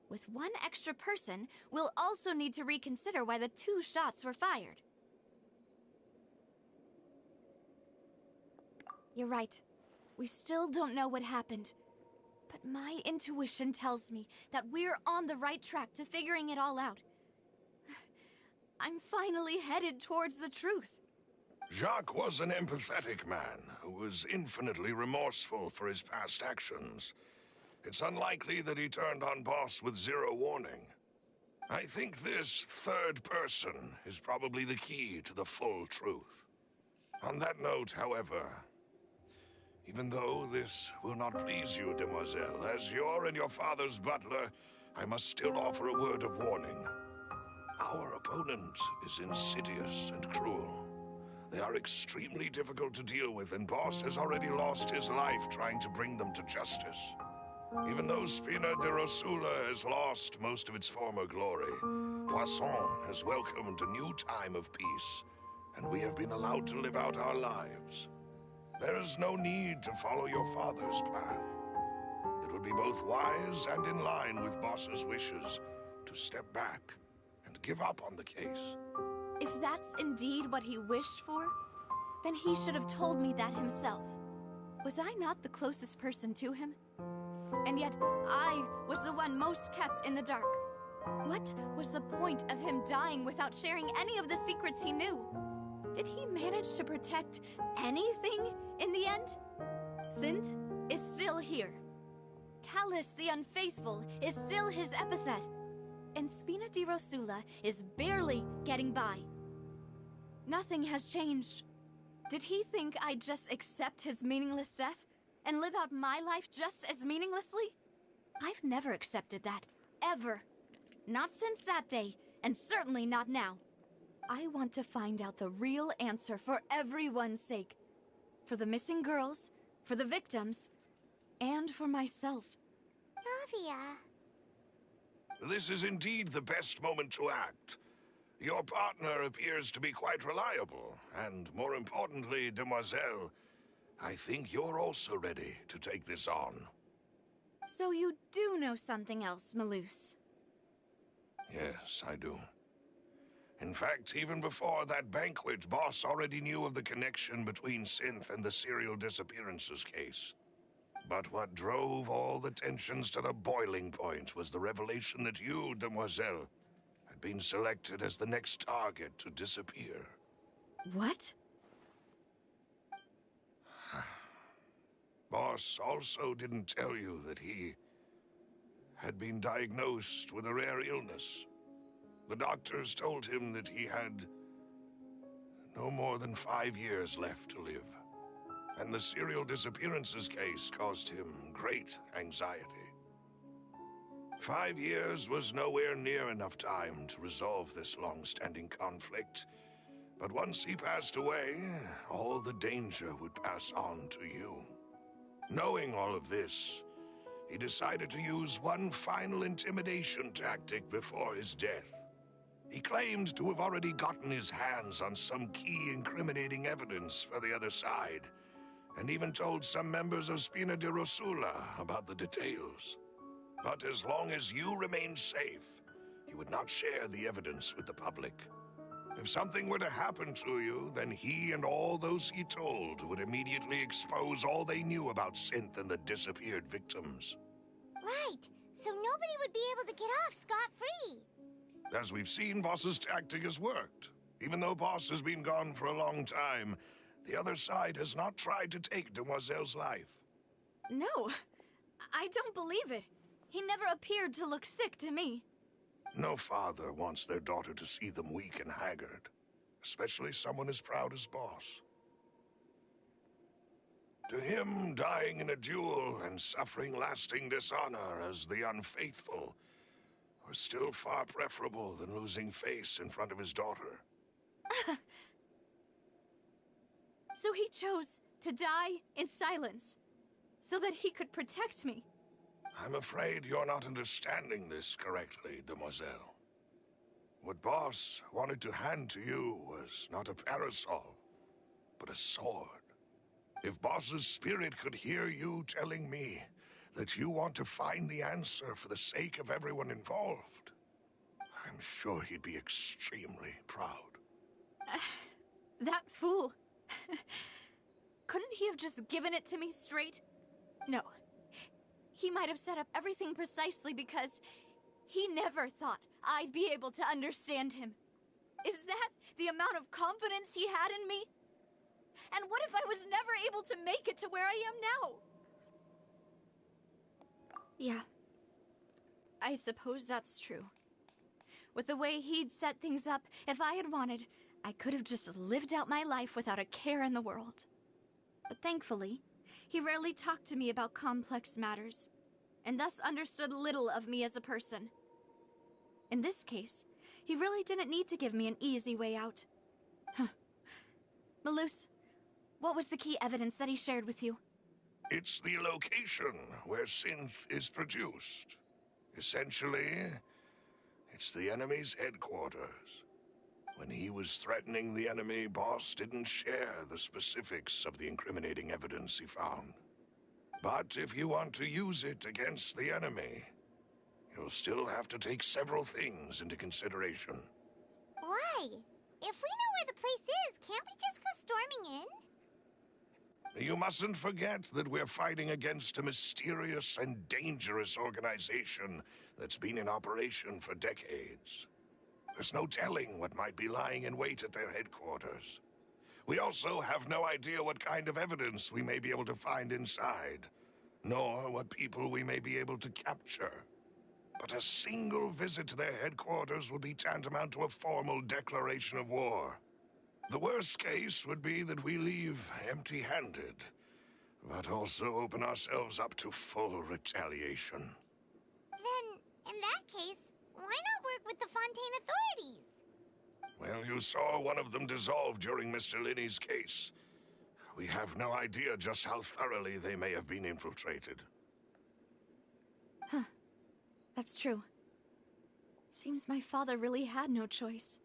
With one extra person, we'll also need to reconsider why the 2 shots were fired. You're right. We still don't know what happened. But my intuition tells me that we're on the right track to figuring it all out. I'm finally headed towards the truth.
Jacques was an empathetic man who was infinitely remorseful for his past actions. It's unlikely that he turned on Boss with 0 warning. I think this third person is probably the key to the full truth. On that note, however, Even though this will not please you, demoiselle, as your and your father's butler, I must still offer a word of warning. Our opponent is insidious and cruel. They are extremely difficult to deal with, and Boss has already lost his life trying to bring them to justice. Even though Spina de Rosula has lost most of its former glory, Poisson has welcomed a new time of peace, and we have been allowed to live out our lives. There is no need to follow your father's path. It would be both wise and in line with Boss's wishes to step back and give up on the case.
If that's indeed what he wished for, then he should have told me that himself. Was I not the closest person to him? And yet, I was the one most kept in the dark. What was the point of him dying without sharing any of the secrets he knew? Did he manage to protect anything in the end? Synth is still here. Callus the Unfaithful is still his epithet. And Spina di Rosula is barely getting by. Nothing has changed. Did he think I'd just accept his meaningless death and live out my life just as meaninglessly? I've never accepted that, ever. Not since that day, and certainly not now. I want to find out the real answer for everyone's sake. For the missing girls, for the victims, and for myself.
Navia.
This is indeed the best moment to act. Your partner appears to be quite reliable, and more importantly, demoiselle, I think you're also ready to take this on.
So you do know something else, Malus?
Yes, I do. In fact, even before that banquet, Boss already knew of the connection between Synth and the serial disappearances case. But what drove all the tensions to the boiling point was the revelation that you, demoiselle, had been selected as the next target to disappear.
What?
Boss also didn't tell you that he had been diagnosed with a rare illness. The doctors told him that he had no more than 5 years left to live. And the serial disappearances case caused him great anxiety. 5 years was nowhere near enough time to resolve this long-standing conflict. But once he passed away, all the danger would pass on to you. Knowing all of this, he decided to use one final intimidation tactic before his death. He claimed to have already gotten his hands on some key incriminating evidence for the other side, and even told some members of Spina de Rosula about the details. But as long as you remained safe, he would not share the evidence with the public. If something were to happen to you, then he and all those he told would immediately expose all they knew about Synth and the disappeared victims.
Right, so nobody would be able to get off scot-free.
As we've seen, Boss's tactic has worked. Even though Boss has been gone for a long time, the other side has not tried to take Demoiselle's life.
No, I don't believe it. He never appeared to look sick to me.
No father wants their daughter to see them weak and haggard, especially someone as proud as Boss. To him, dying in a duel and suffering lasting dishonor as the unfaithful was still far preferable than losing face in front of his daughter.
So he chose to die in silence, so that he could protect me.
I'm afraid you're not understanding this correctly, demoiselle. What Boss wanted to hand to you was not a parasol, but a sword. If Boss's spirit could hear you telling me that you want to find the answer for the sake of everyone involved, I'm sure he'd be extremely proud.
That fool. Couldn't he have just given it to me straight? No. He might have set up everything precisely because he never thought I'd be able to understand him. Is that the amount of confidence he had in me? And what if I was never able to make it to where I am now? Yeah. I suppose that's true. With the way he'd set things up, if I had wanted, I could have just lived out my life without a care in the world. But thankfully,
He rarely talked to me about complex matters, and thus understood little of me as a person. In this case, he really didn't need to give me an easy way out. Malus, what was the key evidence that he shared with you?
It's the location where synth is produced. Essentially, it's the enemy's headquarters. When he was threatening the enemy, Boss didn't share the specifics of the incriminating evidence he found. But if you want to use it against the enemy, you'll still have to take several things into consideration.
Why? If we know where the place is, can't we just go storming in?
You mustn't forget that we're fighting against a mysterious and dangerous organization that's been in operation for decades. There's no telling what might be lying in wait at their headquarters. We also have no idea what kind of evidence we may be able to find inside, nor what people we may be able to capture. But a single visit to their headquarters would be tantamount to a formal declaration of war. The worst case would be that we leave empty-handed, but also open ourselves up to full retaliation.
Then, in that case, why not work with the Fontaine authorities?
Well, you saw one of them dissolve during Mr. Linney's case. We have no idea just how thoroughly they may have been infiltrated.
Huh. That's true. Seems my father really had no choice.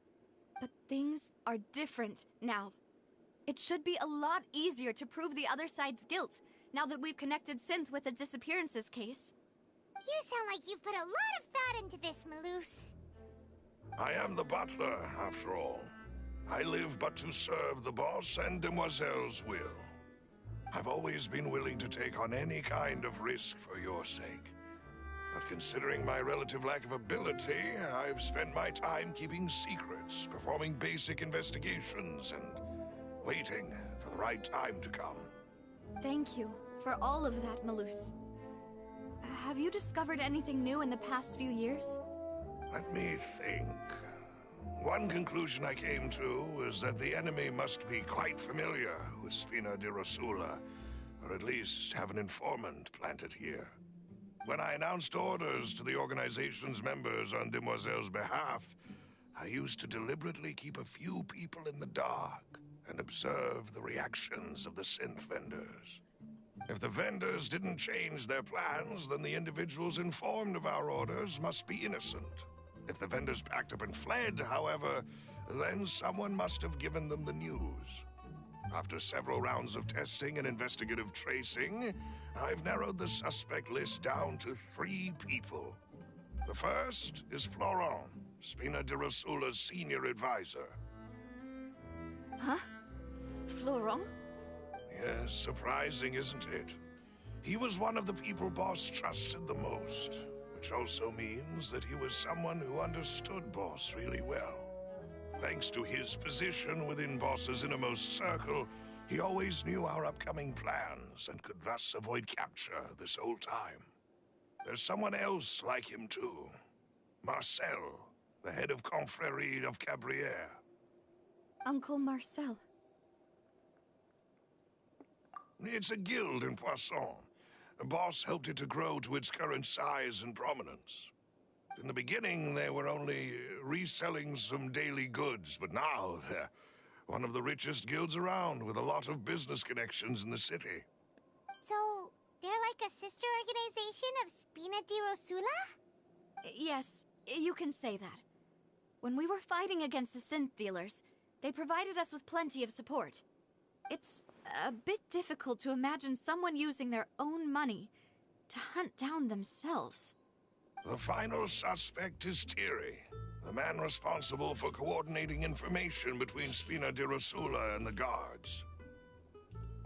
But things are different now. It should be a lot easier to prove the other side's guilt, now that we've connected Synth with the disappearances case.
You sound like you've put a lot of thought into this, Malus.
I am the butler, after all. I live but to serve the boss and Demoiselle's will. I've always been willing to take on any kind of risk for your sake. But considering my relative lack of ability, I've spent my time keeping secrets, performing basic investigations, and waiting for the right time to come.
Thank you for all of that, Malus. Have you discovered anything new in the past few years?
Let me think. One conclusion I came to is that the enemy must be quite familiar with Spina di Rosula, or at least have an informant planted here. When I announced orders to the organization's members on Demoiselle's behalf, I used to deliberately keep a few people in the dark and observe the reactions of the synth vendors. If the vendors didn't change their plans, then the individuals informed of our orders must be innocent. If the vendors packed up and fled, however, then someone must have given them the news. After several rounds of testing and investigative tracing, I've narrowed the suspect list down to 3 people. The first is Florent, Spina di Rosula's senior advisor.
Huh? Florent?
Yes, surprising, isn't it? He was one of the people Boss trusted the most, which also means that he was someone who understood Boss really well. Thanks to his position within Boss's innermost circle, he always knew our upcoming plans and could thus avoid capture this whole time. There's someone else like him too. Marcel, the head of Confrérie of Cabrières.
Uncle Marcel.
It's a guild in Poisson. Boss helped it to grow to its current size and prominence. In the beginning, they were only reselling some daily goods, but now they're one of the richest guilds around, with a lot of business connections in the city.
So, they're like a sister organization of Spina di Rosula?
Yes, you can say that. When we were fighting against the synth dealers, they provided us with plenty of support. It's a bit difficult to imagine someone using their own money to hunt down themselves.
The final suspect is Thierry, the man responsible for coordinating information between Spina di Rosula and the guards.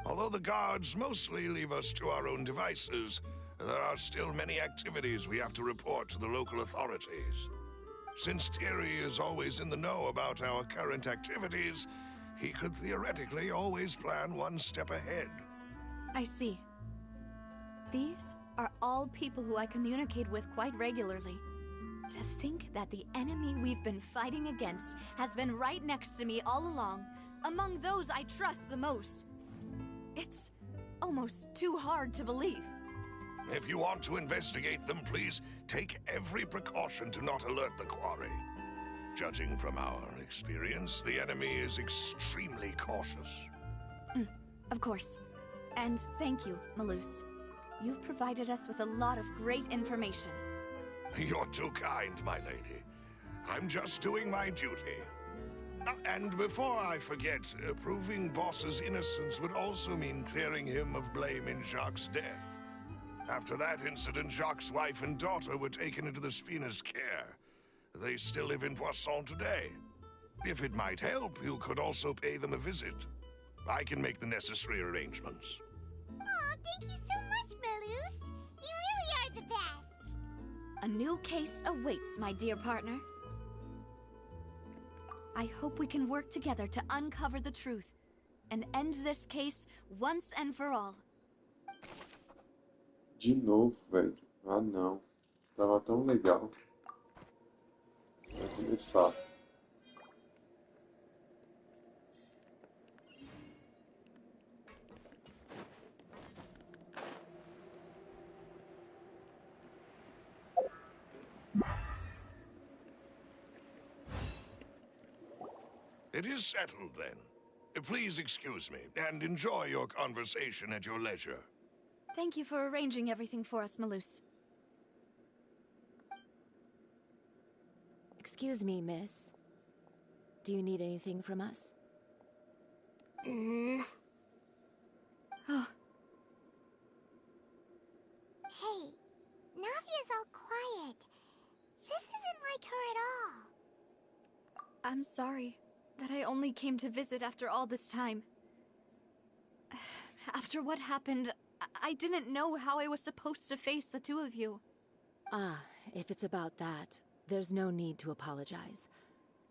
Although the guards mostly leave us to our own devices, there are still many activities we have to report to the local authorities. Since Thierry is always in the know about our current activities, he could theoretically always plan one step ahead.
I see. These are all people who I communicate with quite regularly. To think that the enemy we've been fighting against has been right next to me all along, among those I trust the most. It's
almost too hard to believe.
If you want to investigate them, please take every precaution to not alert the quarry. Judging from our experience, the enemy is extremely cautious.
Of course. And thank you, Malus. You've provided us with a lot of great information.
You're too kind, my lady. I'm just doing my duty. And before I forget, proving Boss's innocence would also mean clearing him of blame in Jacques' death. After that incident, Jacques' wife and daughter were taken into the Spina's care. They still live in Poisson today. If it might help, you could also pay them a visit. I can make the necessary arrangements.
Aw, thank you so much, Malus. You really are the best.
A new case awaits, my dear partner. I hope we can work together to uncover the truth and end this case once and for all.
De novo, velho. Ah, não. Tava tão legal. Vai começar.
It is settled, then. Please excuse me, and enjoy your conversation at your leisure.
Thank you for arranging everything for us, Malus.
Excuse me, miss. Do you need anything from us?
Oh. Hey, Navia's all quiet. This isn't like her at all.
I'm sorry that I only came to visit after all this time. After what happened, I didn't know how I was supposed to face the two of you.
Ah, if it's about that, there's no need to apologize.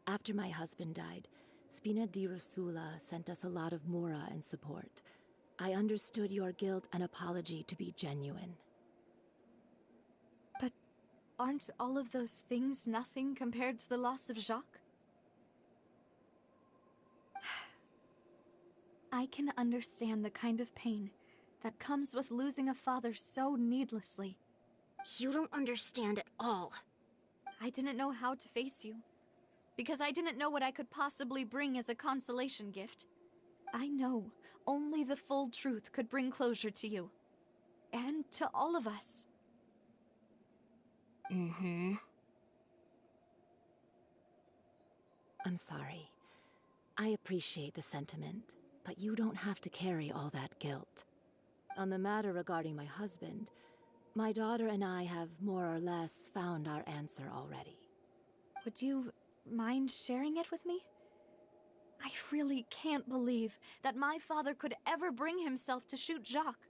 After my husband died, Spina di Rosula sent us a lot of mora and support. I understood your guilt and apology to be genuine.
But aren't all of those things nothing compared to the loss of Jacques? I can understand the kind of pain that comes with losing a father so needlessly.
You don't understand at all.
I didn't know how to face you, because I didn't know what I could possibly bring as a consolation gift. I know only the full truth could bring closure to you, and to all of us.
I'm sorry. I appreciate the sentiment, but you don't have to carry all that guilt. On the matter regarding my husband, my daughter and I have more or less found our answer already.
Would you mind sharing it with me? I really can't believe that my father could ever bring himself to shoot Jacques.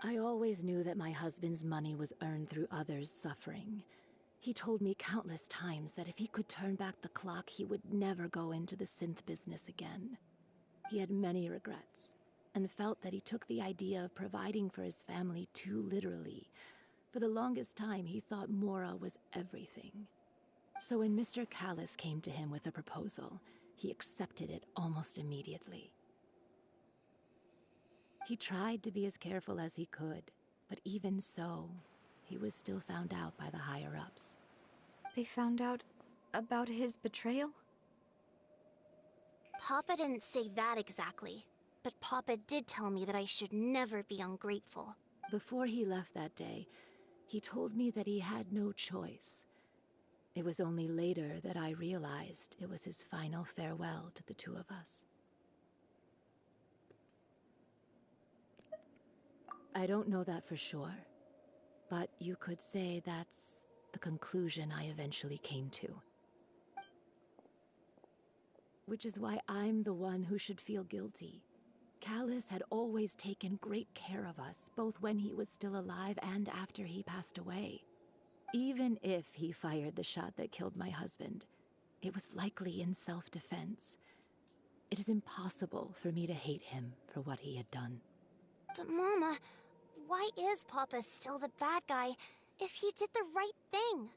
I always knew that my husband's money was earned through others' suffering. He told me countless times that if he could turn back the clock, he would never go into the synth business again. He had many regrets, and felt that he took the idea of providing for his family too literally. For the longest time, he thought Mora was everything. So when Mr. Callis came to him with a proposal, he accepted it almost immediately. He tried to be as careful as he could, but even so, he was still found out by the higher-ups.
They found out about his betrayal?
Papa didn't say that exactly, but Papa did tell me that I should never be ungrateful.
Before he left that day, he told me that he had no choice. It was only later that I realized it was his final farewell to the two of us. I don't know that for sure, but you could say that's the conclusion I eventually came to. Which is why I'm the one who should feel guilty. Callis had always taken great care of us, both when he was still alive and after he passed away. Even if he fired the shot that killed my husband, it was likely in self-defense. It is impossible for me to hate him for what he had done.
But Mama, why is Papa still the bad guy if he did the right thing?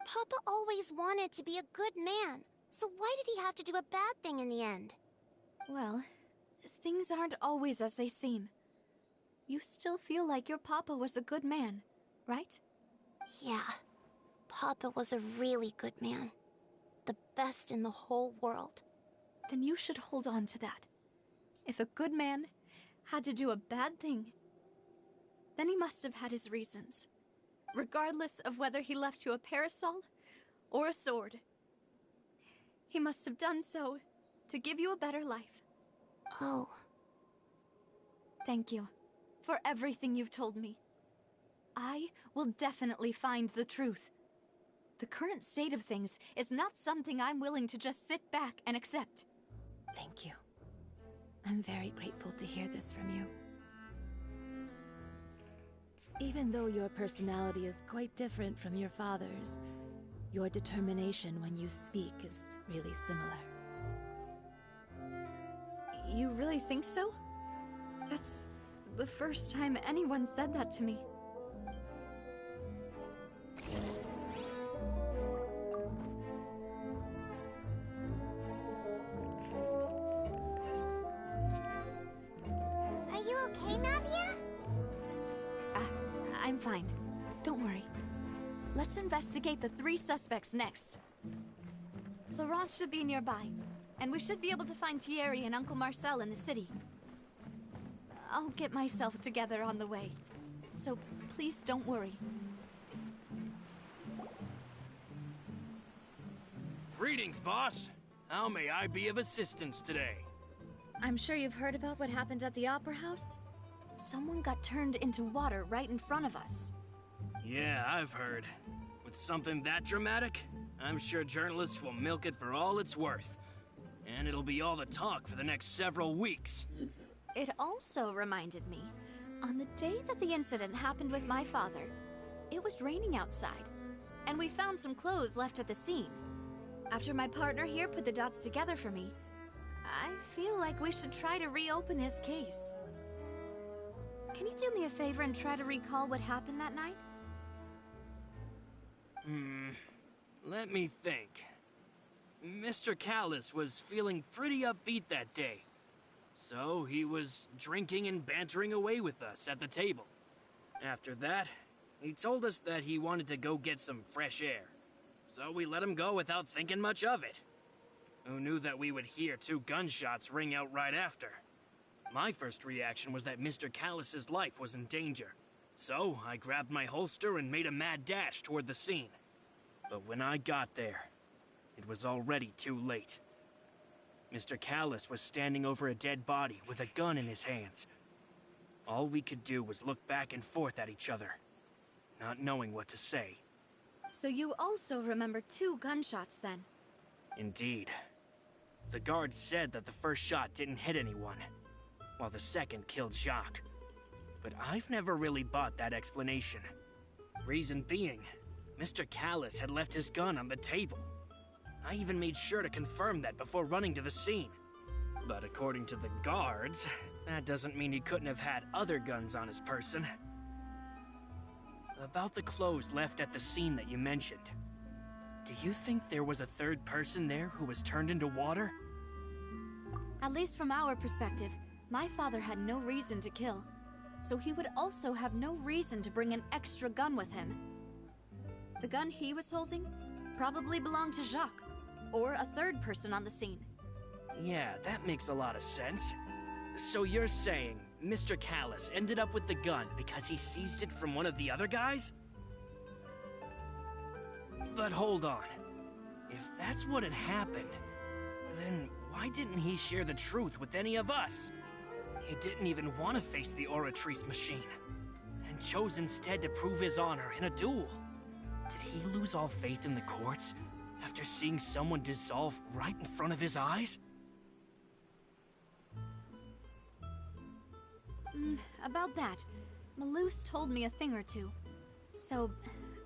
Papa always wanted to be a good man, so why did he have to do a bad thing in the end?
Well, things aren't always as they seem. you still feel like your papa was a good man, right?
Yeah. Papa was a really good man. The best in the whole world.
Then you should hold on to that. If a good man had to do a bad thing, then he must have had his reasons. Regardless of whether he left you a parasol or a sword. He must have done so to give you a better life.
Oh.
Thank you for everything you've told me. I will definitely find the truth. The current state of things is not something I'm willing to just sit back and accept.
Thank you. I'm very grateful to hear this from you. Even though your personality is quite different from your father's, your determination when you speak is really similar.
You really think so? That's the first time anyone said that to me.
Are you okay, Navia?
I'm fine. Don't worry. Let's investigate the 3 suspects next. Florence should be nearby, and we should be able to find Thierry and Uncle Marcel in the city. I'll get myself together on the way, so please don't worry.
Greetings, boss. How may I be of assistance today?
I'm sure you've heard about what happened at the Opera House. Someone got turned into water right in front of us.
Yeah, I've heard. With something that dramatic, I'm sure journalists will milk it for all it's worth. And it'll be all the talk for the next several weeks.
It also reminded me, on the day that the incident happened with my father, it was raining outside, and we found some clothes left at the scene. After my partner here put the dots together for me, I feel like we should try to reopen his case. Can you do me a favor and try to recall what happened that night?
Let me think. Mr. Callis was feeling pretty upbeat that day. So he was drinking and bantering away with us at the table. After that, he told us that he wanted to go get some fresh air. So we let him go without thinking much of it. Who knew that we would hear 2 gunshots ring out right after? My first reaction was that Mr. Callis's life was in danger. So I grabbed my holster and made a mad dash toward the scene. But when I got there, it was already too late. Mr. Callis was standing over a dead body with a gun in his hands. All we could do was look back and forth at each other, not knowing what to say.
So you also remember 2 gunshots then?
Indeed. The guard said that the first shot didn't hit anyone, while the second killed Jacques. But I've never really bought that explanation. Reason being, Mr. Callis had left his gun on the table. I even made sure to confirm that before running to the scene. But according to the guards, that doesn't mean he couldn't have had other guns on his person. About the clothes left at the scene that you mentioned, do you think there was a 3rd person there who was turned into water?
At least from our perspective, my father had no reason to kill, so he would also have no reason to bring an extra gun with him. The gun he was holding probably belonged to Jacques, or a 3rd person on the scene.
Yeah, that makes a lot of sense. So you're saying Mr. Callis ended up with the gun because he seized it from one of the other guys? But hold on. If that's what had happened, then why didn't he share the truth with any of us? He didn't even want to face the Oratrice machine, and chose instead to prove his honor in a duel. Did he lose all faith in the courts after seeing someone dissolve right in front of his eyes?
About that, Malus told me a thing or two. So,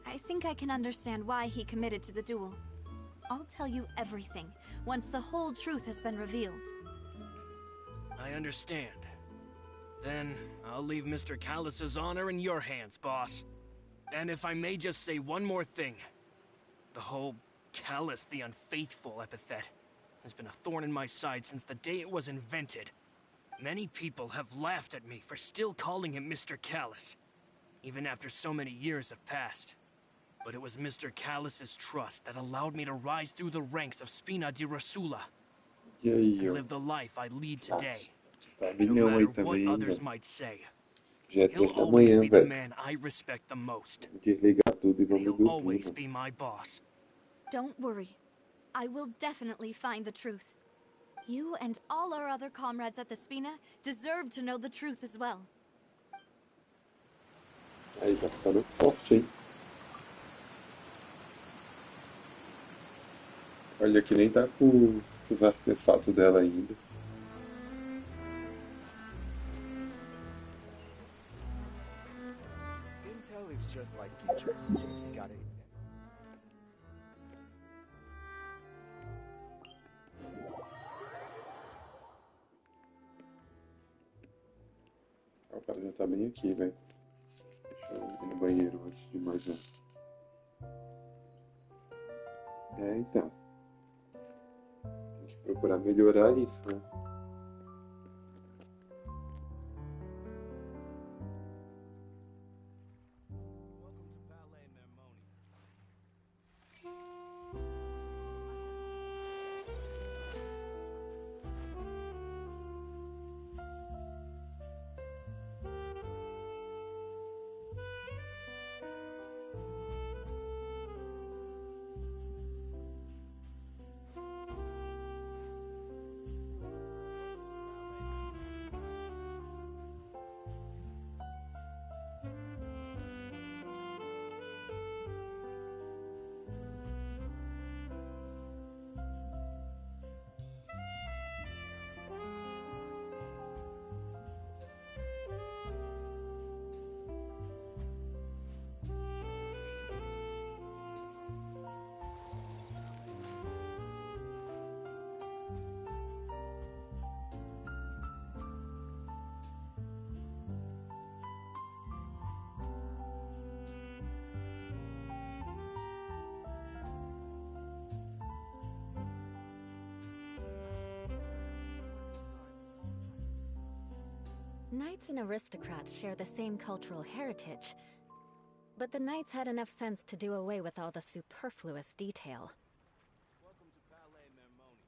I think I can understand why he committed to the duel. I'll tell you everything once the whole truth has been revealed.
I understand. Then, I'll leave Mr. Callis's honor in your hands, boss. And if I may just say one more thing. The whole Callis the Unfaithful epithet has been a thorn in my side since the day it was invented. Many people have laughed at me for still calling him Mr. Callus, even after so many years have passed. But it was Mr. Callus's trust that allowed me to rise through the ranks of Spina di Rosula and live the life I lead today. No matter what others might say,
Já é
he'll
3 da
always
manhã,
be the
velho.
man I respect the most.
Vou desligar tudo e
And
vamos
he'll
dormir,
always
mano.
be my boss.
Don't worry. I will definitely find the truth. You and all our other comrades at the Spina deserve to know the truth as well.
Aí tá ficando forte, hein? Olha que nem tá com os artefatos dela ainda.
Intel is just like teachers. You gotta.
O cara já tá bem aqui, velho. Deixa eu ir no banheiro antes de mais nada. Então. Tem que procurar melhorar isso, né?
Knights and aristocrats share the same cultural heritage, but the knights had enough sense to do away with all the superfluous detail.
Welcome to Palais Mermoni.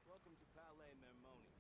Welcome to Palais Mermoni.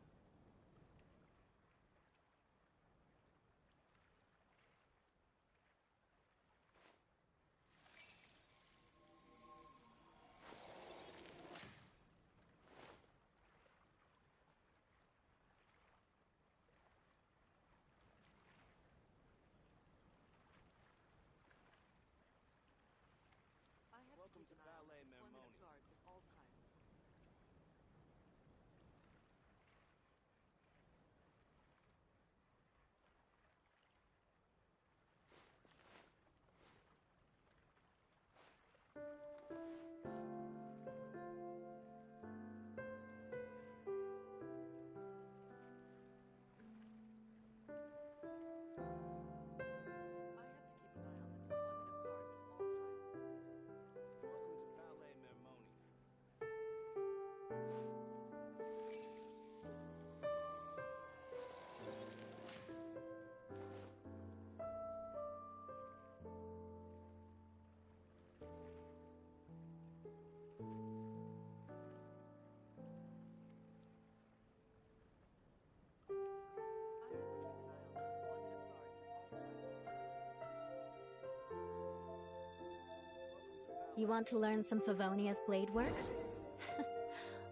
You want to learn some Favonia's blade work?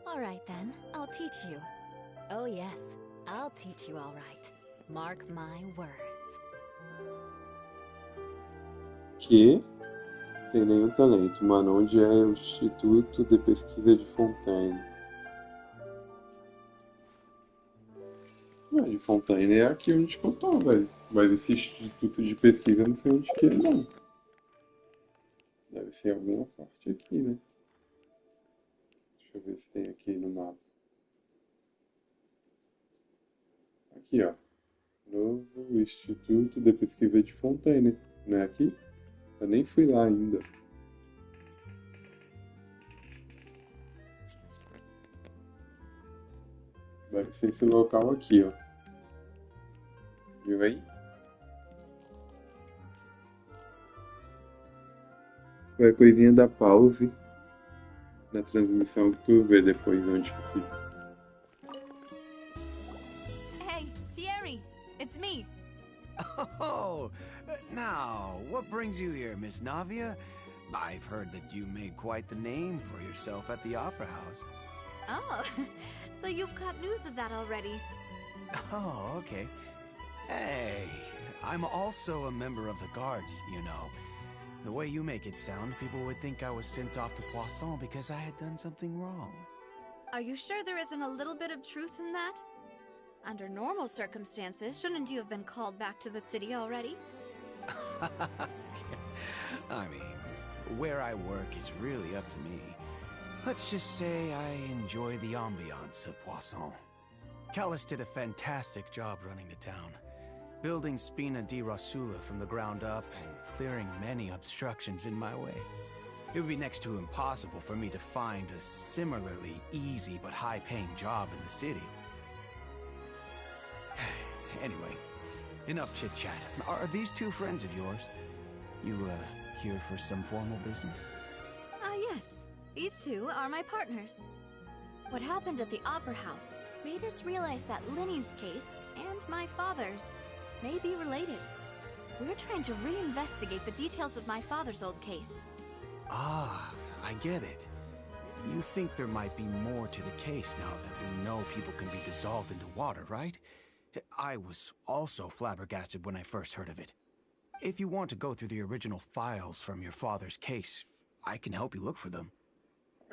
Alright then, I'll teach you. Oh yes, I'll teach you alright. Mark my words.
Que? Sem nenhum talento, mano. Onde é o Instituto de Pesquisa de Fontaine? Ah, de Fontaine é aqui onde que eu tô, velho. Mas esse instituto de pesquisa eu não sei onde que é, não. Deve ser alguma parte aqui, né? Deixa eu ver se tem aqui no mapa. Aqui, ó. Novo Instituto de Pesquisa de Fontaine. Não é aqui? Eu nem fui lá ainda. Deve ser esse local aqui, ó. Viu aí? Vai a coisinha da pause na transmissão que tu vê depois onde que fica.
Hey, Thierry, it's me.
Oh, now, what brings you here, Miss Navia? I've heard that you made quite the name for yourself at the Opera House.
Oh, so you've got news of that already.
Oh, okay. Hey, I'm also a member of the guards, you know. The way you make it sound, people would think I was sent off to Poisson because I had done something wrong.
Are you sure there isn't a little bit of truth in that? Under normal circumstances, shouldn't you have been called back to the city already?
I mean, where I work is really up to me. Let's just say I enjoy the ambiance of Poisson. Callis did a fantastic job running the town, building Spina di Rosula from the ground up and clearing many obstructions in my way. It would be next to impossible for me to find a similarly easy but high-paying job in the city. Anyway, enough chit-chat. Are these two friends of yours? You, here for some formal business?
Yes. These two are my partners. What happened at the Opera House made us realize that Linny's case and my father's may be related. We're trying to reinvestigate the details of my father's old case.
Ah, I get it. You think there might be more to the case now that we know people can be dissolved into water, right? I was also flabbergasted when I first heard of it. If you want to go through the original files from your father's case, I can help you look for them.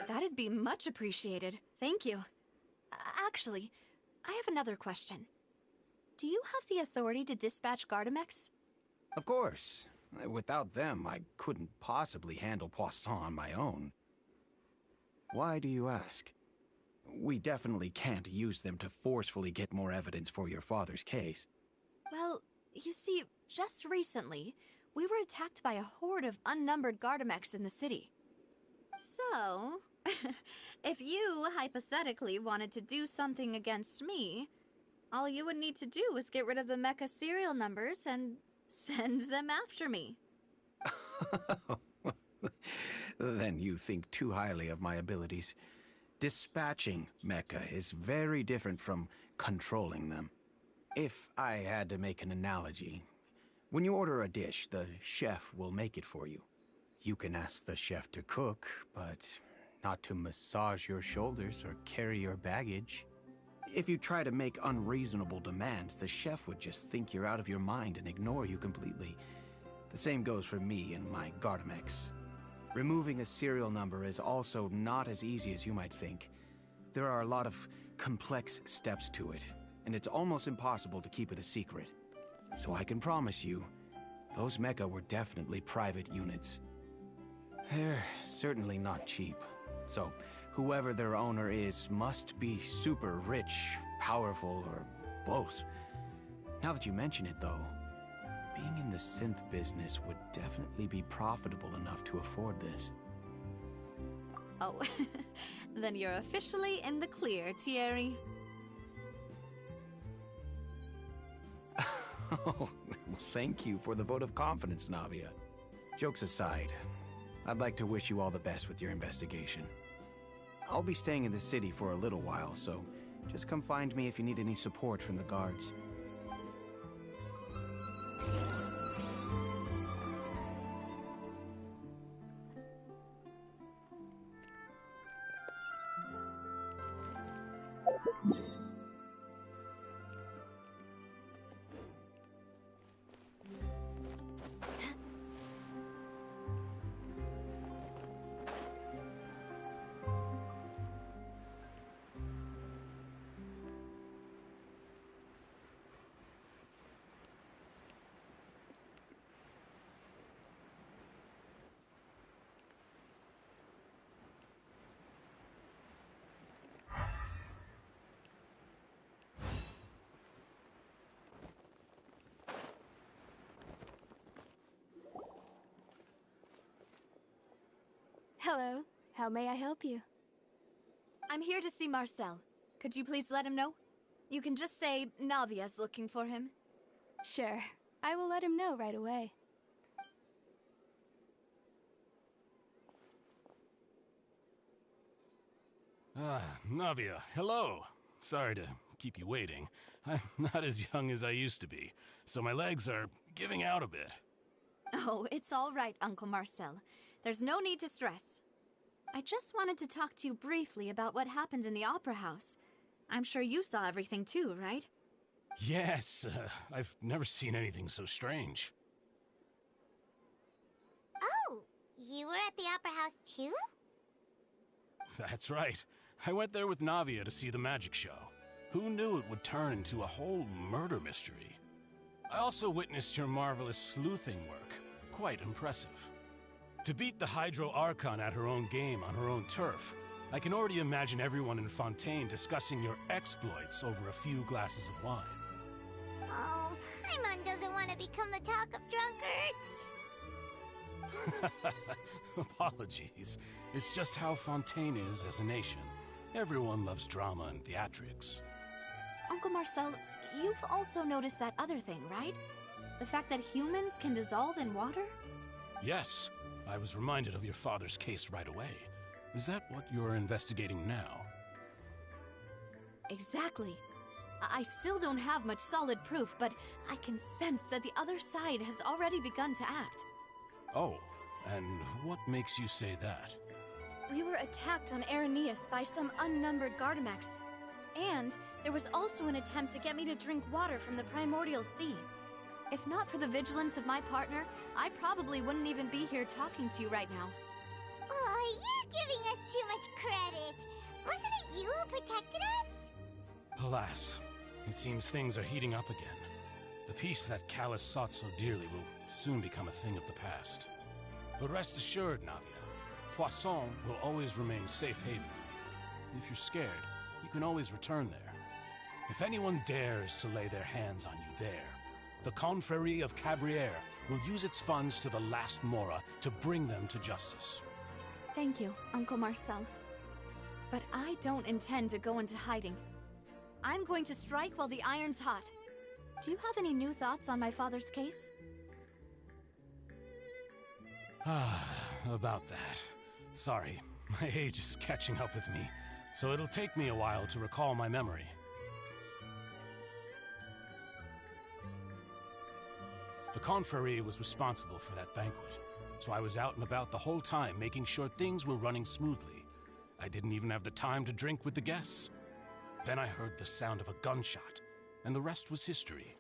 That'd be much appreciated. Thank you. Actually, I have another question. Do you have the authority to dispatch Gardamex?
Of course. Without them, I couldn't possibly handle Poisson on my own. Why do you ask? We definitely can't use them to forcefully get more evidence for your father's case.
Well, you see, just recently, we were attacked by a horde of unnumbered Gardamex in the city. So, if you hypothetically wanted to do something against me, all you would need to do is get rid of the mecha serial numbers and send them after me.
Then you think too highly of my abilities. Dispatching mecha is very different from controlling them. If I had to make an analogy, when you order a dish, the chef will make it for you. You can ask the chef to cook, but not to massage your shoulders or carry your baggage. If you try to make unreasonable demands, the chef would just think you're out of your mind and ignore you completely. The same goes for me and my Gardamex. Removing a serial number is also not as easy as you might think. There are a lot of complex steps to it, and it's almost impossible to keep it a secret. So I can promise you, those mecha were definitely private units. They're certainly not cheap, so whoever their owner is must be super rich, powerful, or both. Now that you mention it, though, being in the synth business would definitely be profitable enough to afford this.
Oh, then you're officially in the clear, Thierry.
Oh, thank you for the vote of confidence, Navia. Jokes aside, I'd like to wish you all the best with your investigation. I'll be staying in the city for a little while, so just come find me if you need any support from the guards.
Hello. How may I help you?
I'm here to see Marcel. Could you please let him know? You can just say Navia's looking for him.
Sure. I will let him know right away.
Navia, hello. Sorry to keep you waiting. I'm not as young as I used to be, so my legs are giving out a bit.
Oh, it's all right, Uncle Marcel. There's no need to stress. I just wanted to talk to you briefly about what happened in the Opera House. I'm sure you saw everything too, right?
Yes, I've never seen anything so strange.
Oh, you were at the Opera House too?
That's right. I went there with Navia to see the magic show. Who knew it would turn into a whole murder mystery? I also witnessed your marvelous sleuthing work. Quite impressive. To beat the Hydro Archon at her own game on her own turf, I can already imagine everyone in Fontaine discussing your exploits over a few glasses of wine.
Oh, Paimon doesn't want to become the talk of drunkards.
Apologies. It's just how Fontaine is as a nation. Everyone loves drama and theatrics.
Uncle Marcel, you've also noticed that other thing, right? The fact that humans can dissolve in water?
Yes, I was reminded of your father's case right away. Is that what you're investigating now?
Exactly. I still don't have much solid proof, but I can sense that the other side has already begun to act.
Oh, and what makes you say that?
We were attacked on Araneus by some unnumbered Gardamex. And there was also an attempt to get me to drink water from the primordial sea. If not for the vigilance of my partner, I probably wouldn't even be here talking to you right now.
Oh, you're giving us too much credit. Wasn't it you who protected us?
Alas, it seems things are heating up again. The peace that Callus sought so dearly will soon become a thing of the past. But rest assured, Navia, Poisson will always remain safe haven for you. If you're scared, you can always return there. If anyone dares to lay their hands on you there, the Confrérie of Cabrières will use its funds to the last Mora to bring them to justice.
Thank you, Uncle Marcel. But I don't intend to go into hiding. I'm going to strike while the iron's hot. Do you have any new thoughts on my father's case?
About that. Sorry, my age is catching up with me, so it'll take me a while to recall my memory. The Confrérie was responsible for that banquet, so I was out and about the whole time making sure things were running smoothly. I didn't even have the time to drink with the guests. Then I heard the sound of a gunshot, and the rest was history.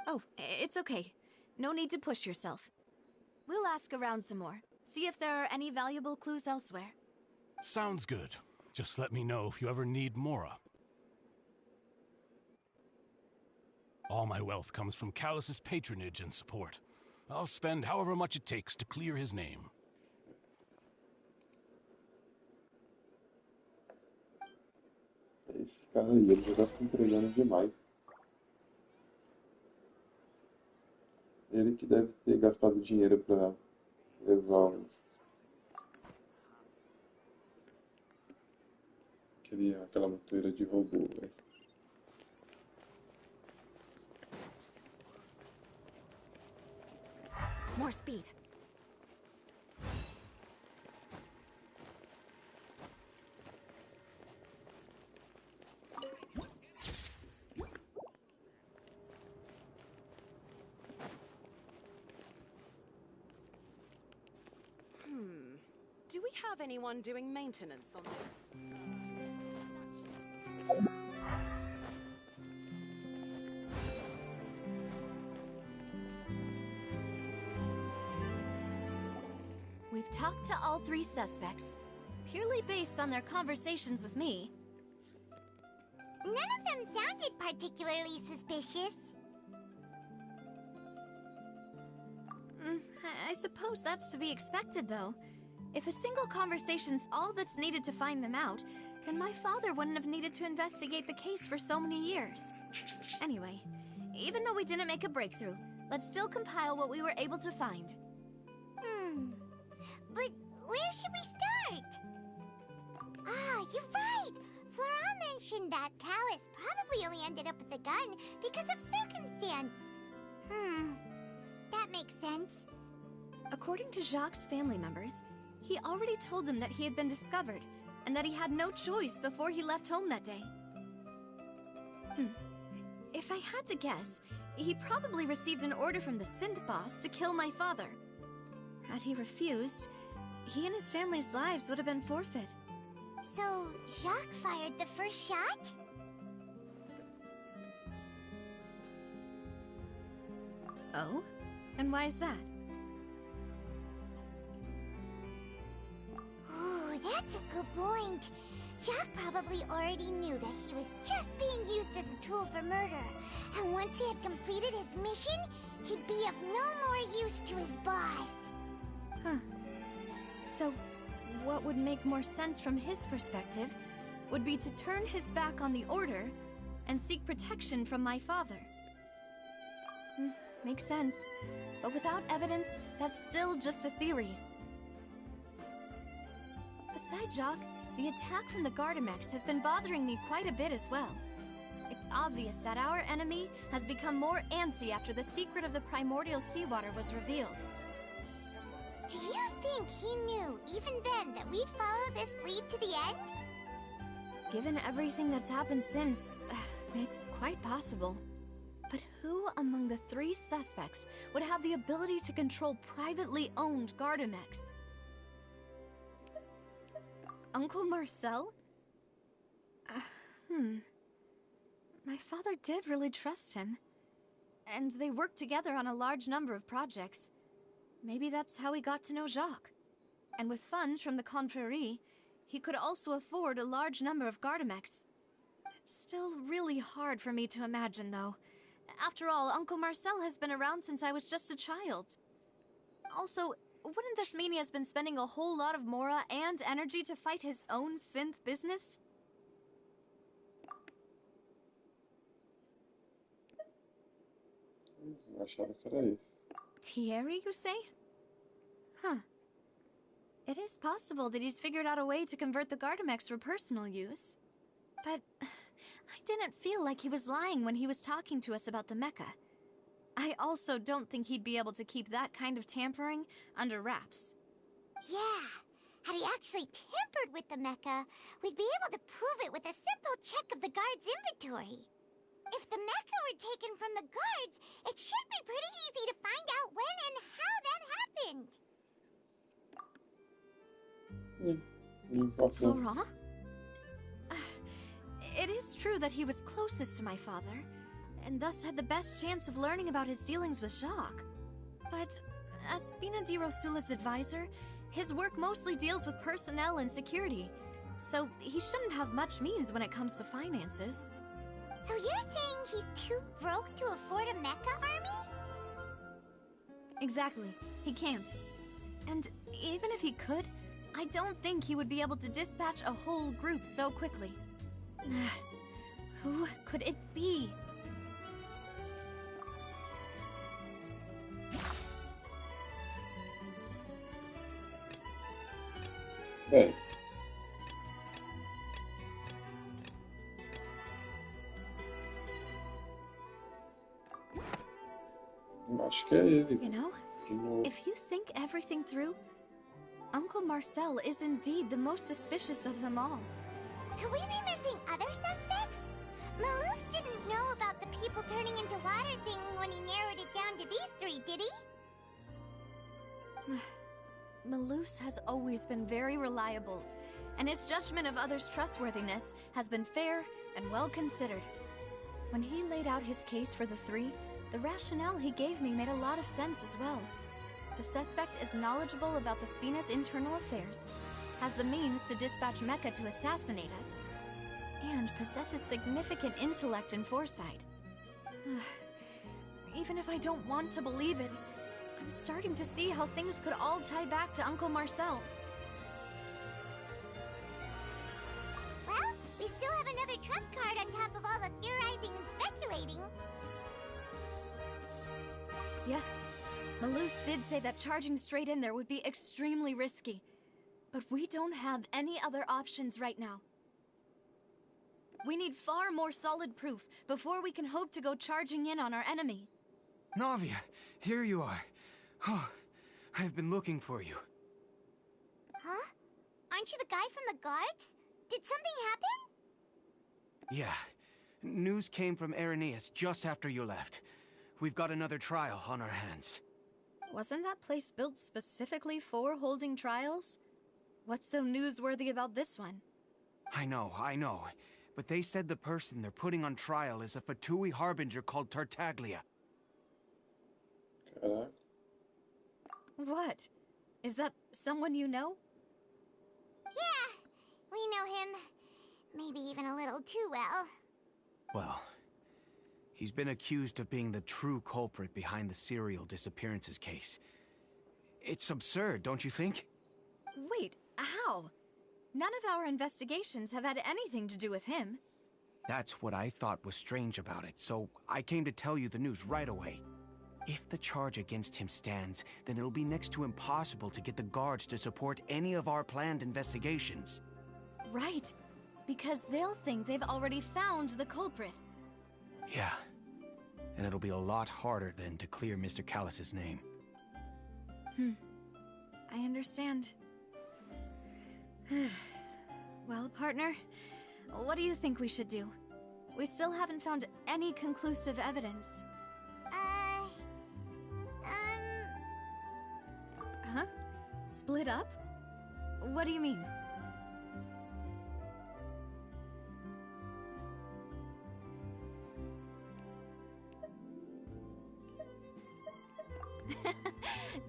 Oh, it's okay. No need to push yourself. We'll ask around some more, see if there are any valuable clues elsewhere.
Sounds good. Just let me know if you ever need Mora. All my wealth comes from Callus's patronage and support. I'll spend however much it takes to clear his name.
Esse cara aí, ele já tá se entregando demais. Ele que deve ter gastado dinheiro pra levar aquela montoeira de robô, velho.
More speed.
Do we have anyone doing maintenance on this?
We've talked to all three suspects, purely based on their conversations with me.
None of them sounded particularly suspicious.
I suppose that's to be expected, though. If a single conversation's all that's needed to find them out, then my father wouldn't have needed to investigate the case for so many years. Anyway, even though we didn't make a breakthrough, let's still compile what we were able to find.
But where should we start? Ah, you're right! Flora mentioned that Callus probably only ended up with the gun because of circumstance. That makes sense.
According to Jacques' family members, he already told them that he had been discovered, and that he had no choice before he left home that day. If I had to guess, he probably received an order from the synth boss to kill my father. Had he refused, he and his family's lives would have been forfeit.
So, Jacques fired the first shot?
Oh? And why is that?
Ooh, that's a good point. Jacques probably already knew that he was just being used as a tool for murder. And once he had completed his mission, he'd be of no more use to his boss.
Huh. So, what would make more sense from his perspective would be to turn his back on the Order and seek protection from my father. Makes sense. But without evidence, that's still just a theory. Besides Jacques, the attack from the Gardamex has been bothering me quite a bit as well. It's obvious that our enemy has become more antsy after the secret of the primordial seawater was revealed.
Do you think he knew, even then, that we'd follow this lead to the end?
Given everything that's happened since, it's quite possible. But who among the three suspects would have the ability to control privately owned Gardamex? Uncle Marcel? My father did really trust him. And they worked together on a large number of projects. Maybe that's how he got to know Jacques. And with funds from the Confrérie, he could also afford a large number of Gardamex. It's still really hard for me to imagine, though. After all, Uncle Marcel has been around since I was just a child. Also, wouldn't this mean he has been spending a whole lot of mora and energy to fight his own synth business?
Achava que era isso.
Thierry, you say? Huh. It is possible that he's figured out a way to convert the Gardamex for personal use. But I didn't feel like he was lying when he was talking to us about the mecha. I also don't think he'd be able to keep that kind of tampering under wraps.
Yeah, had he actually tampered with the mecha, we'd be able to prove it with a simple check of the guard's inventory. If the mecha were taken from the guards, it should be pretty easy to find out when and how that happened.
Florent? It is true that he was closest to my father, and thus had the best chance of learning about his dealings with Jacques. But as Spina di Rosula's advisor, his work mostly deals with personnel and security, so he shouldn't have much means when it comes to finances.
So you're saying he's too broke to afford a mecha army?
Exactly. He can't. And even if he could, I don't think he would be able to dispatch a whole group so quickly. Who could it be?
Bem. Acho que é ele.
You know, if you think everything through, Uncle Marcel is indeed the most suspicious of them all.
Could we be missing other suspects? Malus didn't know about the people turning into water thing when he narrowed it down to these three, did he?
Malus has always been very reliable, and his judgment of others' trustworthiness has been fair and well considered. When he laid out his case for the three, the rationale he gave me made a lot of sense as well. The suspect is knowledgeable about the Spina's internal affairs, has the means to dispatch Mecha to assassinate us, and possesses significant intellect and foresight. Even if I don't want to believe it, I'm starting to see how things could all tie back to Uncle Marcel.
Well, we still have another trump card on top of all the theorizing and speculating.
Yes, Malus did say that charging straight in there would be extremely risky. But we don't have any other options right now. We need far more solid proof before we can hope to go charging in on our enemy.
Navia, here you are. Oh, I've been looking for you.
Huh? Aren't you the guy from the guards? Did something happen?
Yeah. News came from Irenaeus just after you left. We've got another trial on our hands.
Wasn't that place built specifically for holding trials? What's so newsworthy about this one?
I know. But they said the person they're putting on trial is a Fatui harbinger called Tartaglia.
What? Is that someone you know?
Yeah, we know him. Maybe even a little too well.
Well, he's been accused of being the true culprit behind the serial disappearances case. It's absurd, don't you think?
Wait, how? None of our investigations have had anything to do with him.
That's what I thought was strange about it, so I came to tell you the news right away. If the charge against him stands, then it'll be next to impossible to get the guards to support any of our planned investigations.
Right, because they'll think they've already found the culprit.
Yeah, and it'll be a lot harder then to clear Mr. Callus's name.
I understand. Well, partner, what do you think we should do? We still haven't found any conclusive evidence. Huh? Split up? What do you mean?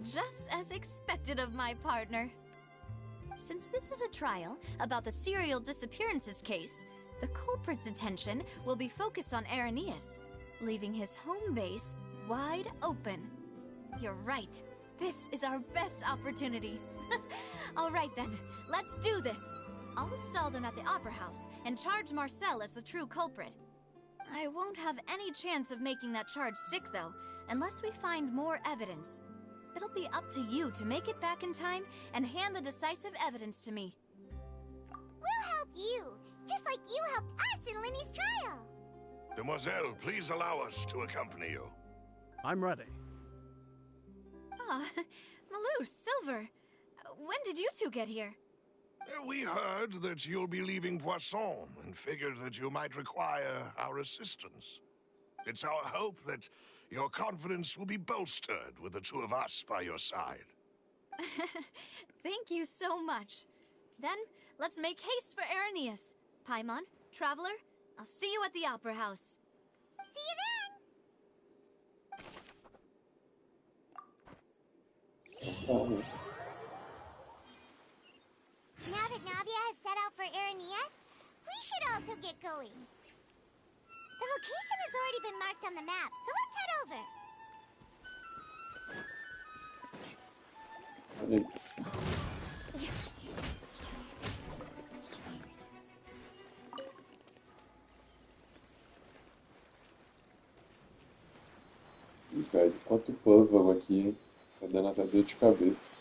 Just as expected of my partner. Since this is a trial about the serial disappearances case, the culprit's attention will be focused on Irenaeus, leaving his home base wide open. You're right. This is our best opportunity. All right then, let's do this. I'll stall them at the Opera House and charge Marcel as the true culprit. I won't have any chance of making that charge stick, though, unless we find more evidence. It'll be up to you to make it back in time and hand the decisive evidence to me.
We'll help you, just like you helped us in Linny's trial.
Demoiselle, please allow us to accompany you.
I'm ready.
Ah, Malus, Silver, when did you two get here?
We heard that you'll be leaving Poisson and figured that you might require our assistance. It's our hope that your confidence will be bolstered with the two of us by your side.
Thank you so much. Then, let's make haste for Irenaeus. Paimon, Traveler, I'll see you at the Opera House.
See you then! Now that Navia has set out for Irenaeus, we should also get going. The location has already been marked on the map, so let's head over.
Velho, quanto puzzle aqui, hein? Tá dando até dor de cabeça.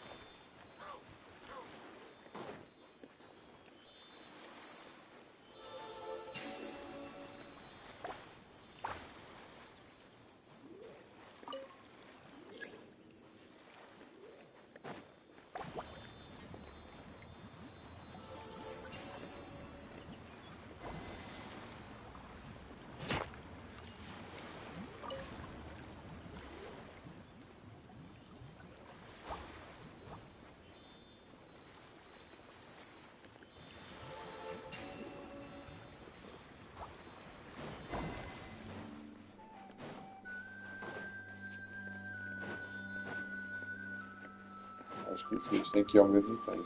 Acho que a gente tem que ir ao mesmo tempo.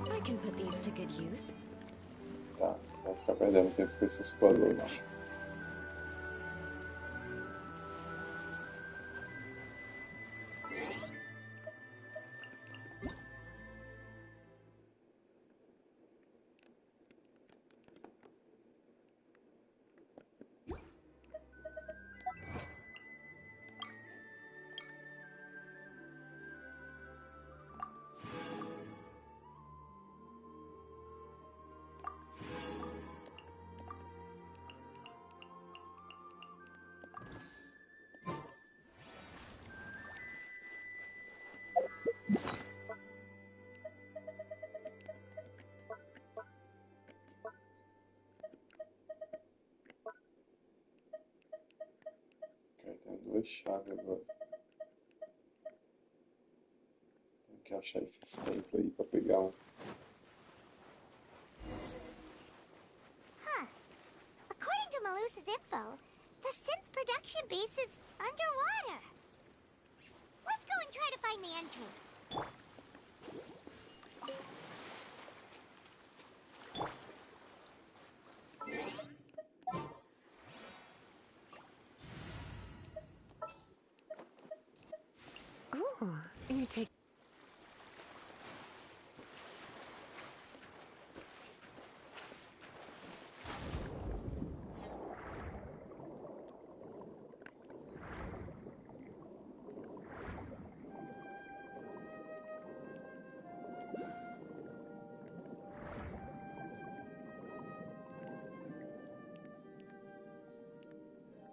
I can put these to good use.
Tá, não vou ficar perdendo tempo com esses puzzles, não. a chave agora. Tem que achar esses templos aí pra pegar um.
Huh. According to Malusa's info, the synth production base is underwater. Let's go and try to find the entrance.
Ooh, you take...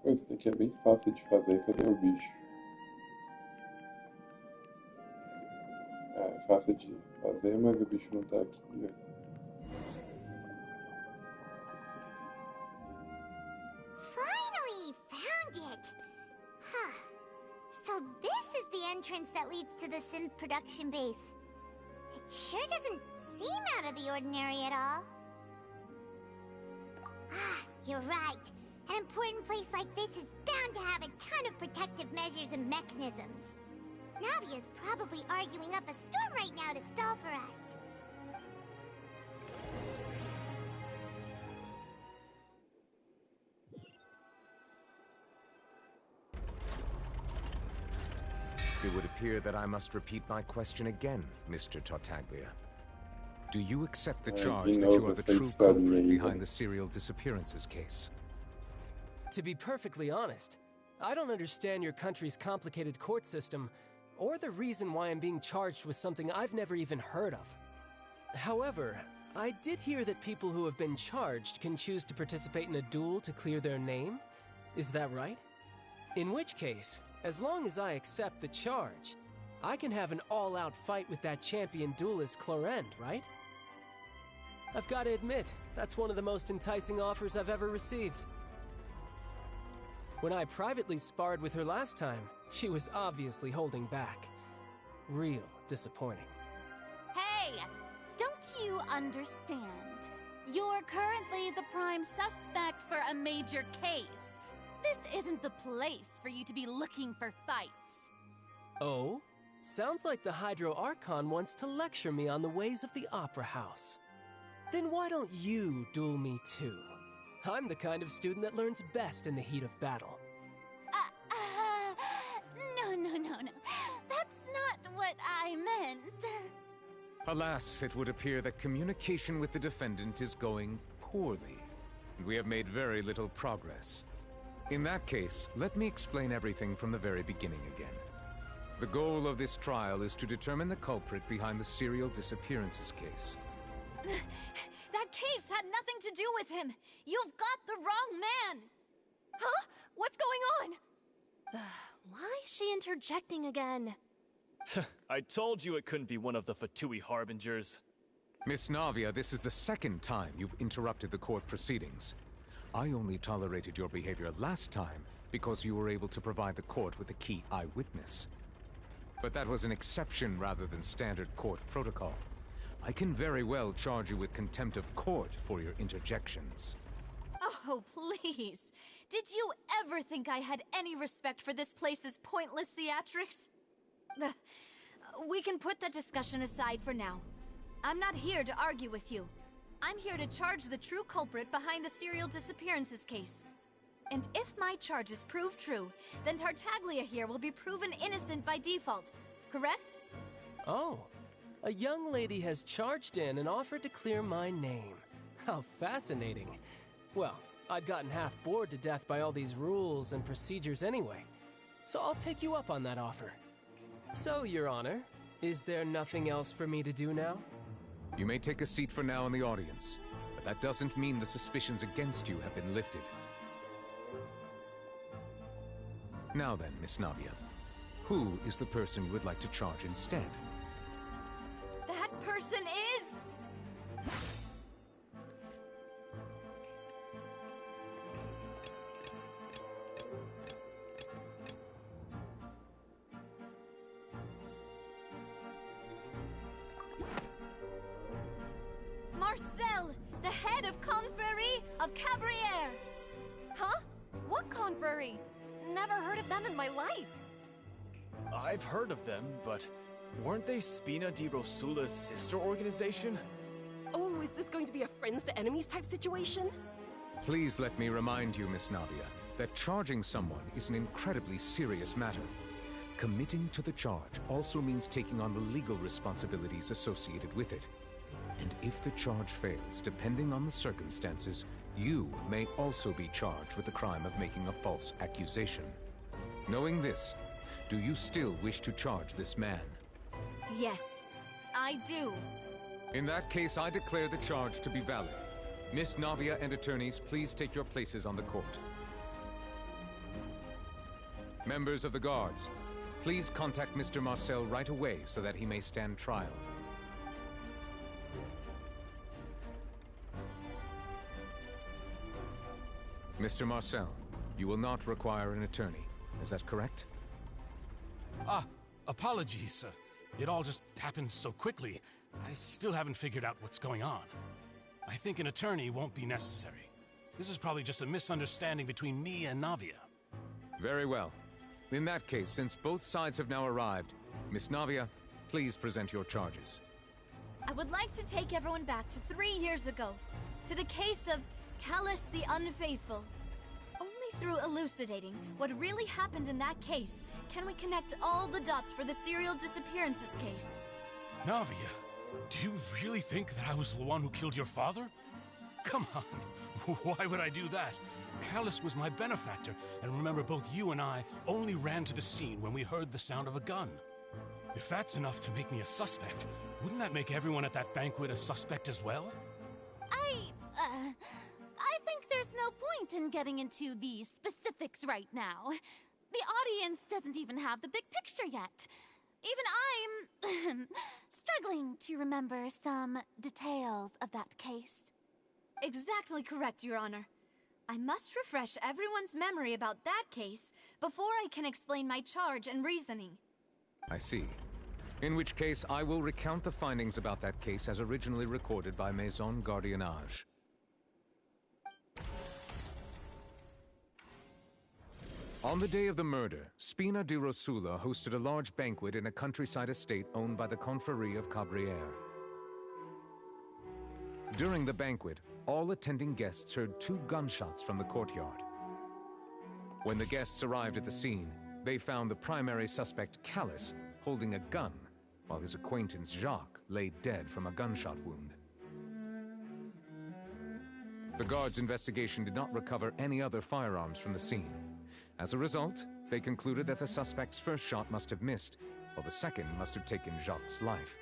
Esse daqui é bem fácil de fazer, cadê o bicho? É fácil de fazer, mas o bicho não tá aqui, né?
Finally found it! Huh. So this is the entrance that leads to the synth production base. It sure doesn't seem out of the ordinary at all. Ah, you're right. An important place like this is bound to have a ton of protective measures and mechanisms. Navia's probably arguing up a storm right now to stall for us.
It would appear that I must repeat my question again, Mr. Tartaglia. Do you accept the charge that you are the true culprit behind the serial disappearances case?
To be perfectly honest, I don't understand your country's complicated court system, or the reason why I'm being charged with something I've never even heard of. However, I did hear that people who have been charged can choose to participate in a duel to clear their name. Is that right? In which case, as long as I accept the charge, I can have an all-out fight with that champion duelist Clorend, right? I've got to admit, that's one of the most enticing offers I've ever received. When I privately sparred with her last time, she was obviously holding back. Real disappointing.
Hey! Don't you understand? You're currently the prime suspect for a major case. This isn't the place for you to be looking for fights.
Oh? Sounds like the Hydro Archon wants to lecture me on the ways of the Opera House. Then why don't you duel me too? I'm the kind of student that learns best in the heat of battle.
No. That's not what I meant.
Alas, it would appear that communication with the defendant is going poorly, and we have made very little progress. In that case, let me explain everything from the very beginning again. The goal of this trial is to determine the culprit behind the serial disappearances case.
That case had nothing to do with him. You've got the wrong man. Huh? What's going on? Why is she interjecting again?
I told you it couldn't be one of the Fatui Harbingers.
Miss Navia, this is the second time you've interrupted the court proceedings. I only tolerated your behavior last time because you were able to provide the court with a key eyewitness. But that was an exception rather than standard court protocol. I can very well charge you with contempt of court for your interjections.
Oh, please. Did you ever think I had any respect for this place's pointless theatrics? We can put that discussion aside for now. I'm not here to argue with you. I'm here to charge the true culprit behind the serial disappearances case. And if my charges prove true, then Tartaglia here will be proven innocent by default, correct?
Oh, a young lady has charged in and offered to clear my name. How fascinating. Well, I'd gotten half bored to death by all these rules and procedures anyway, so I'll take you up on that offer. So, Your Honor, is there nothing else for me to do now?
You may take a seat for now in the audience, but that doesn't mean the suspicions against you have been lifted. Now then, Miss Navia, who is the person you would like to charge instead?
That person is... the head of Confrérie of Cabriere.
Huh? What confrérie? Never heard of them in my life.
I've heard of them, but weren't they Spina di Rosula's sister organization?
Oh, is this going to be a friends to enemies type situation?
Please let me remind you, Miss Navia, that charging someone is an incredibly serious matter. Committing to the charge also means taking on the legal responsibilities associated with it. And if the charge fails, depending on the circumstances, you may also be charged with the crime of making a false accusation. Knowing this, do you still wish to charge this man?
Yes, I do.
In that case, I declare the charge to be valid. Miss Navia and attorneys, please take your places on the court. Members of the guards, please contact Mr. Marcel right away so that he may stand trial. Mr. Marcel, you will not require an attorney. Is that correct?
Apologies. It all just happened so quickly. I still haven't figured out what's going on. I think an attorney won't be necessary. This is probably just a misunderstanding between me and Navia.
Very well. In that case, since both sides have now arrived, Miss Navia, please present your charges.
I would like to take everyone back to 3 years ago, to the case of Callus the Unfaithful. Only through elucidating what really happened in that case can we connect all the dots for the serial disappearances case.
Navia, do you really think that I was the one who killed your father? Come on, why would I do that? Callus was my benefactor, and remember, both you and I only ran to the scene when we heard the sound of a gun. If that's enough to make me a suspect, wouldn't that make everyone at that banquet a suspect as well?
I think there's no point in getting into the specifics right now. The audience doesn't even have the big picture yet. Even I'm struggling to remember some details of that case.
Exactly correct, Your Honor. I must refresh everyone's memory about that case before I can explain my charge and reasoning.
I see. In which case, I will recount the findings about that case as originally recorded by Maison Gardiennage. On the day of the murder, Spina di Rosula hosted a large banquet in a countryside estate owned by the Confrérie of Cabriere. During the banquet, all attending guests heard 2 gunshots from the courtyard. When the guests arrived at the scene, they found the primary suspect, Callus, holding a gun, while his acquaintance, Jacques, lay dead from a gunshot wound. The guards' investigation did not recover any other firearms from the scene. As a result, they concluded that the suspect's first shot must have missed, while the second must have taken Jacques' life.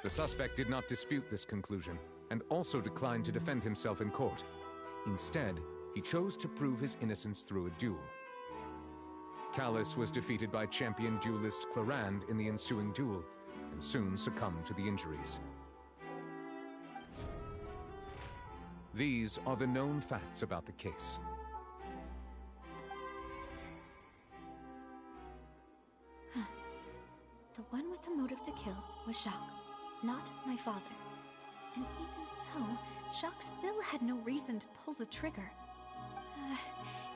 The suspect did not dispute this conclusion, and also declined to defend himself in court. Instead, he chose to prove his innocence through a duel. Callus was defeated by champion duelist Clarand in the ensuing duel, and soon succumbed to the injuries. These are the known facts about the case.
The one with the motive to kill was Jacques, not my father. And even so, Jacques still had no reason to pull the trigger.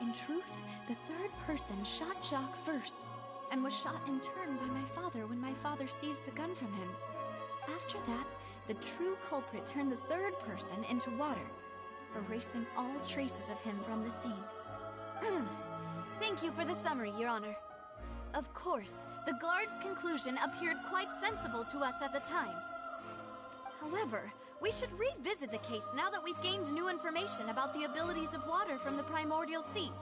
In truth, the third person shot Jacques first, and was shot in turn by my father when my father seized the gun from him. After that, the true culprit turned the third person into water, erasing all traces of him from the scene. Thank you for the summary, Your Honor. Of course, the guard's conclusion appeared quite sensible to us at the time. However, we should revisit the case now that we've gained new information about the abilities of water from the primordial sea.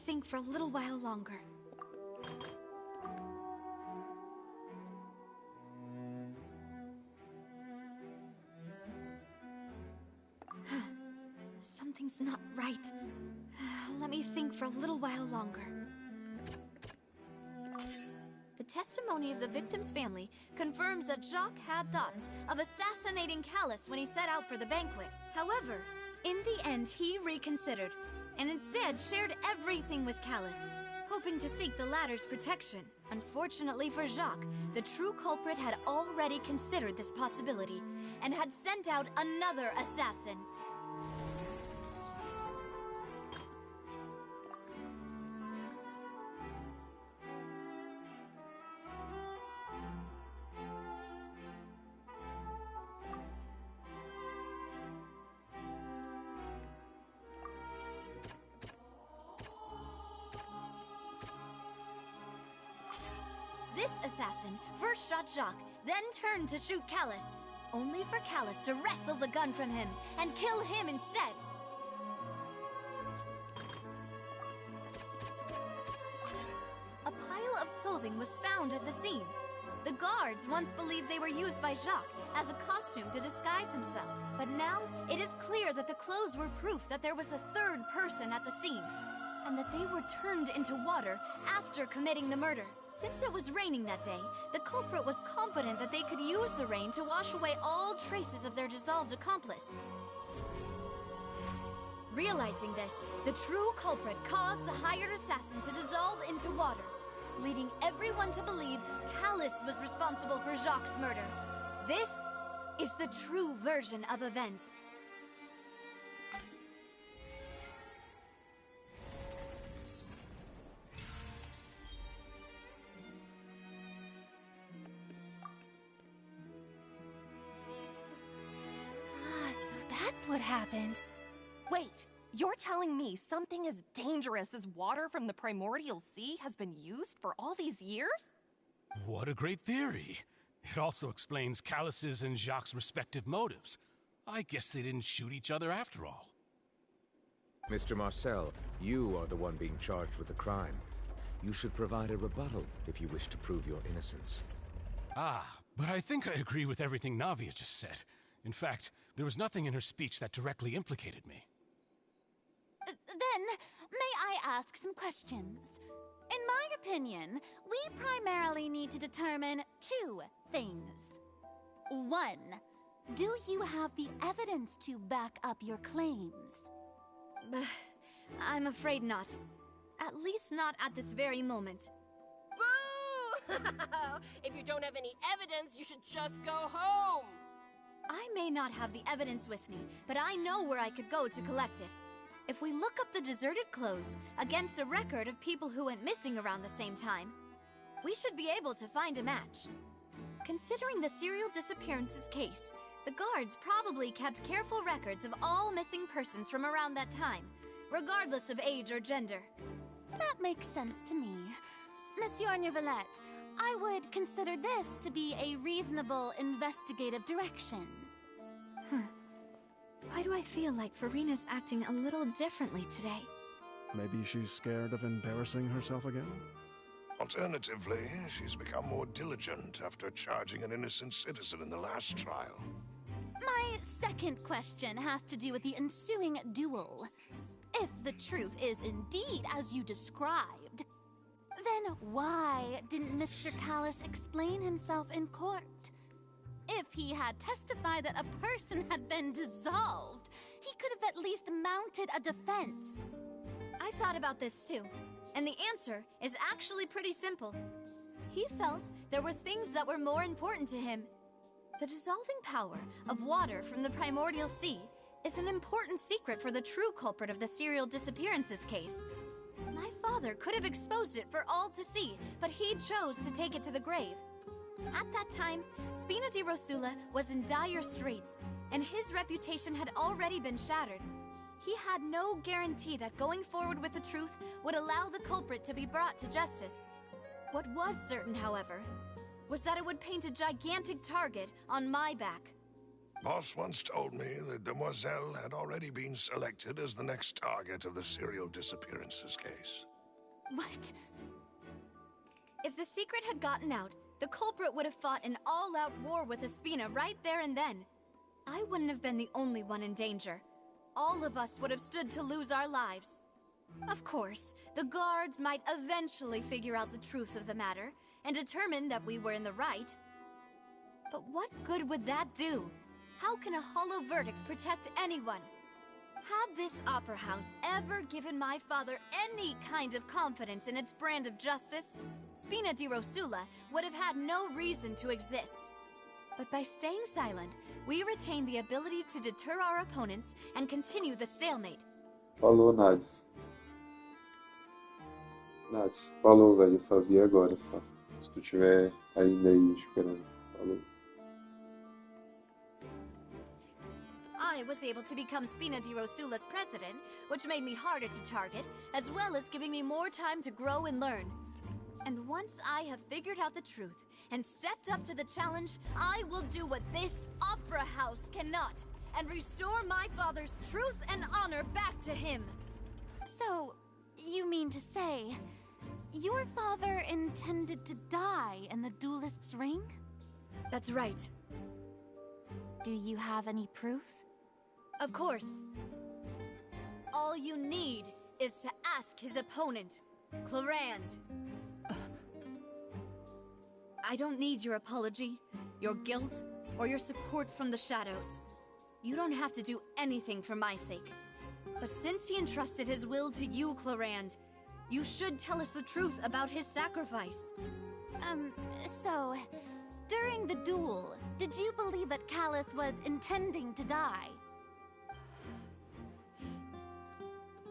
think for a little while longer. Something's not right. Let me think for a little while longer. The testimony of the victim's family confirms that Jacques had thoughts of assassinating Callus when he set out for the banquet. However, in the end, he reconsidered, and instead shared everything with Callus, hoping to seek the latter's protection. Unfortunately for Jacques, the true culprit had already considered this possibility, and had sent out another assassin. This assassin first shot Jacques, then turned to shoot Callus, only for Callus to wrestle the gun from him and kill him instead. A pile of clothing was found at the scene. The guards once believed they were used by Jacques as a costume to disguise himself, but now it is clear that the clothes were proof that there was a third person at the scene, and that they were turned into water after committing the murder. Since it was raining that day, the culprit was confident that they could use the rain to wash away all traces of their dissolved accomplice. Realizing this, the true culprit caused the hired assassin to dissolve into water, leading everyone to believe Callus was responsible for Jacques' murder. This is the true version of events.
That's what happened. Wait, you're telling me something as dangerous as water from the primordial sea has been used for all these years?
What a great theory. It also explains Callus's and Jacques' respective motives. I guess they didn't shoot each other after all.
Mr. Marcel, you are the one being charged with the crime. You should provide a rebuttal if you wish to prove your innocence.
Ah, but I think I agree with everything Navia just said. In fact, there was nothing in her speech that directly implicated me.
Then, may I ask some questions? In my opinion, we primarily need to determine two things. One, do you have the evidence to back up your claims?
I'm afraid not. At least not at this very moment.
Boo! If you don't have any evidence, you should just go home!
I may not have the evidence with me, but I know where I could go to collect it. If we look up the deserted clothes against a record of people who went missing around the same time, we should be able to find a match. Considering the serial disappearances case, the guards probably kept careful records of all missing persons from around that time, regardless of age or gender.
That makes sense to me. Monsieur Neuvillette, I would consider this to be a reasonable investigative direction.
Why do I feel like Farina's acting a little differently today?
Maybe she's scared of embarrassing herself again?
Alternatively, she's become more diligent after charging an innocent citizen in the last trial.
My second question has to do with the ensuing duel. If the truth is indeed as you described, then why didn't Mr. Callus explain himself in court? If he had testified that a person had been dissolved, he could have at least mounted a defense.
I thought about this too, and the answer is actually pretty simple. He felt there were things that were more important to him. The dissolving power of water from the primordial sea is an important secret for the true culprit of the serial disappearances case. My father could have exposed it for all to see, but he chose to take it to the grave. At that time, Spina di Rosula was in dire straits, and his reputation had already been shattered. He had no guarantee that going forward with the truth would allow the culprit to be brought to justice. What was certain, however, was that it would paint a gigantic target on my back.
Boss once told me that Demoiselle had already been selected as the next target of the serial disappearances case.
What? If the secret had gotten out, the culprit would have fought an all-out war with Espina right there and then. I wouldn't have been the only one in danger. All of us would have stood to lose our lives. Of course, the guards might eventually figure out the truth of the matter and determine that we were in the right. But what good would that do? How can a hollow verdict protect anyone? Had this opera house ever given my father any kind of confidence in its brand of justice, Spina di Rosula would have had no reason to exist. But by staying silent, we retain the ability to deter our opponents and continue the stalemate.
Falou, Nades. Nades, falou, velho. Eu só vi agora, só. Se tu tiver ainda aí esperando. Falou.
I was able to become Spina di Rosula's president, which made me harder to target, as well as giving me more time to grow and learn. And once I have figured out the truth and stepped up to the challenge, I will do what this opera house cannot, and restore my father's truth and honor back to him.
So, you mean to say, your father intended to die in the duelist's ring?
That's right.
Do you have any proof?
Of course. All you need is to ask his opponent, Clarand. I don't need your apology, your guilt, or your support from the shadows. You don't have to do anything for my sake. But since he entrusted his will to you, Clarand, you should tell us the truth about his sacrifice.
So, during the duel, did you believe that Callus was intending to die?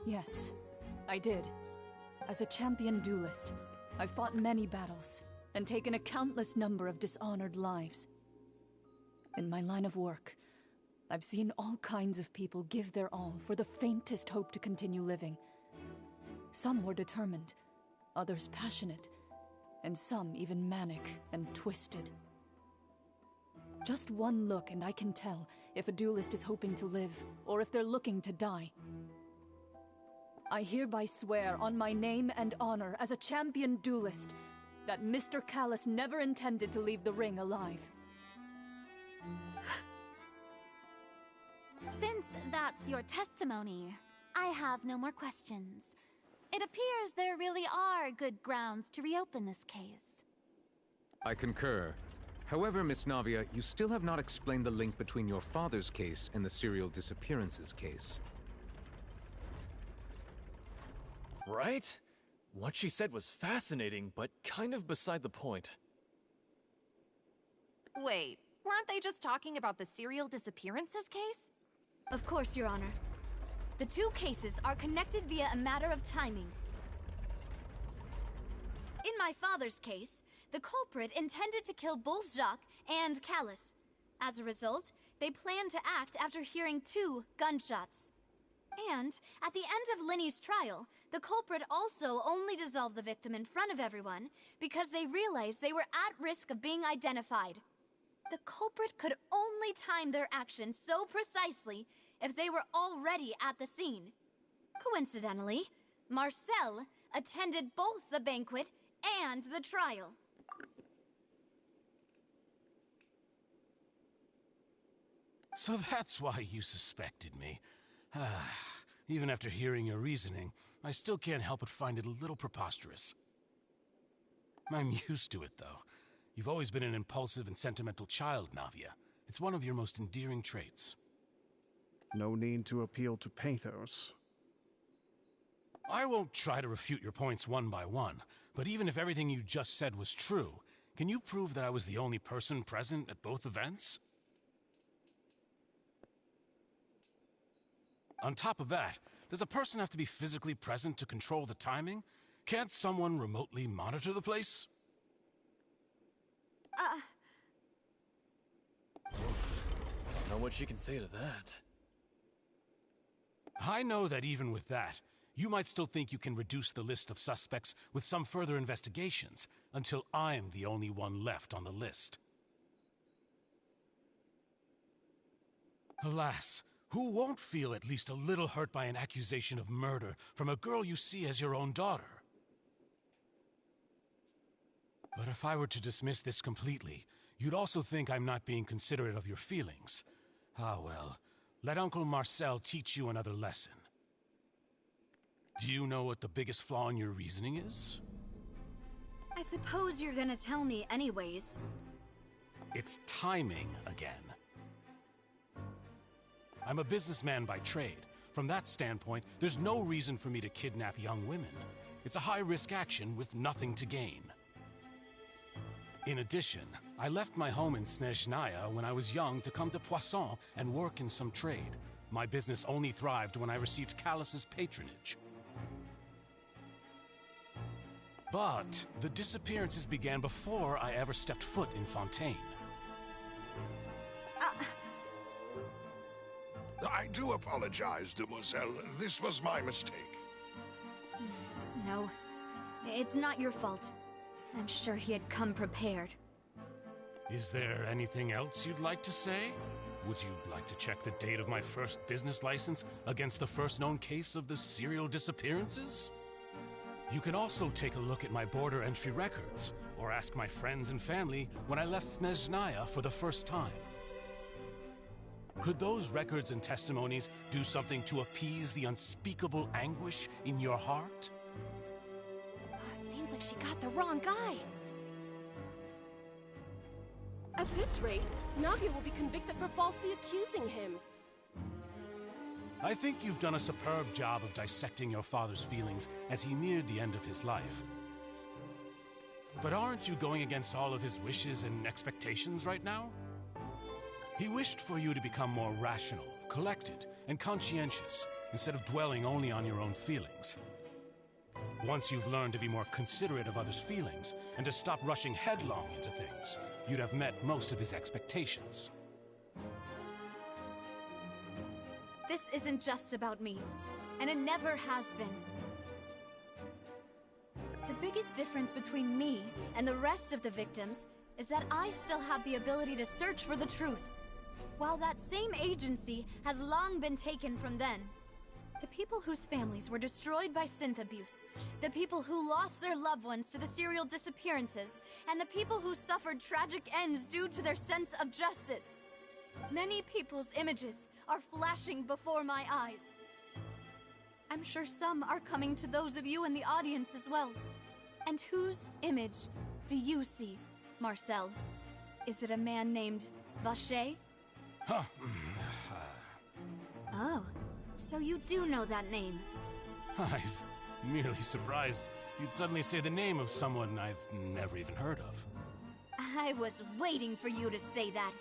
Yes, I did. As a champion duelist, I've fought many battles and taken a countless number of dishonored lives. In my line of work, I've seen all kinds of people give their all for the faintest hope to continue living. Some were determined, others passionate, and some even manic and twisted. Just one look and I can tell if a duelist is hoping to live or if they're looking to die. I hereby swear on my name and honor as a champion duelist that Mr. Callus never intended to leave the ring alive.
Since that's your testimony, I have no more questions. It appears there really are good grounds to reopen this case.
I concur. However, Miss Navia, you still have not explained the link between your father's case and the serial disappearances case.
Right? What she said was fascinating, but kind of beside the point.
Wait, weren't they just talking about the serial disappearances case?
Of course, Your Honor. The two cases are connected via a matter of timing. In my father's case, the culprit intended to kill both Jacques and Callus. As a result, they planned to act after hearing 2 gunshots. And, at the end of Linny's trial, the culprit also only dissolved the victim in front of everyone because they realized they were at risk of being identified. The culprit could only time their actions so precisely if they were already at the scene. Coincidentally, Marcel attended both the banquet and the trial.
So that's why you suspected me. Even after hearing your reasoning, I still can't help but find it a little preposterous. I'm used to it, though. You've always been an impulsive and sentimental child, Navia. It's one of your most endearing traits.
No need to appeal to pathos.
I won't try to refute your points one by one, but even if everything you just said was true, can you prove that I was the only person present at both events? On top of that, does a person have to be physically present to control the timing? Can't someone remotely monitor the place?
Don't know what she can say to that.
I know that even with that, you might still think you can reduce the list of suspects with some further investigations, until I'm the only one left on the list. Alas, who won't feel at least a little hurt by an accusation of murder from a girl you see as your own daughter? But if I were to dismiss this completely, you'd also think I'm not being considerate of your feelings. Ah, well, let Uncle Marcel teach you another lesson. Do you know what the biggest flaw in your reasoning is?
I suppose you're gonna tell me anyways.
It's timing again. I'm a businessman by trade. From that standpoint, there's no reason for me to kidnap young women. It's a high-risk action with nothing to gain. In addition, I left my home in Snezhnaya when I was young to come to Poisson and work in some trade. My business only thrived when I received Callus's patronage. But the disappearances began before I ever stepped foot in Fontaine.
I do apologize, demoiselle. This was my mistake.
No, it's not your fault. I'm sure he had come prepared.
Is there anything else you'd like to say? Would you like to check the date of my first business license against the first known case of the serial disappearances? You can also take a look at my border entry records, or ask my friends and family when I left Snezhnaya for the first time. Could those records and testimonies do something to appease the unspeakable anguish in your heart?
Seems like she got the wrong guy.
At this rate, Navia will be convicted for falsely accusing him.
I think you've done a superb job of dissecting your father's feelings as he neared the end of his life. But aren't you going against all of his wishes and expectations right now? He wished for you to become more rational, collected, and conscientious, instead of dwelling only on your own feelings. Once you've learned to be more considerate of others' feelings, and to stop rushing headlong into things, you'd have met most of his expectations.
This isn't just about me, and it never has been. The biggest difference between me and the rest of the victims is that I still have the ability to search for the truth, while that same agency has long been taken from them. The people whose families were destroyed by synth abuse, the people who lost their loved ones to the serial disappearances, and the people who suffered tragic ends due to their sense of justice. Many people's images are flashing before my eyes. I'm sure some are coming to those of you in the audience as well. And whose image do you see, Marcel? Is it a man named Vacher?
Huh.
Oh, so you do know that name.
I'm merely surprised you'd suddenly say the name of someone I've never even heard of.
I was waiting for you to say that.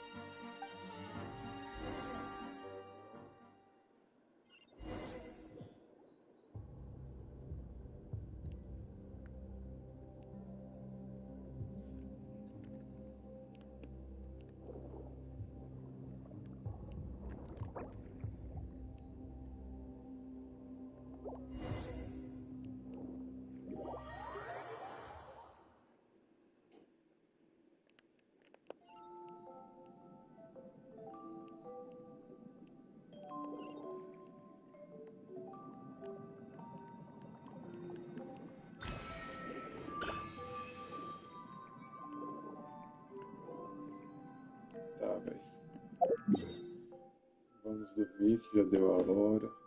Tá, velho. Vamos dormir que já deu a hora.